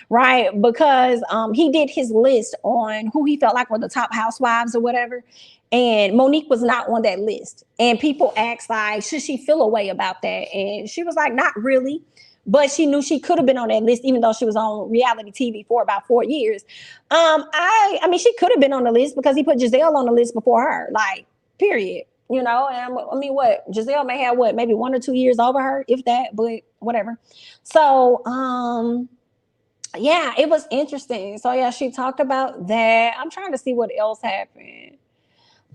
right? Because he did his list on who he felt like were the top housewives or whatever. And Monique was not on that list. And people asked, like, should she feel a way about that? And she was like, not really. But she knew she could have been on that list, even though she was on reality TV for about 4 years. I mean, she could have been on the list because he put Giselle on the list before her, like, period. You know, and I mean, what? Giselle may have, what, maybe 1 or 2 years over her, if that, but whatever. So, yeah, it was interesting. So, yeah, she talked about that. I'm trying to see what else happened.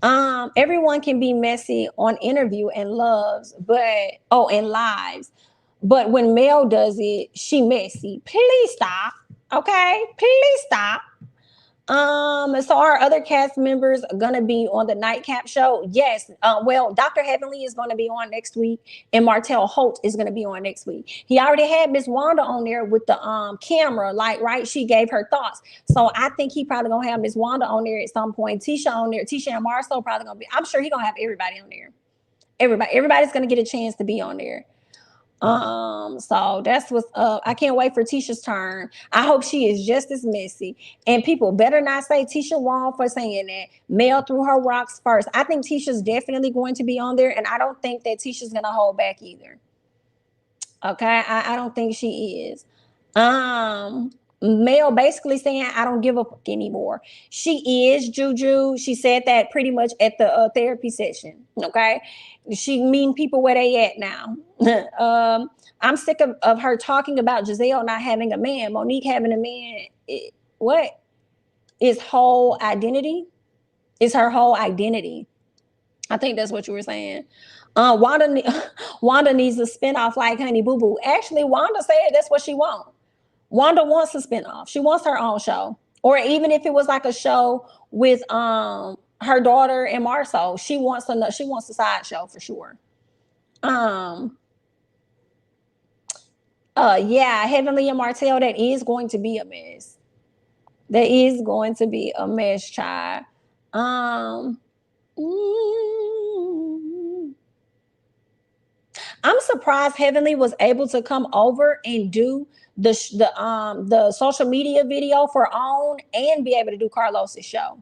Everyone can be messy on interview and lives, but when Mel does it, she messy. Please stop. Okay, please stop. So our other cast members are gonna be on the Nightcap show. Yes. Well, Dr. Heavenly is gonna be on next week, and Martel Holt is gonna be on next week. He already had Miss Wanda on there with the camera, like, right? She gave her thoughts. So I think he probably gonna have Miss Wanda on there at some point. Tisha on there. Tisha and Marcel probably gonna be. I'm sure he gonna have everybody on there. Everybody's gonna get a chance to be on there. So that's what's up. I can't wait for Tisha's turn. I hope she is just as messy. And people better not say Tisha wrong for saying that. Mel threw her rocks first. I think Tisha's definitely going to be on there, and I don't think that Tisha's gonna hold back either. Okay, I don't think she is. Mel basically saying, I don't give a fuck anymore. She is Juju. She said that pretty much at the therapy session. Okay, she meeting people where they at now. I'm sick of her talking about Giselle not having a man, Monique having a man. What is whole identity? Is her whole identity? I think that's what you were saying. Wanda needs a spinoff like Honey Boo Boo. Actually, Wanda said that's what she wants. Wanda wants a spinoff. She wants her own show. Or even if it was like a show with her daughter and Marcel, she wants a side show for sure. Yeah, Heavenly and Martel, that is going to be a mess. That is going to be a mess, child. I'm surprised Heavenly was able to come over and do the social media video for OWN and be able to do Carlos's show.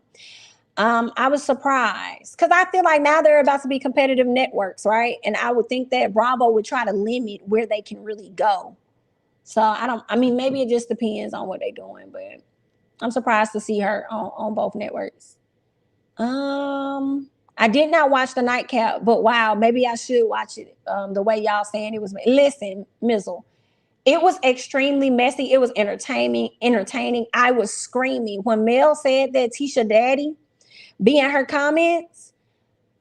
I was surprised because I feel like now they're about to be competitive networks, right? And I would think that Bravo would try to limit where they can really go. So I mean, maybe it just depends on what they're doing, but I'm surprised to see her on both networks. I did not watch the Nightcap, but wow, maybe I should watch it. The way y'all saying it was. Listen, Mizzle, it was extremely messy. It was entertaining. I was screaming when Mel said that Tisha daddy be in her comments.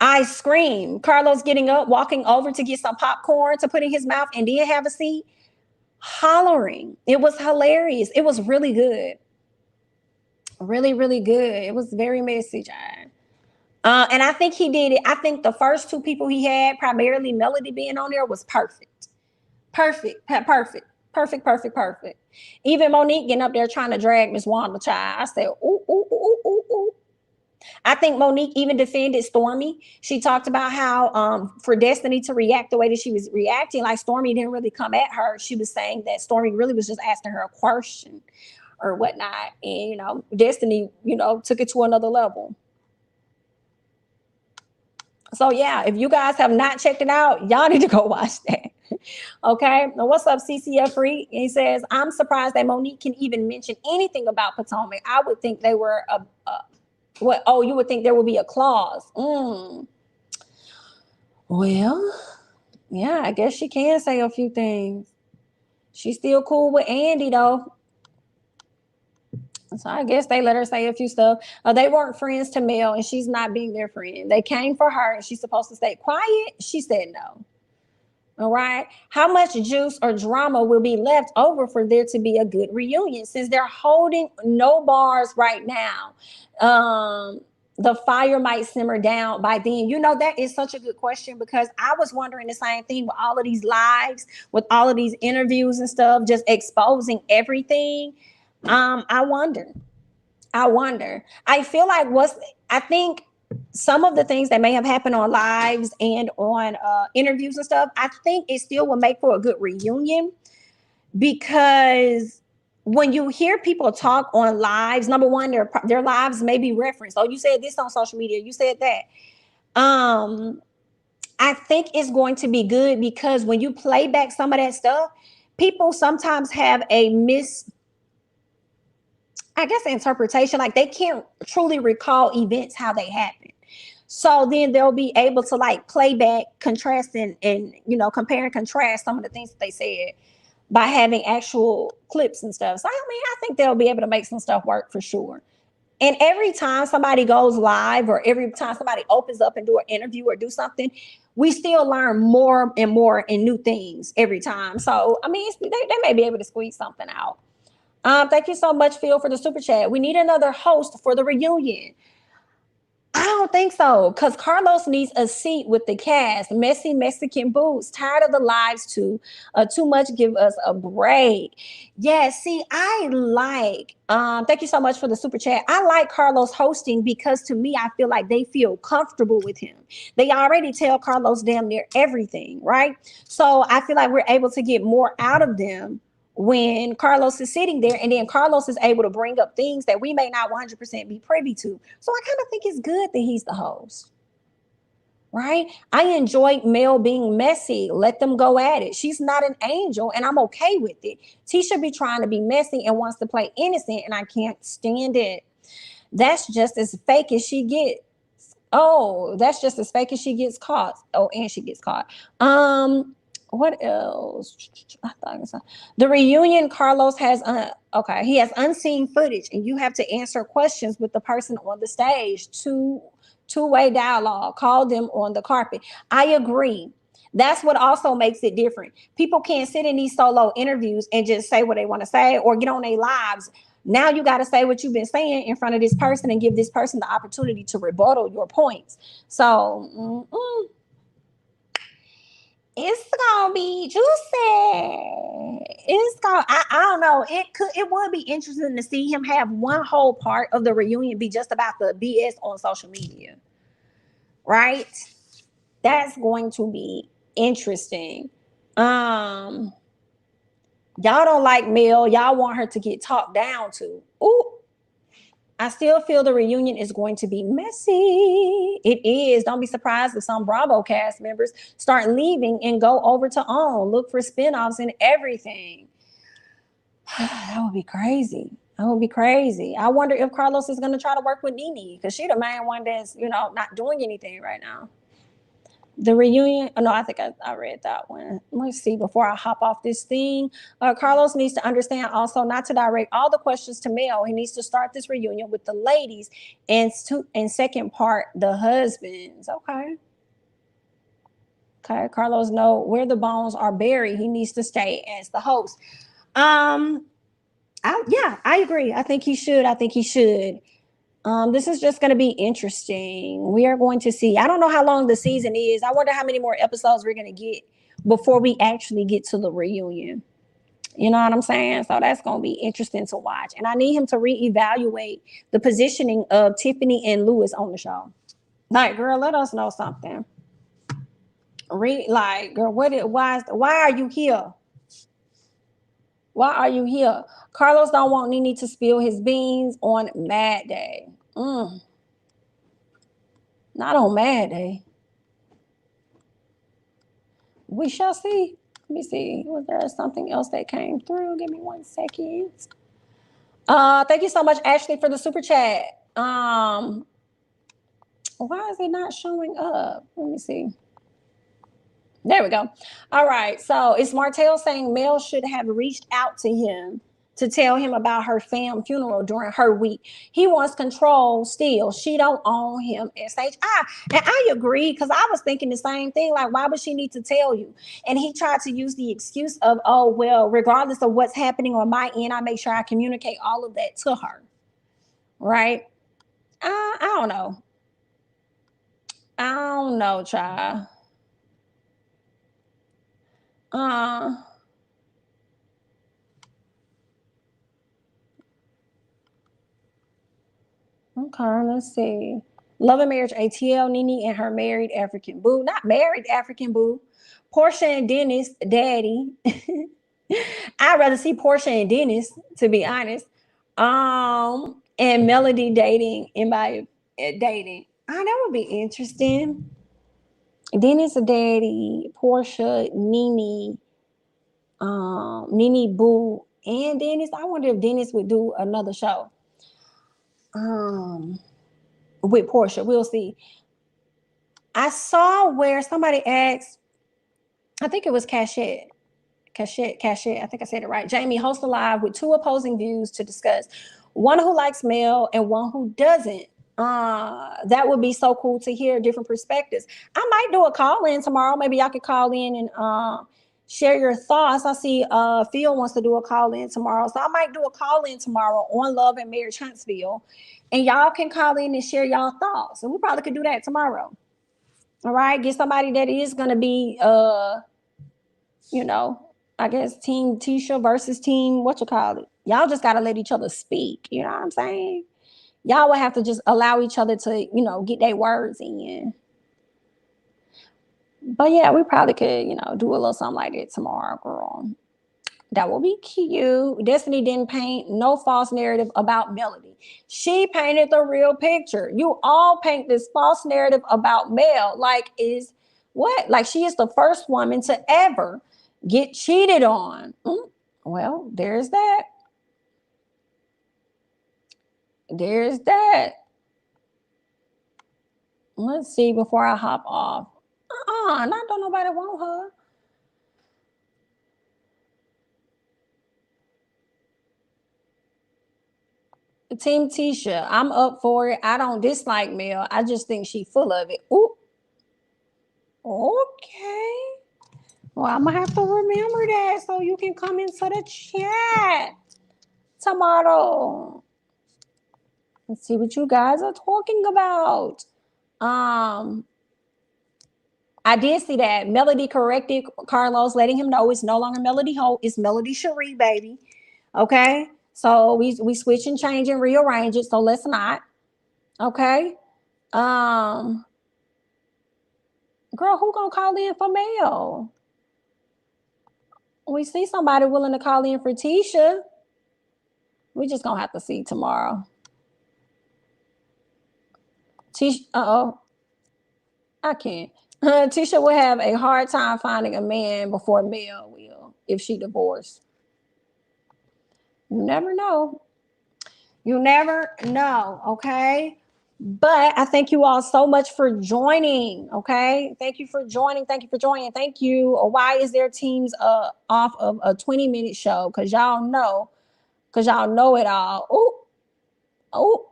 I screamed. Carlos getting up, walking over to get some popcorn to put in his mouth and then have a seat, hollering. It was hilarious. It was really good. Really, really good. It was very messy, John. And I think he did it. I think the first two people he had, primarily Melody being on there, was perfect. Perfect. Even Monique getting up there trying to drag Miss Wanda, child. I said, ooh. I think Monique even defended Stormy. She talked about how for Destiny to react the way that she was reacting, like Stormy didn't really come at her. She was saying that Stormy really was just asking her a question or whatnot. And, Destiny, took it to another level. So yeah, if you guys have not checked it out, y'all need to go watch that. Okay. Now, what's up, CCF Free? He says, I'm surprised that Monique can even mention anything about Potomac. I would think they were what? Oh, you would think there would be a clause. Well, yeah, I guess she can say a few things. She's still cool with Andy though. So I guess they let her say a few stuff. They weren't friends to Mel, and she's not being their friend. They came for her, and she's supposed to stay quiet. She said no. All right. How much juice or drama will be left over for there to be a good reunion? Since they're holding no bars right now, the fire might simmer down by then? You know, that is such a good question, because I was wondering the same thing with all of these lives, with all of these interviews and stuff, just exposing everything. I wonder. I feel like I think some of the things that may have happened on lives and on interviews and stuff, I think it still will make for a good reunion, because when you hear people talk on lives, number one, their lives may be referenced. Oh, you said this on social media, you said that. I think it's going to be good, because when you play back some of that stuff, people sometimes have a interpretation, like they can't truly recall events how they happen. So then they'll be able to like play back, contrast, and compare and contrast some of the things that they said by having actual clips and stuff. So I mean, I think they'll be able to make some stuff work for sure. And every time somebody goes live, or every time somebody opens up and do an interview or do something, we still learn more and more and new things every time. So I mean, they may be able to squeeze something out. Thank you so much, Phil, for the super chat. We need another host for the reunion. I don't think so, because Carlos needs a seat with the cast. Messy Mexican boots. Tired of the lives too. Too much. Give us a break. Yeah, see, I like, thank you so much for the super chat. I like Carlos hosting, because to me, I feel like they feel comfortable with him. They already tell Carlos damn near everything, right? So I feel like we're able to get more out of them when Carlos is sitting there, and then Carlos is able to bring up things that we may not 100% be privy to. So I kind of think it's good that he's the host, right? I enjoyed Mel being messy. Let them go at it. She's not an angel, and I'm okay with it. Tisha be trying to be messy and wants to play innocent, and I can't stand it. That's just as fake as she gets. Oh, that's just as fake as she gets caught. Oh, and she gets caught. What else? The reunion, Carlos has he has unseen footage, and you have to answer questions with the person on the stage. Two-way dialogue. Call them on the carpet. I agree. That's what also makes it different. People can't sit in these solo interviews and just say what they want to say or get on their lives. Now you got to say what you've been saying in front of this person and give this person the opportunity to rebuttal your points. So it's gonna be juicy. I don't know. It would be interesting to see him have one whole part of the reunion be just about the BS on social media. Right? That's going to be interesting. Y'all don't like Mel. Y'all want her to get talked down to. Ooh. I still feel the reunion is going to be messy. It is. Don't be surprised if some Bravo cast members start leaving and go over to OWN. Look for spinoffs and everything. That would be crazy. That would be crazy. I wonder if Carlos is going to try to work with Nene, because she's the main one that's, not doing anything right now. The reunion, no, I think I read that one. Let's see, before I hop off this thing. Carlos needs to understand also not to direct all the questions to Mel. He needs to start this reunion with the ladies, and second part, the husbands. Okay, Carlos know where the bones are buried. He needs to stay as the host. I agree. I think he should. This is just going to be interesting. We are going to see. I don't know how long the season is. I wonder how many more episodes we're going to get before we actually get to the reunion. You know what I'm saying? So that's going to be interesting to watch. And I need him to reevaluate the positioning of Tiffany and Louis on the show. Like, girl, let us know something. Girl, why are you here? Why are you here? Carlos don't want Nene to spill his beans on Mad Day. Not on Mad Day. We shall see. Let me see. Was there something else that came through? Give me 1 second. Thank you so much, Ashley, for the super chat. Why is it not showing up? Let me see. There we go. All right. So it's Martel saying Mel should have reached out to him to tell him about her fam funeral during her week. He wants control still. She don't own him, SHI. And I agree, because I was thinking the same thing. Like, why would she need to tell you? And he tried to use the excuse of, oh, well, regardless of what's happening on my end, I make sure I communicate all of that to her. Right? I don't know. I don't know, child. Okay, let's see. Love and Marriage ATL, Nene and her married African boo. Not married African boo. Portia and Dennis, daddy. I'd rather see Portia and Dennis, to be honest. And Melody dating dating. Oh, that would be interesting. Dennis a daddy, Portia, Nene, Nene Boo, and Dennis. I wonder if Dennis would do another show. With Portia. We'll see. I saw where somebody asked, I think it was CASHAPP. I think I said it right. Jamie hosts a live with two opposing views to discuss. One who likes Mel and one who doesn't. That would be so cool to hear different perspectives. I might do a call in tomorrow. Maybe y'all could call in and share your thoughts. I see Phil wants to do a call in tomorrow. So I might do a call in tomorrow on Love and Marriage Huntsville. And y'all can call in and share y'all thoughts. And we probably could do that tomorrow. All right. Get somebody that is going to be, I guess Team Tisha versus Team, Y'all just got to let each other speak. You know what I'm saying? Y'all would have to just allow each other to, get their words in. But yeah, we probably could, do a little something like that tomorrow, girl. That will be cute. Destiny didn't paint no false narrative about Melody. She painted the real picture. You all paint this false narrative about Mel. Like she is the first woman to ever get cheated on. Well, there's that. There's that. Let's see before I hop off. Not don't nobody want her. Team Tisha, I'm up for it. I don't dislike Mel. I just think she's full of it. Ooh. Okay. Well, I'm going to have to remember that so you can come into the chat tomorrow. Let's see what you guys are talking about. I did see that Melody corrected Carlos, letting him know it's no longer Melody Holt, it's Melody Cherie, baby. Okay? So we switch and change and rearrange it, so let's not. Okay? Girl, who gonna call in for Mel? We see somebody willing to call in for Tisha. We just gonna have to see tomorrow. Tisha, I can't. Tisha will have a hard time finding a man before Mel will if she divorced. You never know. You never know, okay? But I thank you all so much for joining, okay? Thank you for joining. Thank you for joining. Thank you. Why is there teams off of a 20-minute show? Because y'all know it all. Oh.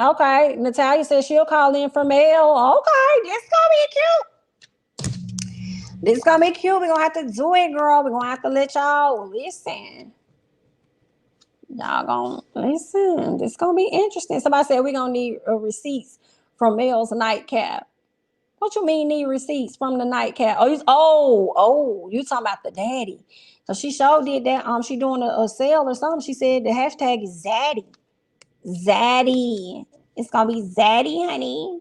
Okay. Natalia says she'll call in for Mel. Okay. This gonna be cute. This gonna be cute. We're gonna have to do it, girl. We're gonna have to let y'all listen. Y'all gonna listen. This gonna be interesting. Somebody said we're gonna need receipts from Mel's Nightcap. What you mean need receipts from the Nightcap? You talking about the daddy. So she sure did that. She doing a sale or something. She said the hashtag is Zaddy. Zaddy. It's gonna be Zaddy, honey.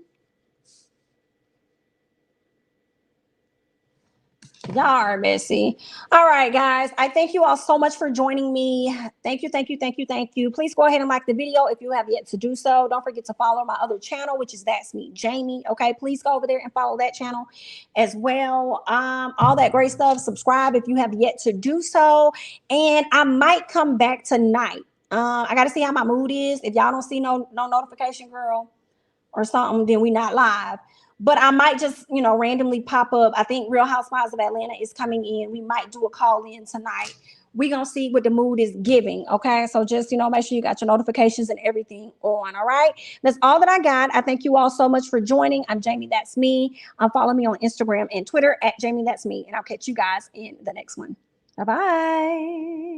Y'all are messy. All right, guys. I thank you all so much for joining me. Thank you. Please go ahead and like the video if you have yet to do so. Don't forget to follow my other channel, which is That's Me, Jamie. Okay, please go over there and follow that channel as well. All that great stuff. Subscribe if you have yet to do so. And I might come back tonight. I got to see how my mood is. If y'all don't see no notification, girl, or something, then we not live. But I might just, randomly pop up. I think Real Housewives of Atlanta is coming in. We might do a call in tonight. We're going to see what the mood is giving. Okay. So just, make sure you got your notifications and everything on. All right. That's all that I got. I thank you all so much for joining. I'm Jamie That's Me. Follow me on Instagram and Twitter at Jamie That's Me. And I'll catch you guys in the next one. Bye-bye.